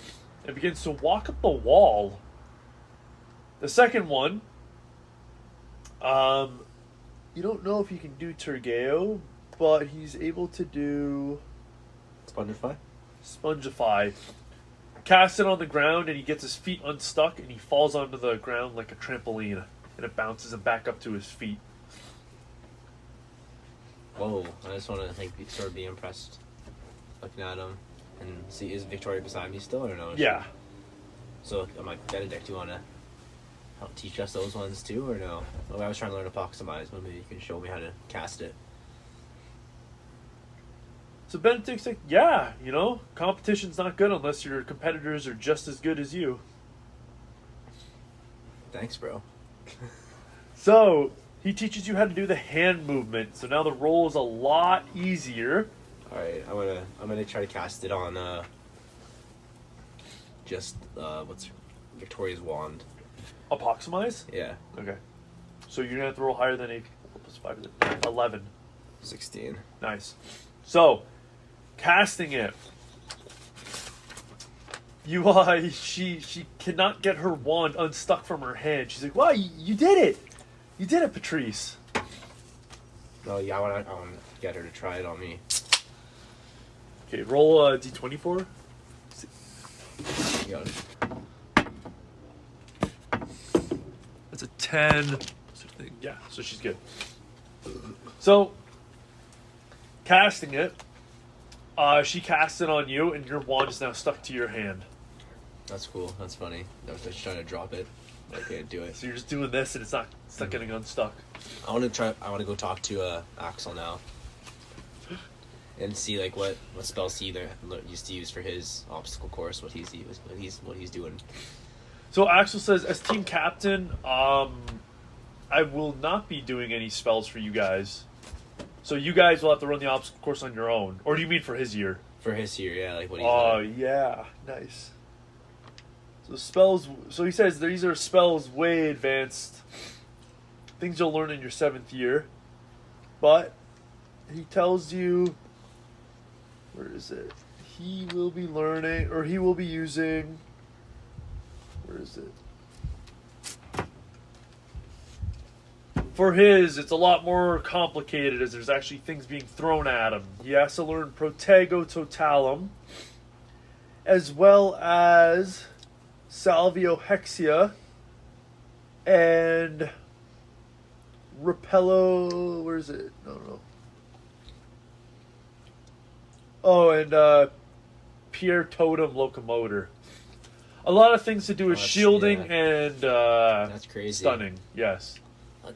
and begins to walk up the wall. The second one, You don't know if he can do Tergeo, but he's able to do Spongify? Spongify. Casts it on the ground and he gets his feet unstuck and he falls onto the ground like a trampoline and it bounces him back up to his feet. Whoa, I just want to sort of be impressed looking at him and see, is Victoria beside me still or no? Yeah. So I'm like, Benedict, do you want to help teach us those ones too or no? Well, I was trying to learn Apoxmize, but maybe you can show me how to cast it. So Benedict's like, yeah, competition's not good unless your competitors are just as good as you. Thanks, bro. So he teaches you how to do the hand movement. So now the roll is a lot easier. All right, I'm gonna try to cast it on what's Victoria's wand. Apoxmize? Yeah, Okay. So you're gonna have to roll higher than 8 plus 5 is 11. 16. Nice. So, casting it. She cannot get her wand unstuck from her hand. She's like, "Wow, you did it! You did it, Patrice." No, yeah, I want to get her to try it on me. Okay, roll a d24. You got it. That's a 10. Yeah, so she's good. So, casting it, she casts it on you, and your wand is now stuck to your hand. That's cool. That's funny. I was just trying to drop it. I can't do it. So you're just doing this, and it's not getting unstuck. I want to go talk to Axel now, and see like what spells he used to use for his obstacle course. What he's doing. So Axel says, as team captain, I will not be doing any spells for you guys. So you guys will have to run the obstacle course on your own. Or do you mean for his year? For his year, yeah, like what he's Oh, learned. yeah. Nice. So spells... So he says these are spells way advanced. Things you'll learn in your 7th year. But he tells you... Where is it? He will be learning... Or he will be using... Where is it? For his, it's a lot more complicated as there's actually things being thrown at him. He has to learn Protego Totalum, as well as Salvio Hexia, and Repello. Where is it? No. Oh, and Pierre Totem Locomotor. A lot of things to do with shielding and That's crazy. stunning. Yes.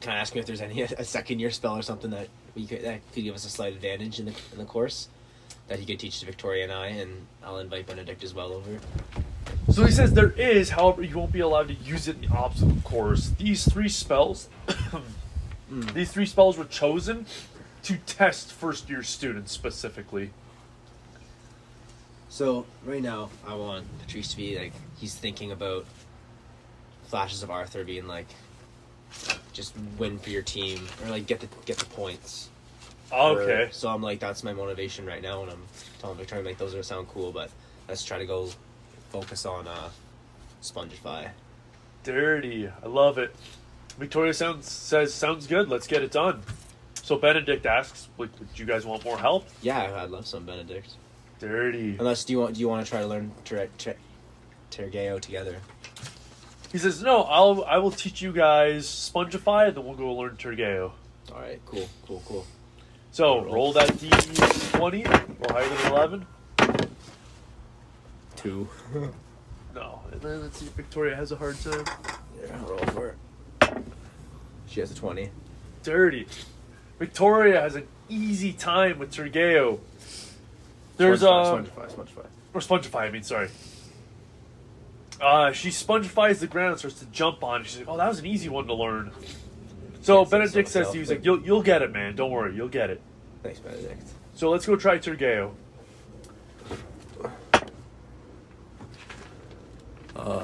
Can I ask you if there's any a second year spell or something that could give us a slight advantage in the course that he could teach to Victoria and I, and I'll invite Benedict as well over. So he says there is, however, you won't be allowed to use it in the obstacle course. These 3 spells, these 3 spells were chosen to test first year students specifically. So right now, I want Patrice to be like, he's thinking about flashes of Arthur being like, just win for your team or like get the points. Okay. So I'm like, that's my motivation right now, and I'm telling Victoria like those are sound cool, but let's try to go focus on Spongify. Dirty. I love it. Victoria says sounds good. Let's get it done. So Benedict asks, would you guys want more help? Yeah, I'd love some Benedict. Dirty. Unless do you want to try to learn Tergeo together? He says, no, I will teach you guys Spongify, and then we'll go learn Tergeo. All right, cool. So, roll that D20, or higher than 11. 2. No. And then let's see if Victoria has a hard time. Yeah, roll for it. She has a 20. Dirty. Victoria has an easy time with Tergeo. There's Spongify. Or Spongify, I mean, sorry. She Spongifies the ground and starts to jump on it. She's like, oh, that was an easy one to learn. So Benedict says to you, he's like, you'll get it, man. Don't worry, you'll get it. Thanks, Benedict. So let's go try Tergeo.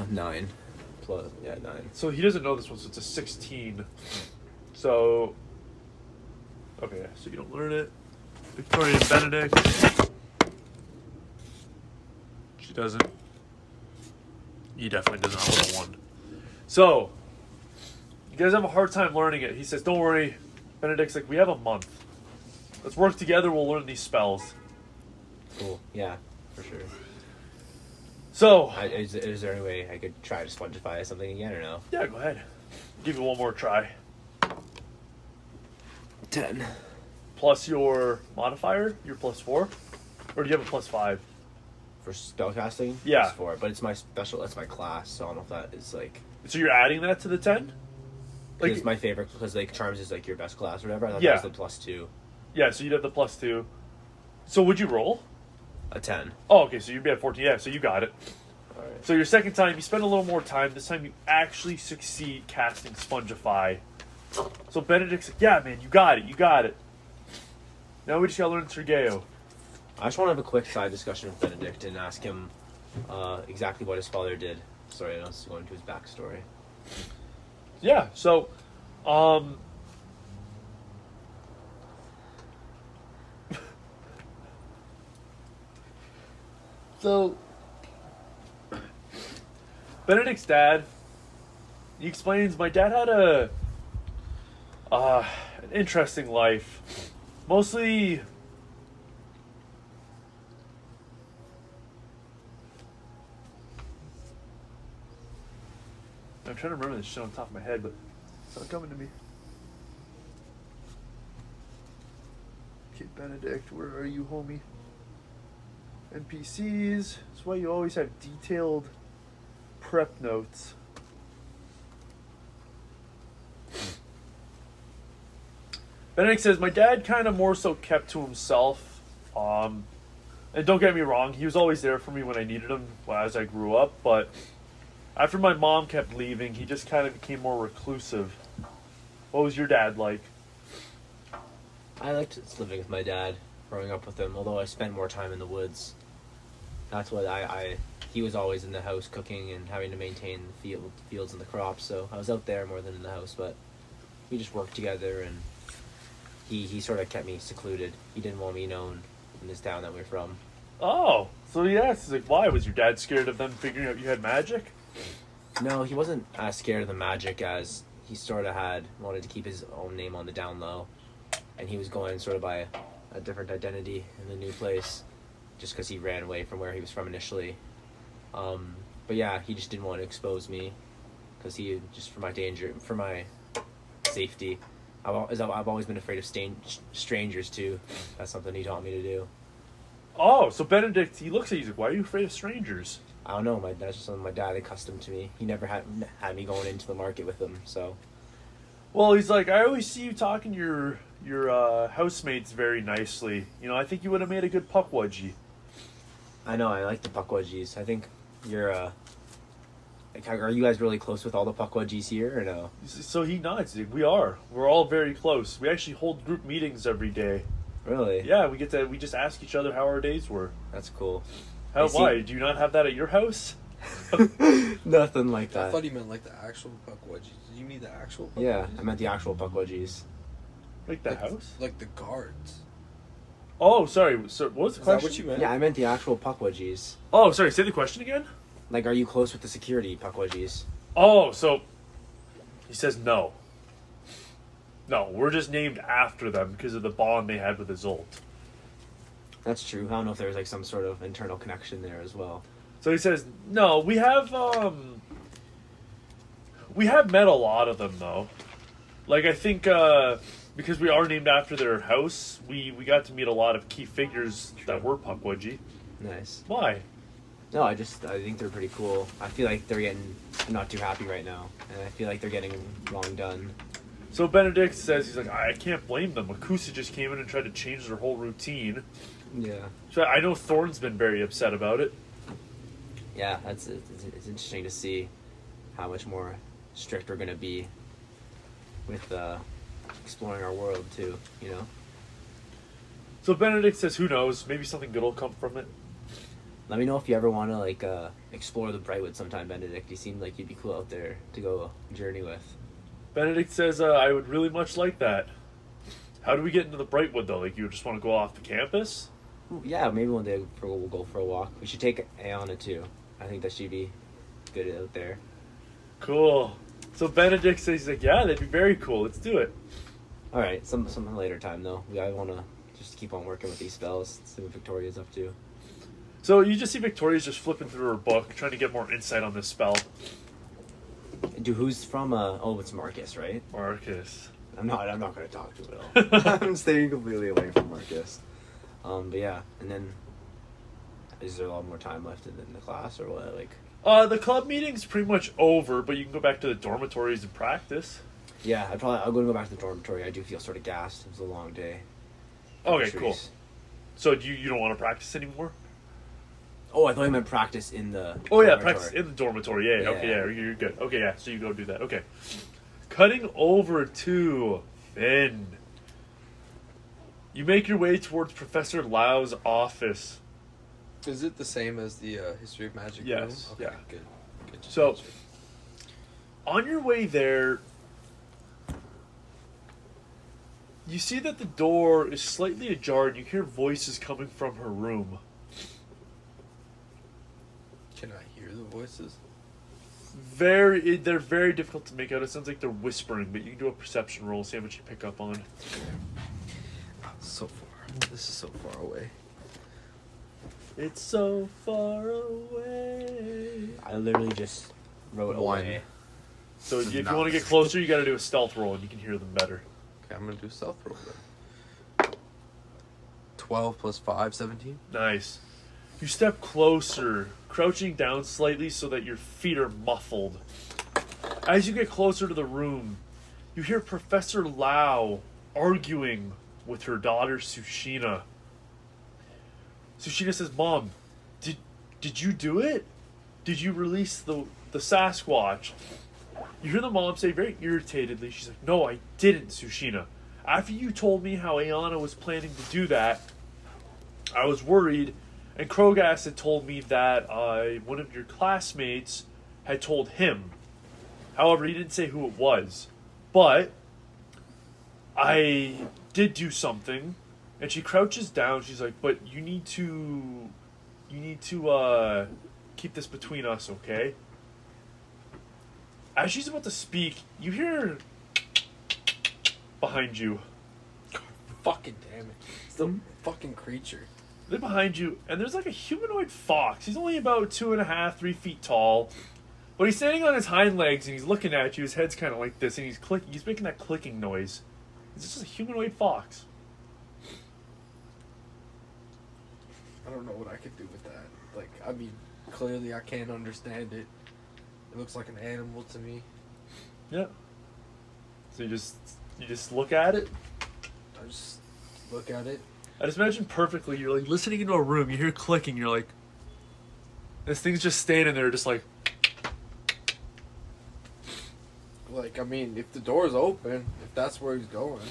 9. Plus, 9. So he doesn't know this one, so it's a 16. So, okay, so you don't learn it. Victoria and Benedict. She doesn't. He definitely does not with a 1. So, you guys have a hard time learning it. He says, don't worry. Benedict's like, we have a month. Let's work together, we'll learn these spells. Cool. Yeah, for sure. So, Is there any way I could try to Spongify something again or no? yeah, go ahead. Give it one more try. 10. Plus your modifier, your +4? Or do you have a +5? For spellcasting? Yeah. It's 4, but it's my special, that's my class, so I don't know if that is like... So you're adding that to the 10? Like, it's my favorite, because like Charms is like your best class or whatever. I thought Yeah. that was the +2. Yeah, so you'd have the +2. So would you roll? A 10. Oh, okay, so you'd be at 14. Yeah, so you got it. Alright. So your second time, you spend a little more time. This time you actually succeed casting Spongify. So Benedict's like, yeah, man, you got it. Now we just gotta learn Tergeo. I just want to have a quick side discussion with Benedict and ask him exactly what his father did. Sorry, I was going into his backstory. Yeah, so, so, Benedict's dad, he explains, my dad had an interesting life. Mostly, I'm trying to remember this shit on top of my head, but it's not coming to me. Okay, Benedict, where are you, homie? NPCs. That's why you always have detailed prep notes. Benedict says, my dad kind of more so kept to himself. And don't get me wrong, he was always there for me when I needed him as I grew up, but after my mom kept leaving, he just kind of became more reclusive. What was your dad like? I liked living with my dad, growing up with him, although I spent more time in the woods. That's what he was always in the house cooking and having to maintain the fields and the crops, so I was out there more than in the house, but we just worked together, and he sort of kept me secluded. He didn't want me known in this town that we're from. Oh, so yeah, it's like, why? Was your dad scared of them figuring out you had magic? No, he wasn't as scared of the magic as he sort of wanted to keep his own name on the down low, and he was going sort of by a different identity in the new place, just because he ran away from where he was from initially. But yeah, he just didn't want to expose me, because he just for my safety. I've always been afraid of strangers too. That's something he taught me to do. Oh, so Benedict, he looks at you, he's like, why are you afraid of strangers? I don't know. That's just something my dad accustomed to me. He never had me going into the market with him. So Well, he's like, I always see you talking to your housemates very nicely. You know, I think you would have made a good puckwudgie. I know I like the puckwudgies. I think you're. Like, are you guys really close with all the puckwudgies here or no? So he nods. We are. We're all very close. We actually hold group meetings every day. Really? Yeah, we just ask each other how our days were. That's cool. Why? Do you not have that at your house? Nothing like I that. thought he meant like the actual puckwudgies. Did you mean the actual puckwudgies? Yeah, I meant the actual puckwudgies. Like the house? Like the guards. Oh, sorry. So what was the Is that question? what you meant? Yeah, I meant the actual puckwudgies. Oh, sorry. Say the question again. Like, are you close with the security puckwudgies? Oh, so he says no. No, we're just named after them because of the bond they had with Isolt. That's true. I don't know if there's like some sort of internal connection there as well. So he says, no, we have met a lot of them though. Like I think because we are named after their house, we got to meet a lot of key figures that were Puckwudgie. Nice. Why? No, I think they're pretty cool. I feel like they're getting not too happy right now, and I feel like they're getting wrong done. So Benedict says, he's like, I can't blame them. Akusa just came in and tried to change their whole routine. Yeah. So I know Thorne's been very upset about it. Yeah, it's interesting to see how much more strict we're gonna be with exploring our world too. You know. So Benedict says, who knows? Maybe something good will come from it. Let me know if you ever want to explore the Brightwood sometime, Benedict. You seem like you'd be cool out there to go journey with. Benedict says, I would really much like that. How do we get into the Brightwood, though? Like, you just want to go off the campus? Yeah, maybe one day we'll go for a walk. We should take Ayana too. I think that she'd be good out there. Cool. So Benedict says, he's like, yeah, that'd be very cool. Let's do it. All right, some later time though. I want to just keep on working with these spells. See what Victoria's up to. So you just see Victoria's just flipping through her book, trying to get more insight on this spell. Dude, who's from? Oh, it's Marcus, right? Marcus. I'm not going to talk to him at all. I'm staying completely away from Marcus. But yeah, and then is there a lot more time left in the class or what? Like, The club meeting's pretty much over, but you can go back to the dormitories and practice. yeah, I'm going to go back to the dormitory. I do feel sort of gassed. It was a long day. Okay, cool. So you don't want to practice anymore? Oh, I thought you meant practice in the. Oh yeah, dormitory. practice in the dormitory. Yeah, Yeah. okay, yeah, you're good. Okay, yeah, so you go do that. Okay. Cutting over to Finn. You make your way towards Professor Lau's office. Is it the same as the History of Magic Yes, room? Okay, yeah. good. Just So- answered. On your way there, you see that the door is slightly ajar and you hear voices coming from her room. Can I hear the voices? They're very difficult to make out. It sounds like they're whispering, but you can do a perception roll, see how much you pick up on. So far. This is so far away. It's so far away. I literally just wrote One. away. So if you Not- want to get closer, you got to do a stealth roll, and you can hear them better. Okay, I'm gonna do stealth roll then. 12 plus 5, 17. Nice. You step closer, crouching down slightly so that your feet are muffled. As you get closer to the room, you hear Professor Lau arguing with her daughter Sushina. Sushina says, "Mom, did you do it? Did you release the Sasquatch?" You hear the mom say very irritatedly, she's like, "No, I didn't, Sushina. After you told me how Ayana was planning to do that, I was worried, and Krogas had told me that one of your classmates had told him. However, he didn't say who it was. But I did do something." And she crouches down. She's like, "But you need to keep this between us, okay?" As she's about to speak, you hear behind you. Fucking damn it. It's the fucking creature. They're behind you, and there's like a humanoid fox. He's only about 2.5, 3 feet tall. But he's standing on his hind legs, and he's looking at you. His head's kind of like this, and he's making that clicking noise. It's just a humanoid fox. I don't know what I could do with that. Like, I mean, clearly I can't understand it. It looks like an animal to me. Yeah. So you just look at it. I just look at it. I just imagine perfectly, you're like listening into a room, you hear clicking, you're like, this thing's just standing there, just like. Like, I mean, if the door's open, if that's where he's going.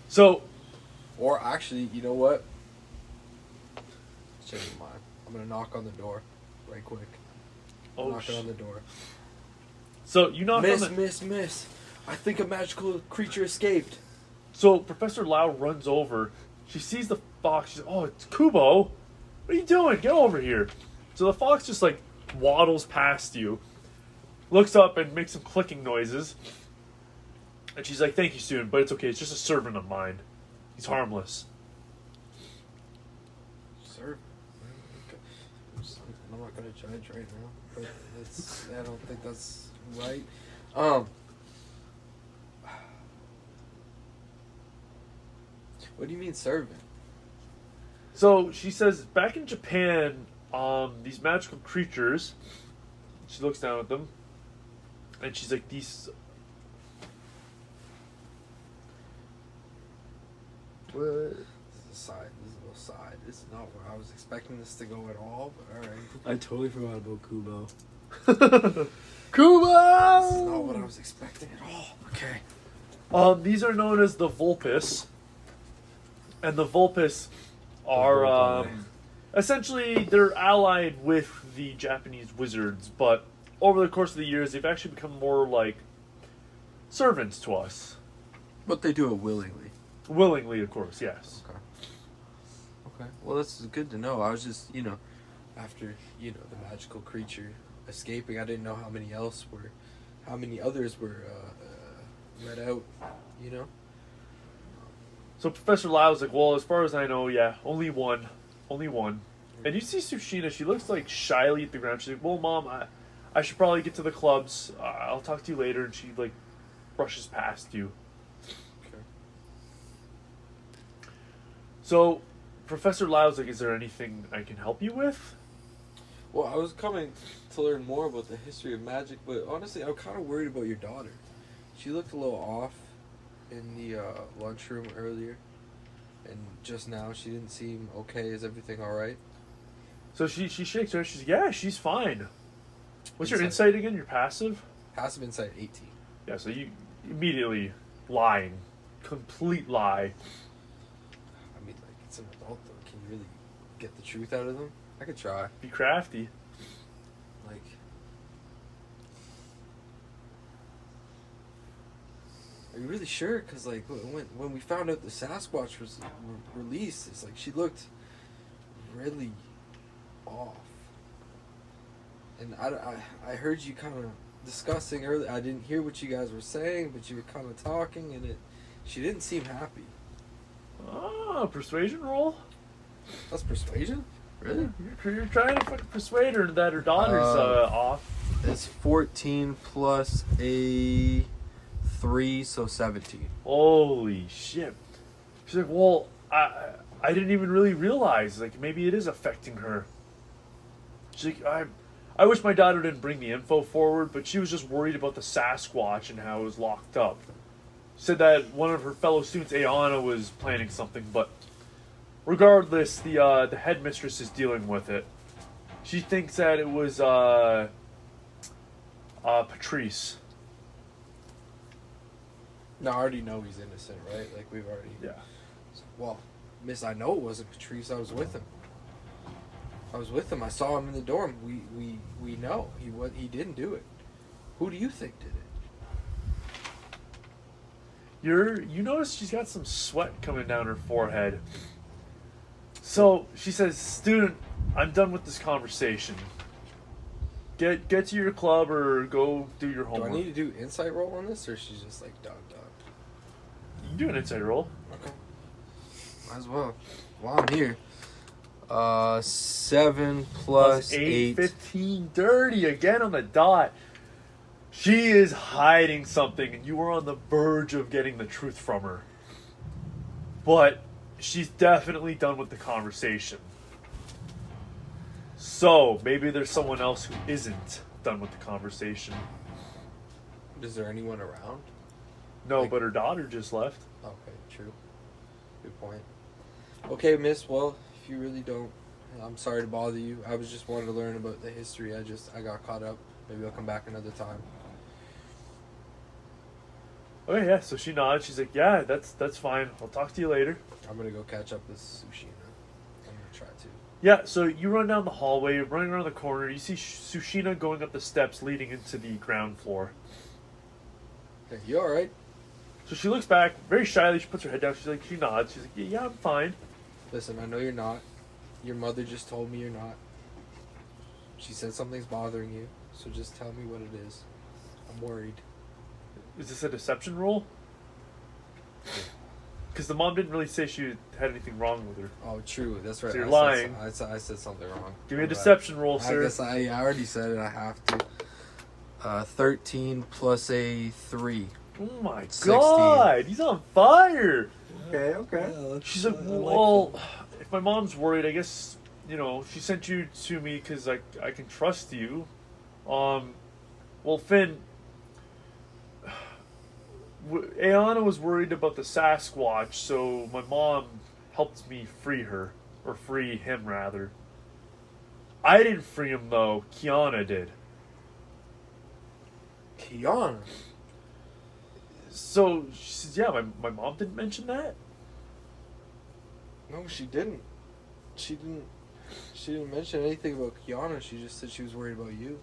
So, Or actually, you know what? Change my mind. I'm gonna knock on the door, right quick. Knocking on the door. So you knock on the. Miss. I think a magical creature escaped. So Professor Lau runs over. She sees the fox. She's, oh, it's Kubo. What are you doing? Get over here. So the fox just like waddles past you, looks up and makes some clicking noises. And she's like, "Thank you, student, but it's okay. It's just a servant of mine. He's harmless." Sir, I'm not gonna judge right now, but I don't think that's right. What do you mean servant? So she says, back in Japan, these magical creatures. She looks down at them, and she's like, "These." This is a side. This is a little side. This is not where I was expecting this to go at all. But all right. I totally forgot about Kubo. Kubo! This is not what I was expecting at all. Okay. These are known as the Vulpes, and the Vulpes are essentially they're allied with the Japanese wizards, but over the course of the years, they've actually become more like servants to us. But they do it willingly. Willingly, of course, yes. Okay. Well, that's good to know. I was just, after, the magical creature escaping, I didn't know how many others were let out, So Professor Lau's like, well, as far as I know, yeah, only one. And you see Tsushina, she looks like shyly at the ground. She's like, well, Mom, I should probably get to the clubs. I'll talk to you later. And she, like, brushes past you. Okay. So, Professor Lau's like, is there anything I can help you with? Well, I was coming to learn more about the history of magic, but honestly, I'm kind of worried about your daughter. She looked a little off in the lunchroom earlier, and just now she didn't seem okay. Is everything all right? So she shakes her head. She's like, yeah, she's fine. What's your Insight. insight again? Your passive? Passive insight 18. Yeah, so you immediately lying. Complete lie. I mean, like, it's an adult, though. Can you really get the truth out of them? I could try. Be crafty. Like, are you really sure? Because, like, when we found out the Sasquatch was released, it's like she looked really off. And I heard you kind of discussing earlier. I didn't hear what you guys were saying, but you were kind of talking, and she didn't seem happy. Ah, persuasion roll? That's persuasion? Really? You're trying to fucking persuade her that her daughter's off. It's 14 plus a 3, so 17. Holy shit. She's like, well, I didn't even really realize. Like, maybe it is affecting her. She's like, I wish my daughter didn't bring the info forward, but she was just worried about the Sasquatch and how it was locked up. She said that one of her fellow students, Ayana, was planning something, but regardless, the headmistress is dealing with it. She thinks that it was Patrice. No, I already know he's innocent, right? Like, we've already... Yeah. Well, miss, I know it wasn't Patrice. I was with him. I saw him in the dorm. We know he didn't do it. Who do you think did it? You notice she's got some sweat coming down her forehead. So she says, student, I'm done with this conversation. get to your club or go do your Do homework. I need to do insight roll on this, or she's just like done? You can do an insight roll. Okay. Might as well. While I'm here. 7 plus 8. 15, dirty again on the dot. She is hiding something, and you are on the verge of getting the truth from her. But she's definitely done with the conversation. So maybe there's someone else who isn't done with the conversation. Is there anyone around? No, Like- but her daughter just left. Okay, true. Good point. Okay, miss, well, if you really don't, I'm sorry to bother you. I was just wanting to learn about the history. I got caught up. Maybe I'll come back another time. Okay, yeah. So she nods. She's like, "Yeah, that's fine. I'll talk to you later." I'm gonna go catch up with Sushina. I'm gonna try to. Yeah. So you run down the hallway, you're running around the corner. You see Sushina going up the steps leading into the ground floor. Hey, you alright? So she looks back very shyly. She puts her head down. She nods. She's like, "Yeah, I'm fine." Listen, I know you're not. Your mother just told me you're not. She said something's bothering you, so just tell me what it is. I'm worried. Is this a deception roll? Because the mom didn't really say she had anything wrong with her. Oh, true. That's right. So you're I lying. I said something wrong. Give me a My bad. deception roll, I sir. guess I already said it. I have to. 13 plus a 3. Oh my 16. god, he's on fire. Okay. She's like, well, if my mom's worried, I guess, she sent you to me because I can trust you. Well, Finn, Ayana was worried about the Sasquatch, so my mom helped me free her, or free him rather. I didn't free him though, Kiana did. Kiana? So she says, yeah, my mom didn't mention that? No, she didn't. She didn't mention anything about Kiana. She just said she was worried about you.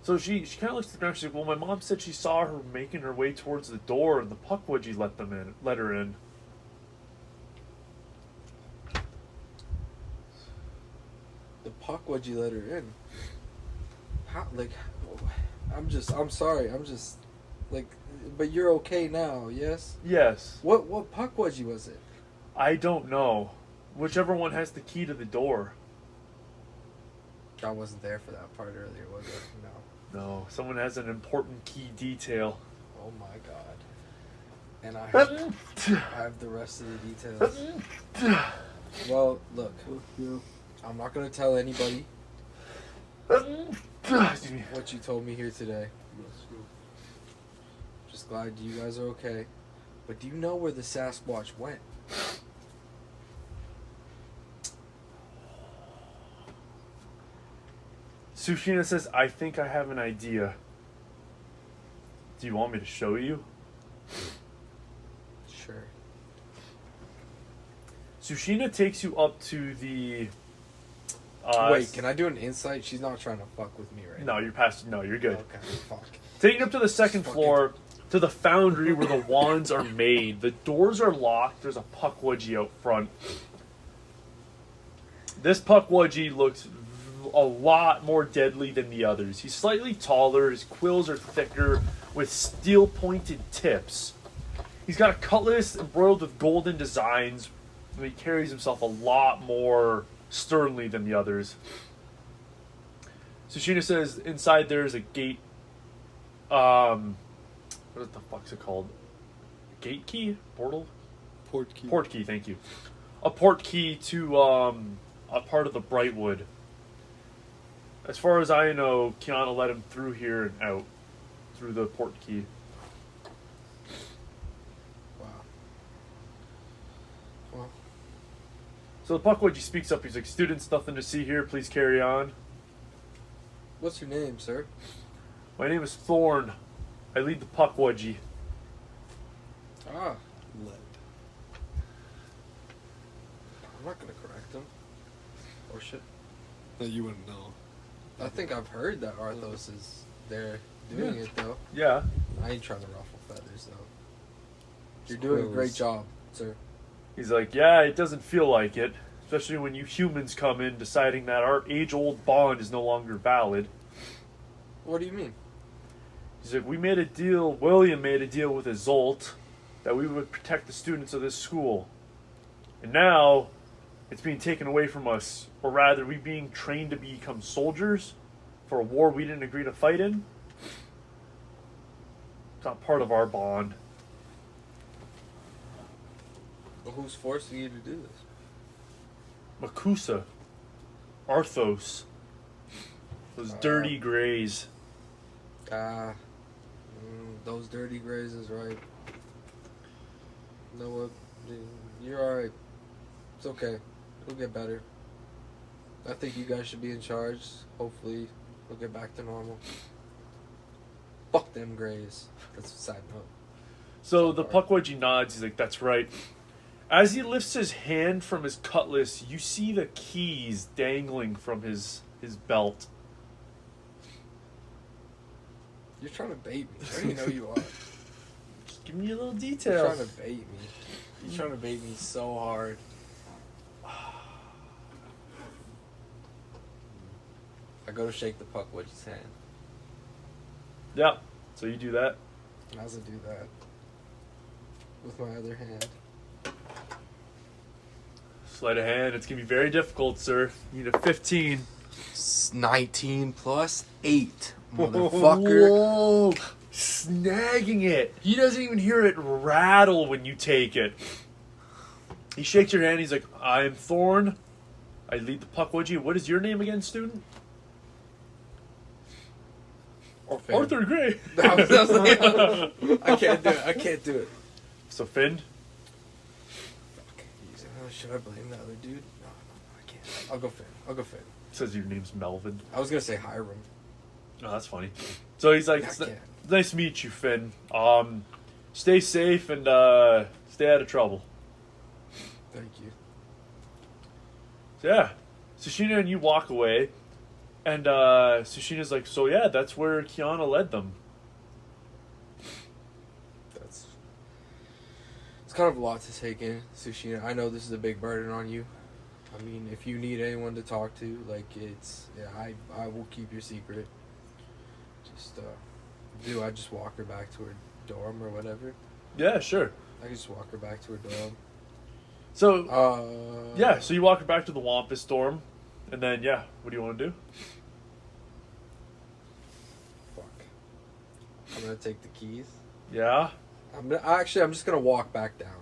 So she kind of looks at the ground. She's like, well, my mom said she saw her making her way towards the door, and the Puckwudgie let her in. The Puckwudgie let her in. How? Like, I'm sorry. I'm just, like, but you're okay now, yes? Yes. What Puckwudgie was it? I don't know. Whichever one has the key to the door. I wasn't there for that part earlier, was it? No. No, someone has an important key detail. Oh my god. And I have the rest of the details. Well, look. I'm not going to tell anybody Excuse me. what you told me here today. Just glad you guys are okay. But do you know where the Sasquatch went? Sushina says, I think I have an idea. Do you want me to show you? Sure. Sushina takes you up to the... Wait, can I do an insight? She's not trying to fuck with me right No, you're past... No, you're good. Okay, fuck. Taking you up to the second Fuck floor, to the foundry where the wands are made. The doors are locked. There's a Puckwudgie out front. This Puckwudgie looks a lot more deadly than the others. He's slightly taller. His quills are thicker with steel-pointed tips. He's got a cutlass embroidered with golden designs. And he carries himself a lot more sternly than the others. Sushina says inside there is a gate. What the fuck's it called? Gate key? Portal? Port key. Port key, thank you. A port key to a part of the Brightwood. As far as I know, Kiana let him through here and out. Through the port key. Wow. Well, So the Puckwudgie speaks up. He's like, students, nothing to see here. Please carry on. what's your name, sir? My name is Thorn. I lead the Puckwudgie. Ah, Lead. I'm not gonna correct him. Or shit. No, you wouldn't know. I think I've heard that Arthos is there doing it though. Yeah. I ain't trying to ruffle feathers though. You're doing a great job, sir. He's like, yeah, it doesn't feel like it. Especially when you humans come in deciding that our age-old bond is no longer valid. What do you mean? He's like, we made a deal, William made a deal with Isolt that we would protect the students of this school. And now, it's being taken away from us. Or rather, we being trained to become soldiers for a war we didn't agree to fight in. It's not part of our bond. Well, who's forcing you to do this? Makusa. Arthos. Those dirty greys. Those dirty grays is right. You know what? You're alright. It's okay. It'll get better. I think you guys should be in charge. Hopefully, we'll get back to normal. Fuck them grays. That's a side note. So the Pukwudgie nods. He's like, that's right. As he lifts his hand from his cutlass, you see the keys dangling from his belt. You're trying to bait me. I already know you are. Just giving you a little You're detail. trying to bait me. You're trying to bait me so hard. I go to shake the Pukwudgie's hand. Yeah. So you do that. I also do that with my other hand. Sleight of hand. It's gonna be very difficult, sir. You need a 15. 19 plus 8, motherfucker. Whoa! Snagging it. He doesn't even hear it rattle when you take it. He shakes your hand. He's like, I am Thorn. I lead the Pukwudgie. What is your name again, student? Finn. Arthur Gray. I can't do it. I can't do it. So Finn? Should I blame the other dude? No, I can't. I'll go Finn. Says your name's Melvin. I was gonna say Hiram. Oh, that's funny. So he's like, I can't. nice to meet you, Finn. Stay safe and stay out of trouble. Thank you. So yeah, Sushina and you walk away, and Sushina's like, so yeah, that's where Kiana led them. It's kind of a lot to take in, Sushina. I know this is a big burden on you. I mean, if you need anyone to talk to, like, I will keep your secret. Just, do I just walk her back to her dorm or whatever? Yeah, sure. I can just walk her back to her dorm. So, yeah, so you walk her back to the Wampus dorm, and then, yeah, what do you want to do? Fuck. I'm gonna take the keys. Yeah? I'm just gonna walk back down.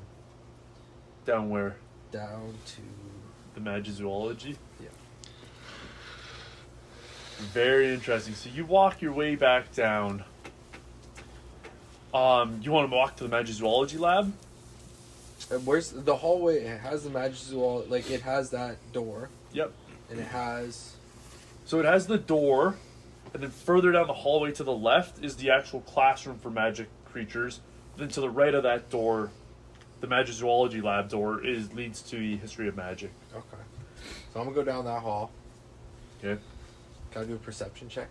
Down where? Down to The Magizoology? Yeah. Very interesting. So you walk your way back down. You want to walk to the Magizoology lab? And where's the hallway? It has the Magizoology, like it has that door. Yep. And it has. So it has the door, and then further down the hallway to the left is the actual classroom for magic creatures. Then to the right of that door, the Magizoology lab door leads to the history of magic. Okay. So I'm gonna go down that hall. Okay. Can I do a perception check?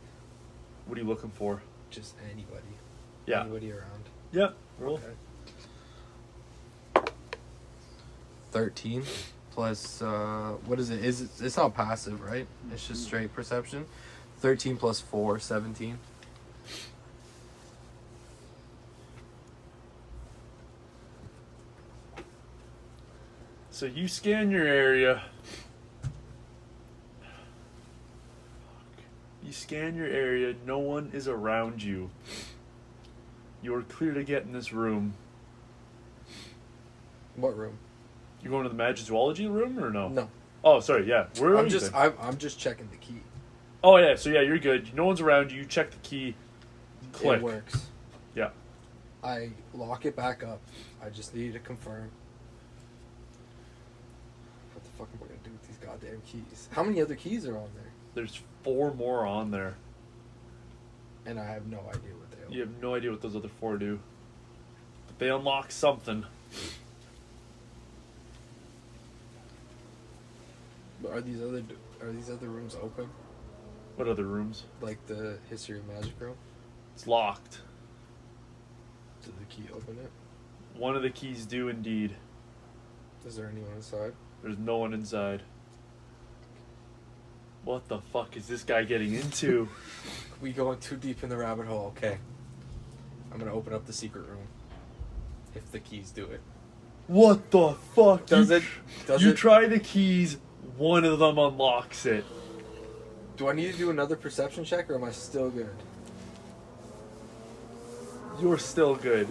What are you looking for? Just anybody. Yeah. Anybody around. Yeah. Roll. Okay. 13 plus what is it? It's not passive, right? It's just straight perception. 13 plus 4, 17. So you scan your area. You scan your area. No one is around you. You are clear to get in this room. What room? You going to the Magizoology room or no? No. Oh, sorry. Yeah. Where are I'm you just then? I'm just checking the key. Oh yeah. So yeah, you're good. No one's around you. You check the key. Click. It works. Yeah. I lock it back up. I just need to confirm. What the fuck am I gonna do with these goddamn keys? How many other keys are on there? There's 4 more on there. And I have no idea what they are. You have no idea what those other 4 do. But they unlock something. But are these other rooms open? What other rooms? Like the history of magic room? It's locked. Did the key open it? One of the keys do indeed. Is there anyone inside? There's no one inside. What the fuck is this guy getting into? We going too deep in the rabbit hole. Okay. I'm gonna open up the secret room. If the keys do it. What the fuck? Does you, it? Does you it? try the keys, one of them unlocks it. Do I need to do another perception check, or am I still good? You're still good.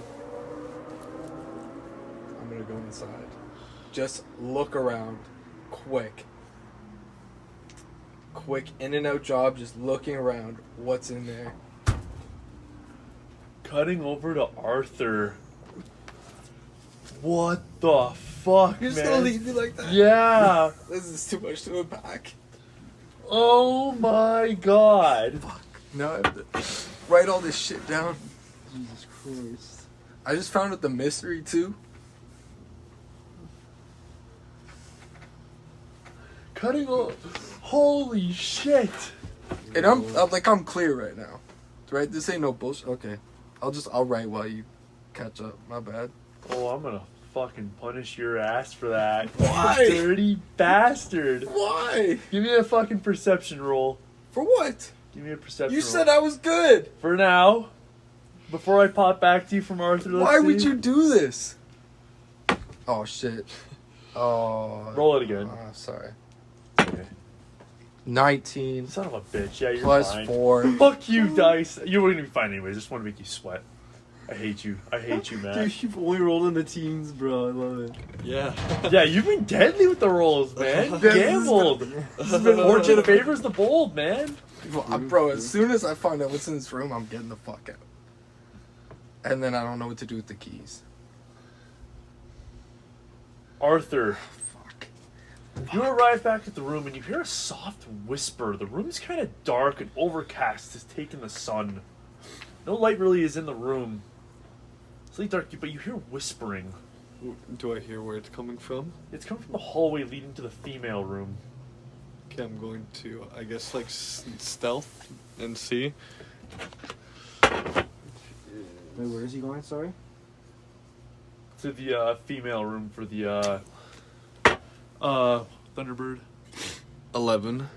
I'm gonna go inside. Just look around. Quick. Quick in and out job, just looking around. What's in there? Cutting over to Arthur. What the fuck, You're man? just gonna leave me like that? Yeah. This is too much to unpack. Oh my god. Now I have to write all this shit down. Jesus Christ. I just found out the mystery too. Cutting over. Holy shit. And I'm clear right now. Right? This ain't no bullshit. Okay. I'll write while you catch up. My bad. Oh, I'm gonna fucking punish your ass for that. Why? You dirty bastard. Why? Give me a fucking perception roll. For what? Give me a perception You roll. said I was good. For now. Before I pop back to you from Arthur, let's Why would see. you do this? Oh shit. Oh. Roll it again. Sorry. Okay. 19 Son of a bitch. Yeah, you're plus fine. 4. Fuck you, Dice. You were gonna be fine anyways. I just want to make you sweat. I hate you. I hate you, man. Dude, you've only rolled in the teens, bro. I love it. Yeah. Yeah, you've been deadly with the rolls, man. Gambled. Fortune favors the bold, man. Bro, as soon as I find out what's in this room, I'm getting the fuck out. And then I don't know what to do with the keys. Arthur, Fuck. you arrive back at the room and you hear a soft whisper. The room's kind of dark and overcast, has taken the sun. No light really is in the room. It's really dark, but you hear whispering. Do I hear where it's coming from? It's coming from the hallway leading to the female room. Okay, I'm going to, I guess, like, stealth and see. Wait, where is he going? Sorry. To the female room for the Thunderbird. 11.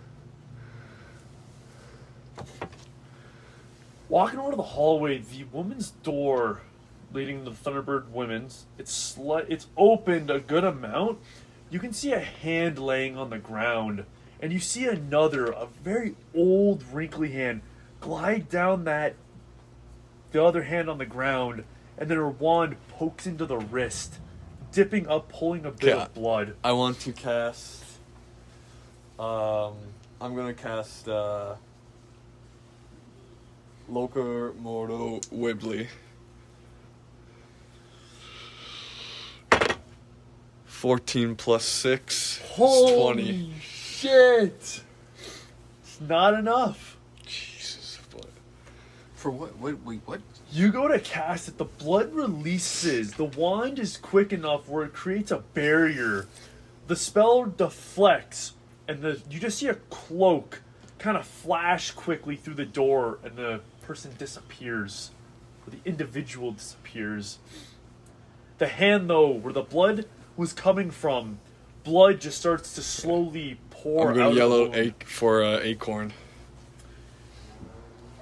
Walking over to the hallway, the woman's door leading to the Thunderbird women's, it's opened a good amount. You can see a hand laying on the ground, and you see a very old, wrinkly hand glide down the other hand on the ground, and then her wand pokes into the wrist, dipping up, pulling a bit Yeah. of blood. I want to cast. I'm gonna cast. Ilvermorny Wibbly. 14 plus 6 is 20. Holy shit! It's not enough. Jesus, what? For what? Wait, what? You go to cast it, the blood releases. The wand is quick enough where it creates a barrier. The spell deflects, and you just see a cloak kind of flash quickly through the door, and the person disappears. Or the individual disappears. The hand, though, where the blood was coming from, blood just starts to slowly pour I'm out gonna of the yell wound. out for Acorn.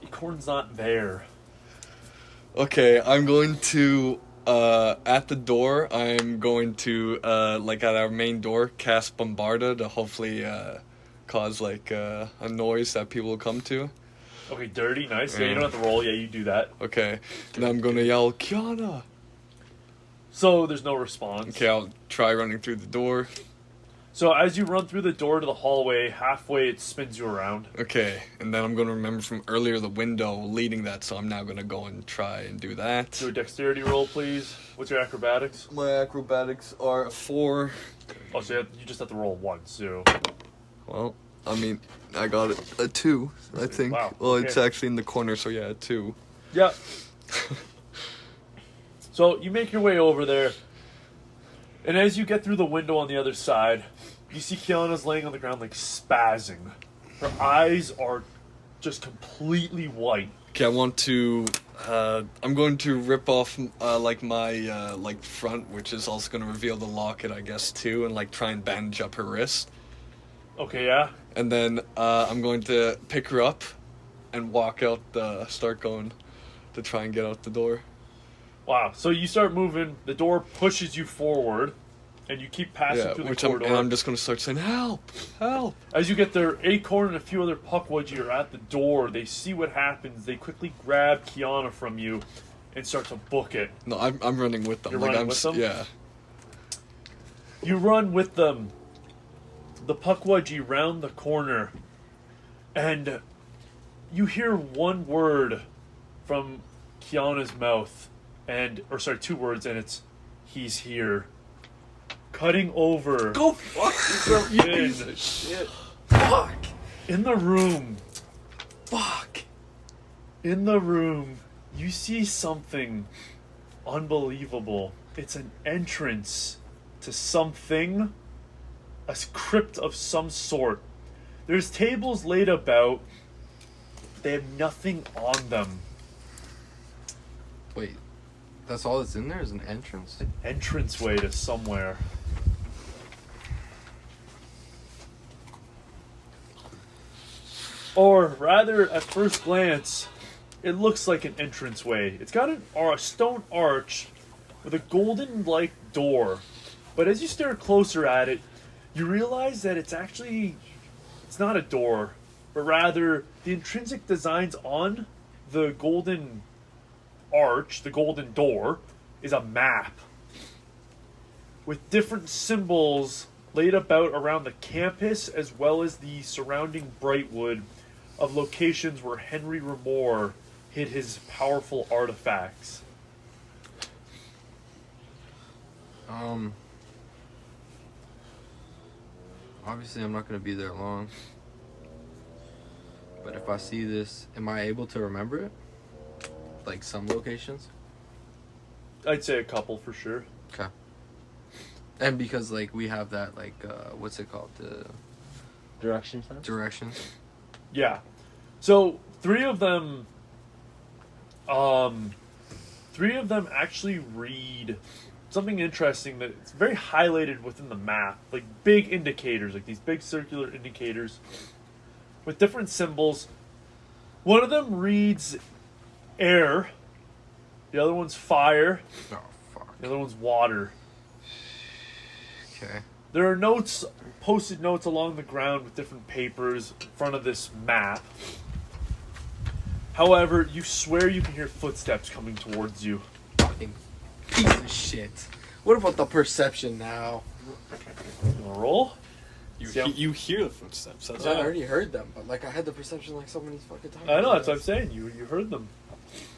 Acorn's not there. Okay, I'm going to at the door. I'm going to like at our main door cast Bombarda to hopefully cause like a noise that people will come to. Okay, dirty, nice. Yeah, you don't have to roll. Yeah, you do that. Okay, and I'm gonna yell Kiana. So there's no response. Okay, I'll try running through the door. So as you run through the door to the hallway, halfway it spins you around. Okay, and then I'm gonna remember from earlier the window leading that, so I'm now gonna go and try and do that. Do a dexterity roll, please. What's your acrobatics? My acrobatics are a 4. Oh, so you just have to roll 1, so... Well, I mean, I got it a 2, I think. Wow, Well, okay. it's actually in the corner, so yeah, a 2. Yeah. So you make your way over there, and as you get through the window on the other side, you see Kiana's laying on the ground like spazzing. Her eyes are just completely white. Okay, I want to I'm going to rip off like my like front, which is also going to reveal the locket, I guess, too, and like try and bandage up her wrist. Okay, yeah. And then I'm going to pick her up and walk out, start going to try and get out the door. Wow. So you start moving. The door pushes you forward, and you keep passing through the corridor. And I'm just going to start saying, "Help! Help!" As you get there, Acorn and a few other Puckwudgie are at the door. They see what happens. They quickly grab Kiana from you and start to book it. No, I'm running with them. You're like running I'm with them? Yeah. You run with them. The Puckwudgie round the corner, and you hear one word from Kiana's mouth, two words, and it's, "He's here." Cutting over. Go fuck yourself, you In. piece of shit. Fuck. In the room, Fuck. in the room, you see something unbelievable. It's an entrance to something, a crypt of some sort. There's tables laid about. They have nothing on them. Wait, that's all that's in there is an entrance? Entranceway to somewhere. Or rather, at first glance, it looks like an entranceway. It's got a stone arch with a golden-like door. But as you stare closer at it, you realize that it's not a door, but rather the intrinsic designs on the golden arch, the golden door, is a map with different symbols laid about around the campus as well as the surrounding Brightwood of locations where Henry Remore hid his powerful artifacts. Obviously I'm not going to be there long. But if I see this, am I able to remember it? Like some locations? I'd say a couple for sure. Okay. And because like we have that like what's it called? The Direction sign? directions. Yeah. So three of them actually read something interesting that it's very highlighted within the map, like big indicators, like these big circular indicators with different symbols. One of them reads air, the other one's fire, Oh fuck. the other one's water. Okay. There are notes, posted notes along the ground with different papers in front of this map. However, you swear you can hear footsteps coming towards you. Fucking piece of shit. What about the perception now? You wanna roll? You hear the footsteps. That's Yeah. I already heard them, but like I had the perception like so many fucking times. I know, that's what I'm saying. You heard them.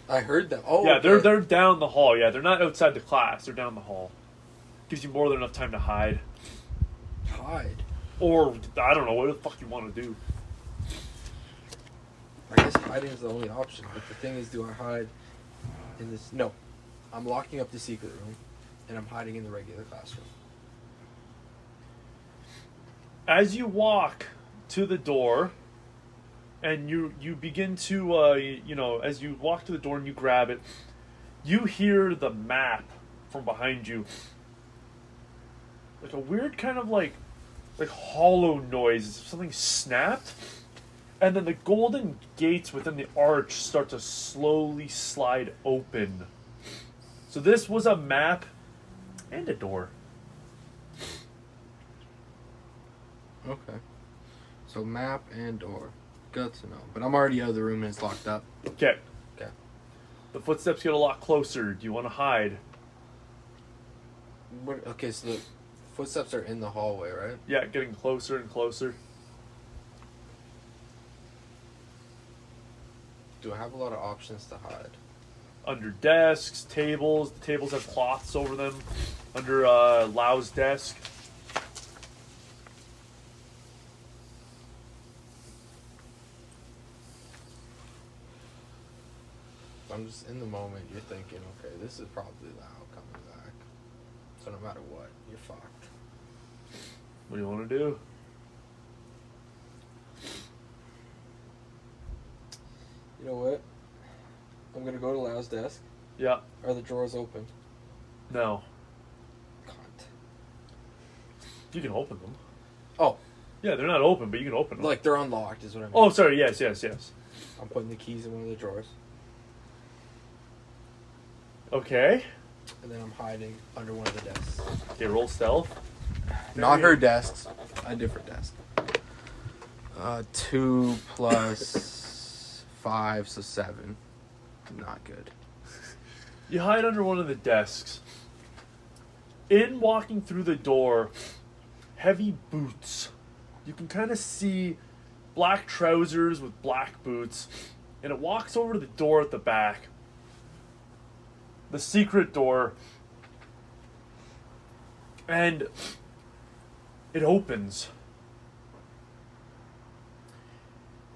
I heard them. Oh Yeah, okay. they're down the hall. Yeah, they're not outside the class. They're down the hall. Gives you more than enough time to hide. hide. Or, I don't know, what the fuck you want to do. I guess hiding is the only option, but the thing is, do I hide in this? No. I'm locking up the secret room, and I'm hiding in the regular classroom. As you walk to the door, and you begin to, as you walk to the door and you grab it, you hear the map from behind you. Like a weird kind of like hollow noise, as if something snapped. And then the golden gates within the arch start to slowly slide open. So this was a map and a door. Okay. So map and door. Good to know. But I'm already out of the room and it's locked up. Okay. Okay. The footsteps get a lot closer. Do you want to hide? Okay, so the footsteps are in the hallway, right? Yeah, getting closer and closer. Do I have a lot of options to hide? Under desks, tables. The tables have cloths over them. Under Lau's desk. I'm just in the moment, you're thinking, okay, this is probably Lau coming back. So no matter what, you're fucked. What do you want to do? You know what? I'm gonna go to Lau's desk. Yeah. Are the drawers open? No. God. You can open them. Oh. Yeah, they're not open, but you can open them. Like they're unlocked is what I mean. Oh, sorry. Yes. I'm putting the keys in one of the drawers. Okay. And then I'm hiding under one of the desks. Okay, roll stealth. Not her desks. A different desk. 2 plus 5, so 7. Not good. You hide under one of the desks. In walking through the door, heavy boots. You can kind of see black trousers with black boots. And it walks over to the door at the back. The secret door. And it opens.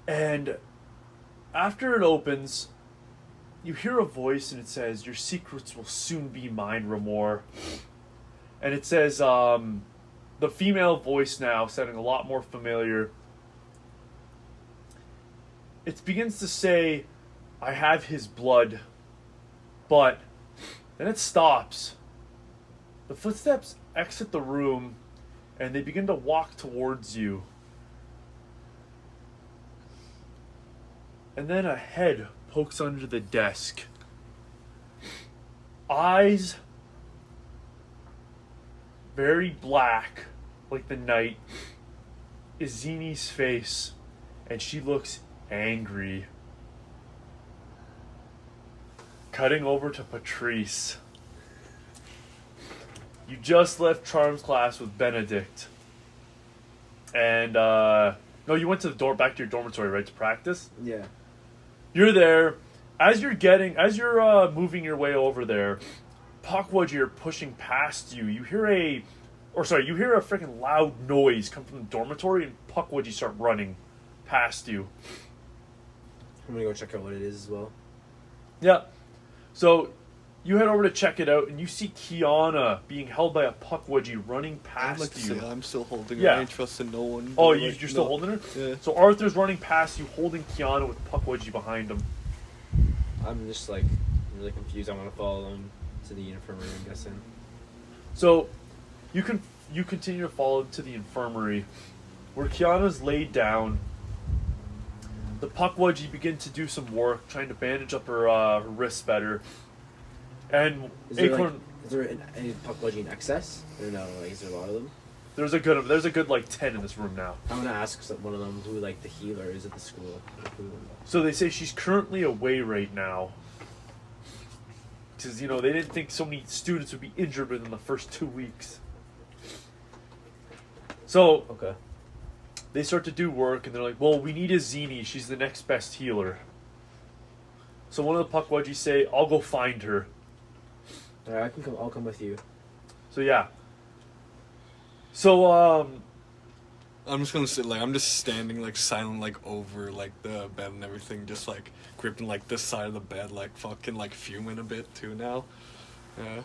And after it opens, you hear a voice and it says, "Your secrets will soon be mine, Ramor." And it says, the female voice now, sounding a lot more familiar. It begins to say, "I have his blood." But then it stops. The footsteps exit the room and they begin to walk towards you. And then a head pokes under the desk. Eyes very black, like the night, is Zini's face, and she looks angry. Cutting over to Patrice. You just left Charms class with Benedict. And, no, you went to the door, back to your dormitory, right, to practice? Yeah. You're there. As you're moving your way over there, Puckwudgie are pushing past you. You hear a freaking loud noise come from the dormitory, and Puckwudgie start running past you. I'm gonna go check out what it is as well. Yeah. So you head over to check it out, and you see Kiana being held by a Puckwudgie running I'd past like to you. say I'm still holding Yeah. her. I ain't trusting no one. Oh, Like, you're still no. holding her? Yeah. So Arthur's running past you, holding Kiana with Puckwudgie behind him. I'm just really confused. I want to follow them to the infirmary, I'm guessing. So you continue to follow to the infirmary, where Kiana's laid down. The Puckwudgie begin to do some work, trying to bandage up her wrists better. And Is there, Acorn, is there any Puckwudgie in excess? Or no, is there a lot of them? there's a good like 10 in this room now. I'm gonna ask one of them who the healer is at the school. So they say she's currently away right now. Because, they didn't think so many students would be injured within the first 2 weeks. So Okay. they start to do work, and they're like, well, we need a Zini. She's the next best healer. So one of the Puckwudgies say, I'll go find her. Alright, I'll come with you. So yeah. So, I'm just gonna sit I'm just standing silent over the bed and everything, just gripping this side of the bed, fucking fuming a bit too now. Yeah.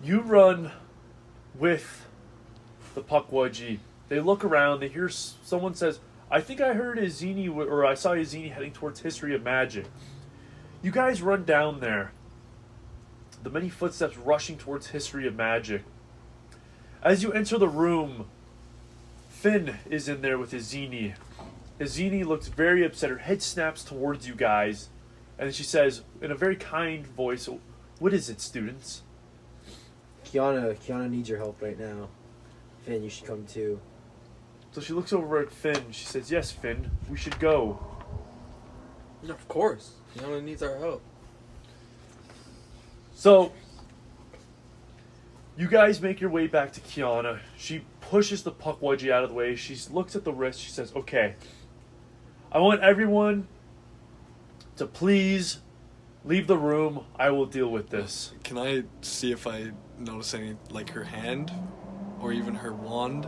you run with the Puckwudgie. They look around, they hear someone says, I think I heard a Zini, or I saw a Zini heading towards History of Magic. You guys run down there. The many footsteps rushing towards History of Magic. As you enter the room, Finn is in there with his Zini. His Zini looks very upset. Her head snaps towards you guys. And she says, in a very kind voice, what is it, students? Kiana needs your help right now. Finn, you should come too. So she looks over at Finn. She says, yes, Finn, we should go. Yeah, of course. Kiana needs our help. So, you guys make your way back to Kiana. She pushes the Puckwudgie out of the way. She looks at the wrist. She says, okay, I want everyone to please leave the room. I will deal with this. Can I see if I notice any, her hand? Or even her wand?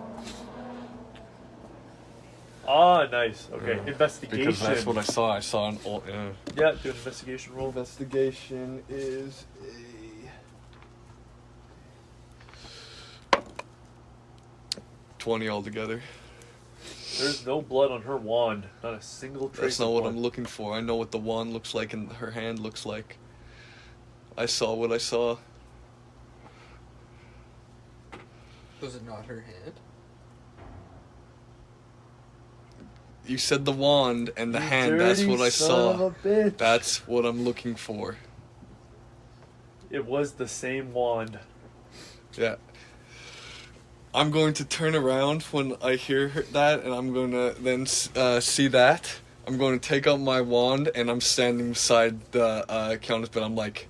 Ah, nice. Okay, investigation. Because that's what I saw. I saw an old... Yeah. Yeah, do an investigation roll. Investigation is a 20 altogether. There's no blood on her wand. Not a single trace. That's not of what blood. I'm looking for. I know what the wand looks like and her hand looks like. I saw what I saw. Was it not her hand? You said the wand and the You hand. That's dirty what I son saw. of a bitch. That's what I'm looking for. It was the same wand. Yeah. I'm going to turn around when I hear that, and I'm going to then see that. I'm going to take out my wand, and I'm standing beside the countess, but I'm like,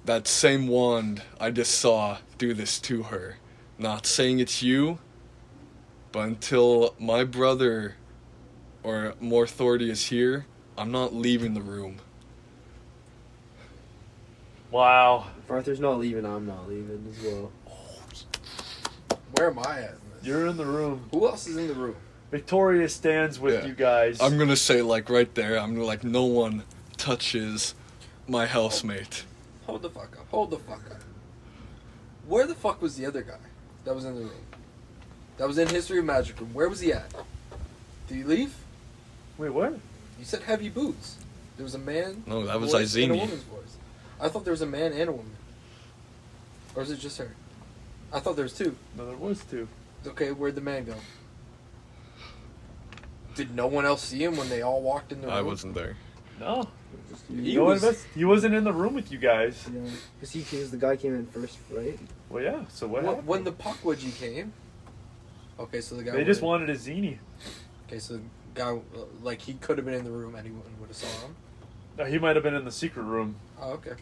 that same wand I just saw do this to her. Not saying it's you, but until my brother or more authority is here, I'm not leaving the room. Wow. If Arthur's not leaving, I'm not leaving as well. Where am I at in this? You're in the room. Who else is in the room? Victoria stands with Yeah. you guys. I'm gonna say, like, right there, I'm like, no one touches my housemate. Hold the fuck up. Hold the fuck up. Where the fuck was the other guy that was in the room? That was in History of Magic room. Where was he at? Did he leave? Wait, what? You said heavy boots. There was a man. No, that was voice and a Izini. woman's voice. I thought there was a man and a woman. Or is it just her? I thought there was two. No, there was two. Okay, where'd the man go? Did no one else see him when they all walked in the room? I wasn't there. No. He No one was- of us- he wasn't in the room with you guys. Yeah, because the guy came in first, right? Well, yeah. So what When, happened? when the Puckwudgie came. Okay, so the guy. They just wanted- wanted a zini. Okay, so the guy, like, he could have been in the room. Anyone would have saw him. No, he might have been in the secret room. Oh, okay.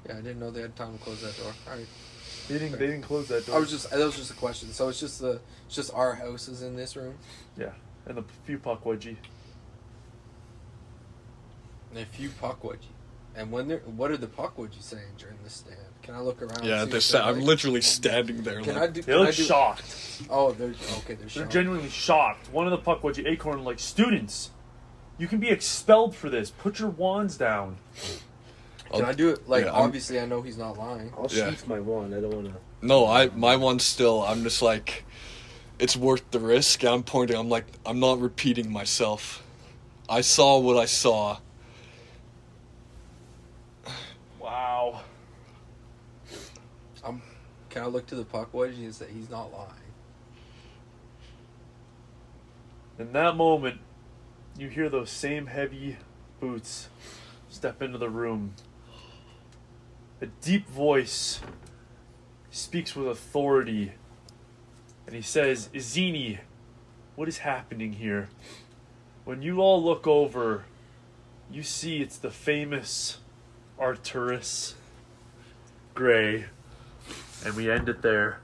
Yeah, I didn't know they had time to close that door. All right. They didn't close that door. That was just a question. So it's just our house is in this room. And the few Puckwudgie. And a few Puckwudgie. And what are the Puckwudgie saying during this stand? Can I look around? Yeah, and see what I'm like? literally standing there. Can I Like, do? They Can I look do? shocked. Oh, they're okay. They're They're shocked. genuinely shocked. One of the Puckwudgie Acorn like, students, you can be expelled for this. Put your wands down. Can I do it? Like, Yeah, I'm- obviously, I know he's not lying. I'll Yeah. sheath my wand. I don't want to. no, my one's still. I'm just like, it's worth the risk. I'm pointing. I'm like, I'm not repeating myself. I saw what I saw. Wow. Can I look to the Puckwudgie and say he's not lying? In that moment, you hear those same heavy boots step into the room. A deep voice speaks with authority, and he says, Izini, what is happening here? When you all look over, you see it's the famous Arturus Gray. And we end it there.